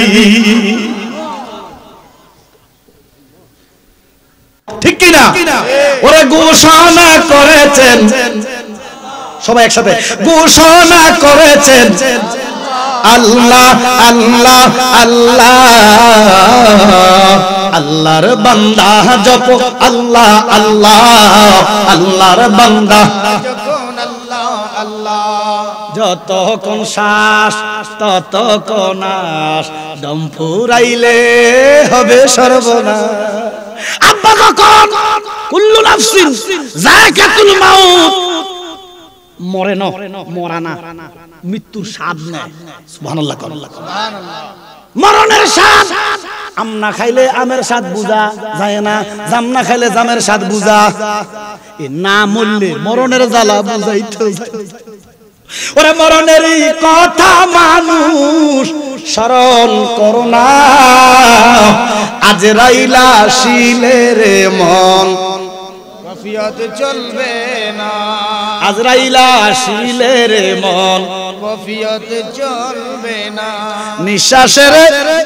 ঠিক কি না? ওরে ঘোষণা করেছেন, সবাই একসাথে ঘোষণা করেছেন, আল্লাহ আল্লাহ আল্লাহ, আল্লাহর বান্দা জপ আল্লাহ আল্লাহ, আল্লাহর বান্দা যখন আল্লাহ আল্লাহ, যতক্ষণ শ্বাস ততক্ষণ আস, দম ফুরাইলে হবে সর্বনাশ। আব্বা যখন কুল্লু নাফসিন যায়কাতুল মাউত, মরে না, মরা না, মৃত্যুর স্বাদ নেয়। সুবহানাল্লাহ। মরণের স্বাদ আম না খাইলে আমের স্বাদ বুঝা যায় না, জাম না খাইলে জামের স্বাদ বুঝা, এ না মরলে মরণের জ্বালা বুঝাইতে যায়। ওরে মরণের কথা মানুষ স্মরণ করো না, আজরাইল আসিলে রে মন কফিয়ত চলবে না, আজরাইল আসিলে রে মন, কফিয়ত চলবে না, নিঃশ্বাসের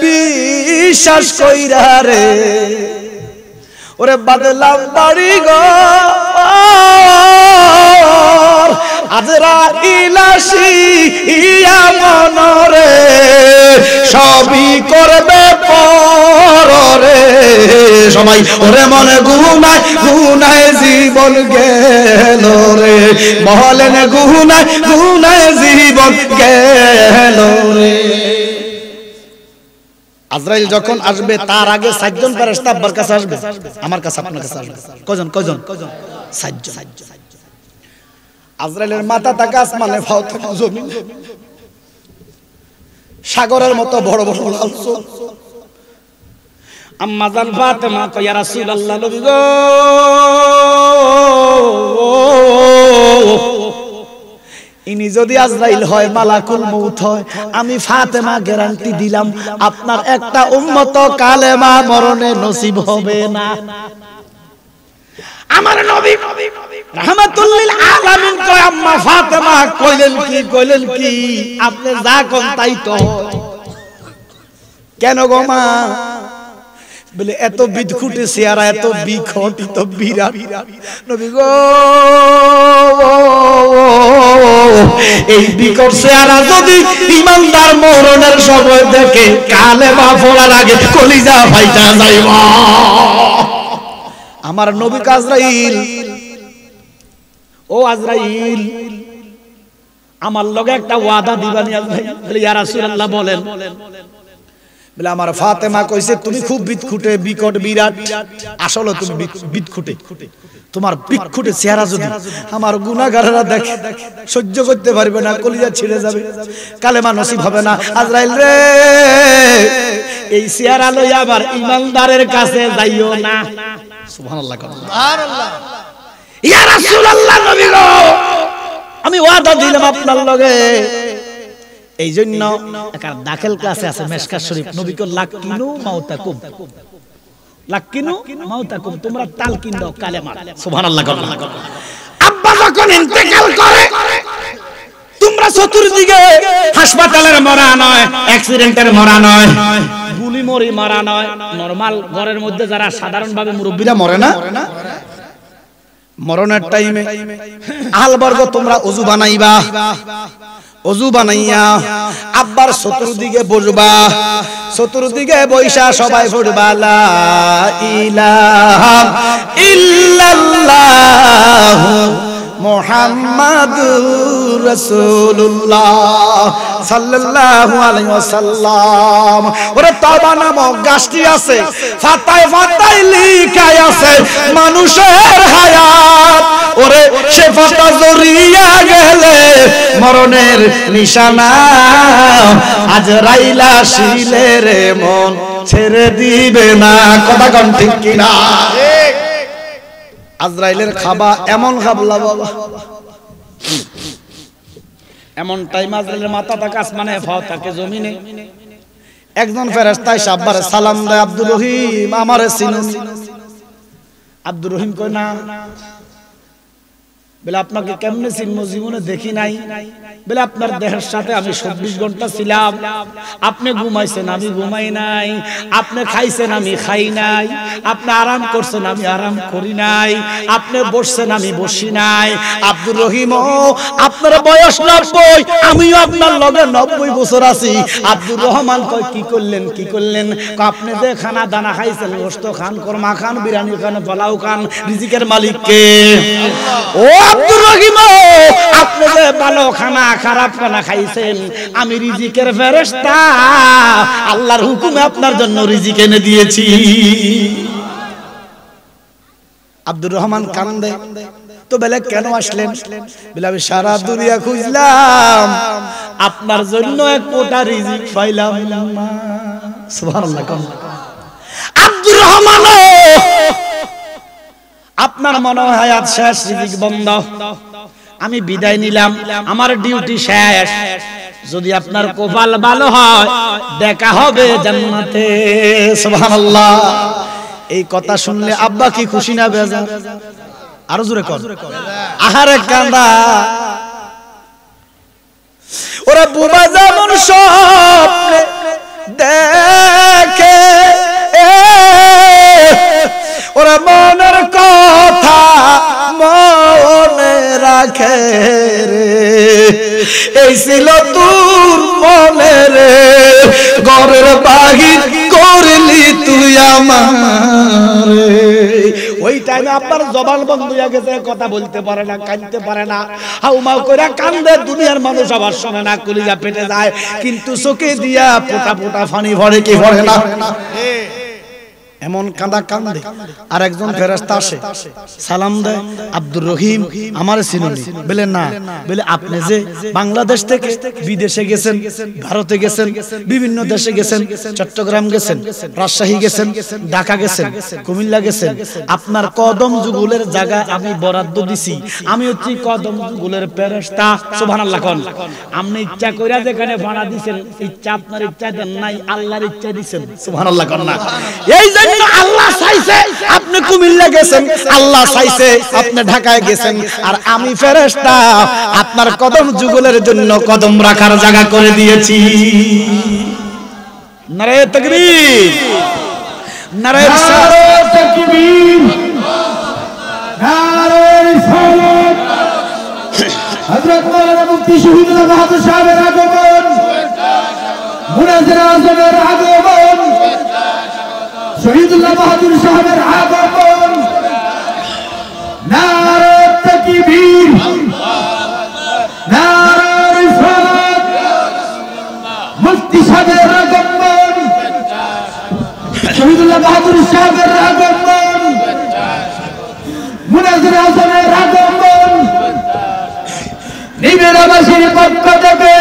বিশ্বাস কইরা রে। ওরে বাদলাম বাড়ি গো আজরাইল আসিয়া মনরে, সবই করবে পররে। সবাই ওরে মনে গুনায় গুনায় জীবন গেল রে, বলেন গুনায় গুনায় জীবন গেল রে। আজরাইল যখন আসবে তার আগে 7 জন ফেরেশতা আব্বার কাছে আসবে, আমার কাছে, আপনার কাছে আসবে। কজন? 7 জন। আজরাইলের মাথা থাকে আসমানে, ফাও থাকে জমিন, সাগরের মতো বড় বড় লাল চোখ। আম্মা জান ফাতেমা কয় ইয়া রাসূলুল্লাহ, নবী গো ইনি যদি আজরাইল হয়, মালাকুল মউত হয়, আমি ফাতেমা গ্যারান্টি দিলাম আপনার একটা উম্মত কালেমা মরণে নসিব হবে না। আমার নবী রাহমাতুল লিল আলামিন কয় আম্মা ফাতেমা কইলেন কি আপনি যা কোন তাই তো। কেন গো মা? বলে এত বিদখুটে চেহারা, এত বিখটিত বিরাট নবী গো, এই বিকট চেহারা যদি ইমানদার মরণের সময় দেখে, কালেমা পড়ার আগে কলিজা ফাইটা যাইবা। আমার নবী আজরাইল, ও আজরাইল আমার লগে একটা ওয়াদা দিবানি। আজরাইল বলে ইয়া রাসূলুল্লাহ বলেন। বলে আমার ফাতেমা কইছে তুমি খুব বিদখুটে, বিকট বিরাট, আসলে তুমি বিদখুটে, তোমার বিদখুটে চেহারা যদি আমার গুনাহগারেরা দেখে সহ্য করতে পারবে না, কলিজা ছিঁড়ে যাবে, কালেমা নসিব হবে না। আজরাইল রে এই চেহারা লইয়া আবার ইমানদারের কাছে যাইও না। সুবহানাল্লাহ। সুবহানাল্লাহ। ইয়া রাসূলুল্লাহ, নবী গো আমি ওয়াদা দিলাম আপনার লগে। এই জন্য একটা দাখিল ক্লাসে আছে মেশকাত শরীফ, নবী কো লাকিনু মাউতাকুম, লাকিনু মাউতাকুম, তোমরা তালকিন দাও কালেমা। সুবহানাল্লাহ। আব্বা যখন ইন্তেকাল করে, তোমরা চতুর্দিকে হাসপাতালের মরা নয়, অ্যাক্সিডেন্টের মরা নয়, গুলি মরি মারা নয়, নরমাল ঘরের মধ্যে যারা সাধারণভাবে মুরব্বীরা মরে না, মরণের টাইমে আহলবর্গ তোমরা ওযু বানাইবা, ওযু বানাইয়া আব্বার চতুর্দিকে বসবা, চতুর্দিকে বৈশা সবাই পড়বা লা ইলাহা ইল্লাল্লাহু মুহাম্মাদুর রাসূলুল্লাহ সাল্লাল্লাহু আলাইহি ওয়াসাল্লাম। ওরে তওবা নামক গাছটি আছে, ফাতায় ফাতায় লেখা আছে মানুষের হায়াত। ওরে সে ফাতা জড়িয়া গেলে মরণের নিশানা, আজরাইল আসিলে রে মন ছেড়ে দিবে না। কথা কোন ঠিক কিনা? আজরাইলের খাবা এমন খাবলা বাবা, এমন টাইম আজরাইলের মাথা থাকে আসমানে, ফাও থাকে জমিনে। একজন ফেরেশতা এসে আব্বারে সালাম দেয়, আব্দুর রহিম আমারে চিনুনি? আব্দুর রহিম কই না। বলে আপনাকে কেমনে চিনবো, জীবনে দেখি নাই। বলে আপনার দেহের সাথে আমি 24 ঘন্টা ছিলাম, আপনি ঘুমাইছেন আমি ঘুমাই নাই, আপনি খাইছেন আমি খাই নাই, আপনি আরাম করছেন আমি আরাম করি নাই, আপনি বসছেন আমি বসি নাই। আব্দুর রহিম আপনার বয়স 90, আমিও আপনার লগে 90 বছর আছি। আব্দুর রহমান কয় কি করলেন কি করলেন? আপনি যে খানা দানা খাইছেন, গোশত খান, কর্মা খান, বিরিয়ানি খান, পোলাও খান, রিজিকের মালিক কে? ও আব্দুর রহিম, আপনি যে ভালো খানা খারাপ খানা খাইছেন, আমি রিজিকের ফেরেশতা, আল্লাহর হুকুমে আপনার জন্য রিজিক এনে দিয়েছি। আব্দুর রহমান কান্দে। তো বলে কেন আসলেন? বলে আমি সারা দুনিয়া খুঁজলাম, আপনার জন্য এক ফোঁটা রিজিক পাইলাম না। সুবহানাল্লাহ। আব্দুর রহমান, আপনার মনে হয় হায়াত শেষ, রিজিক বন্ধ, আমি বিদায় নিলাম, আমার ডিউটি শেষ। যদি আপনার কপাল ভালো হয় দেখা হবে জান্নাতে। সুবহানাল্লাহ। এই কথা শুনলে আব্বা কি খুশি না বেজার? আরো জোরে কর। আহারে কান্দা। ওরা বুবা যেমন স্বপ্নে দেখে, ওরা মনের কথা মনে রাখে রে। এই ছিল তোর মনে রে, ঘরের বাহির করলি তুই আমারে। ওই টাইমে আপনার জবান বন্ধ হয়ে গেছে, কথা বলতে পারে না, কাঁদতে পারে না, হাউমাউ করে কান্দে। দুনিয়ার মানুষ আবার শোনে না, কলিজা পেটে যায়, কিন্তু চোখে দিয়া ফোঁটা ফোঁটা পানি ভরে কি ভরে না? এমন কাঁদা কান্দে। আর একজন ফেরেশতা আসে, সালাম দেয়, আব্দুর রহিম আমার চিনুনি? বলে না। বলে আপনি যে বাংলাদেশ থেকে বিদেশে গেছেন, ভারতে গেছেন, বিভিন্ন দেশে গেছেন, চট্টগ্রাম গেছেন, রাজশাহী গেছেন, ঢাকা গেছেন, কুমিল্লা গেছেন, আপনার কদম যুগলের জায়গা আমি বরাদ্দ দিছি, আমি হচ্ছি কদম যুগলের ফেরেশতা। সুবহানাল্লাহ। কোন আপনি ইচ্ছা কইরা যেখানে ভাড়া দিবেন, ইচ্ছা আপনার ইচ্ছা দেন নাই, আল্লাহর ইচ্ছা দিবেন। সুবহানাল্লাহ। কোন না। এই আল্লাহ চাইছে আপনি কুমিল্লা গেছেন, আল্লাহ চাইছে আপনি ঢাকায় গেছেন, আর আমি ফেরেশতা আপনার কদম যুগলের জন্য কদম রাখার জায়গা করে দিয়েছি। নারে তাকবীর, নারে তাকবীর, নারে রিসালাত। হযরত মাওলানা মুফতি শহীদুল্লাহ বাহাদুর সাহেবের আগমন, মুনাজ্জির আযমের আগমন, শহীদুল্লাহ বাহাদুর সাহেবের আগমন। নারে তাকবীর, নারে রিসালাত। মুফতি সাহেবের আগমন, শহীদুল্লাহ বাহাদুর সাহেবের আগমন, মুনাজ্জির আযমের আগমন। নিবিড়াবাসীর পক্ষ থেকে,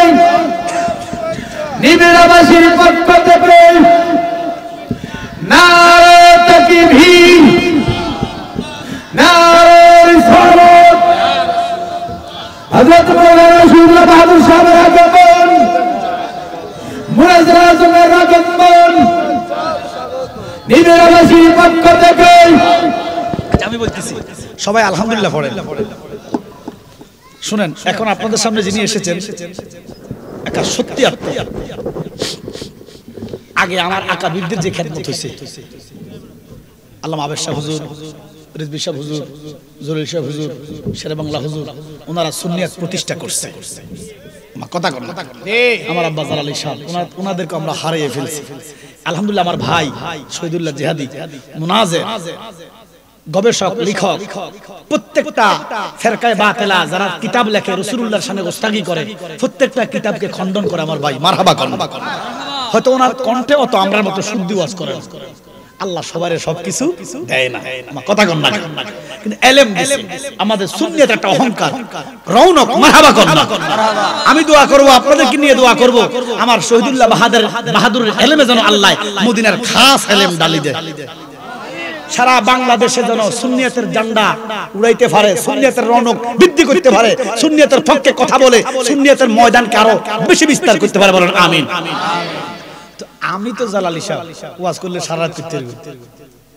নিবিড়াবাসীর পক্ষ থেকে নারে তাকবীর, নারে রিসালাত। হযরত মাওলানা শহীদুল্লাহ বাহাদুর সাহেবের আগমন, মুনাজ্জির আযমের আগমন। নিবিড়াবাসীর পক্ষ থেকে আমি বলতেছি, সবাই আলহামদুলিল্লাহ পড়েন। শুনেন, এখন আপনাদের সামনে যিনি এসেছেন একা সত্যি আত্মা। আগে আমার আকাবিরদের যে খেদমত হয়েছে, আল্লামা আবেদ শাহ হুজুর, রিজভী শাহ হুজুর, জলিল শাহ হুজুর, শেরে বাংলা হুজুর, ওনারা সুন্নিয়ত প্রতিষ্ঠা করছে। আমার কথা কর, আমার আব্বা জালাল আলী সাহেব, ওনাদেরকে আমরা হারিয়ে ফেলছি। আলহামদুলিল্লাহ আমার ভাই শহীদুল্লাহ জিহাদি মুনাজির, গবেষক, লেখক, প্রত্যেকটা ফেরকায়ে বাতিলা যারা কিতাব লেখে রাসূলুল্লাহর শানে গোস্তাগি করে, প্রত্যেকটা কিতাবকে খণ্ডন করে আমার ভাই। মারহাবা করেন। হয়তো ওনার কণ্ঠে অত আমরার মতো শুদ্ধি ওয়াজ করেন, আল্লাহ সবারে সবকিছু দেয় না, আমার কথা কন না, কিন্তু ইলম দিছে। আমাদের সুন্নিয়ত একটা অহংকার, রৌনক। মারহাবা করেন। আমি দোয়া করব, আপনাদেরকে নিয়ে দোয়া করব, আমার শহীদুল্লাহ বাহাদুরের ইলমে যেন আল্লাহ মদিনার খাস ইলম ডালি দেয়, সারা বাংলাদেশে যেন সুন্নিয়তের ঝান্ডা উড়াইতে পারে, সুন্নিয়তের রৌনক বৃদ্ধি করতে পারে, সুন্নিয়তের পক্ষে কথা বলে সুন্নিয়তের ময়দানকে আরো বেশি বিস্তার করতে পারে। বলেন আমিন। তো আমি তো জালালি সাহেব ওয়াজ করলে সারা রাত করতে পারবো,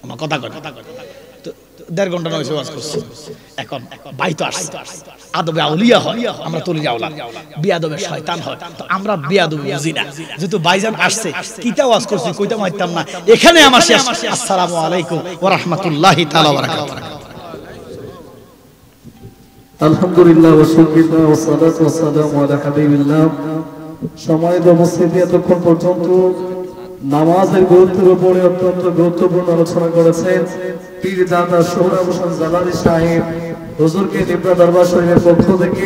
আমার কথা কয়, তো 1.5 ঘন্টা নয় ওয়াজ করছি। এখন ভাই তো আসছে, আদবে আউলিয়া হয়, আমরা তলিয়া আওলা, বিয়াদবে শয়তান হয়। তো আমরা বিয়াদবে বুঝি না, যেহেতু ভাইজান আসছে, কিটা ওয়াজ করছি কইটা মাইতাম না। এখানে আমার শেষ। আসসালামু আলাইকুম ওয়া রাহমাতুল্লাহি তাআলা ওয়া বারাকাতুহু। আলহামদুলিল্লাহ ওয়া শুকরিল্লাহ ওয়া সালাতু ওয়া সালামু আলা হাবিবিল্লাহ। সম্মানিত উপস্থিতি, এতক্ষণ পর্যন্ত নামাজের গুরুত্বের উপরে অত্যন্ত গুরুত্বপূর্ণ আলোচনা করেছেন পীর দাদা সোহরাব হোসেন জালালি সাহেব হুজুরকে নিব্রা দরবার শরীফের পক্ষ থেকে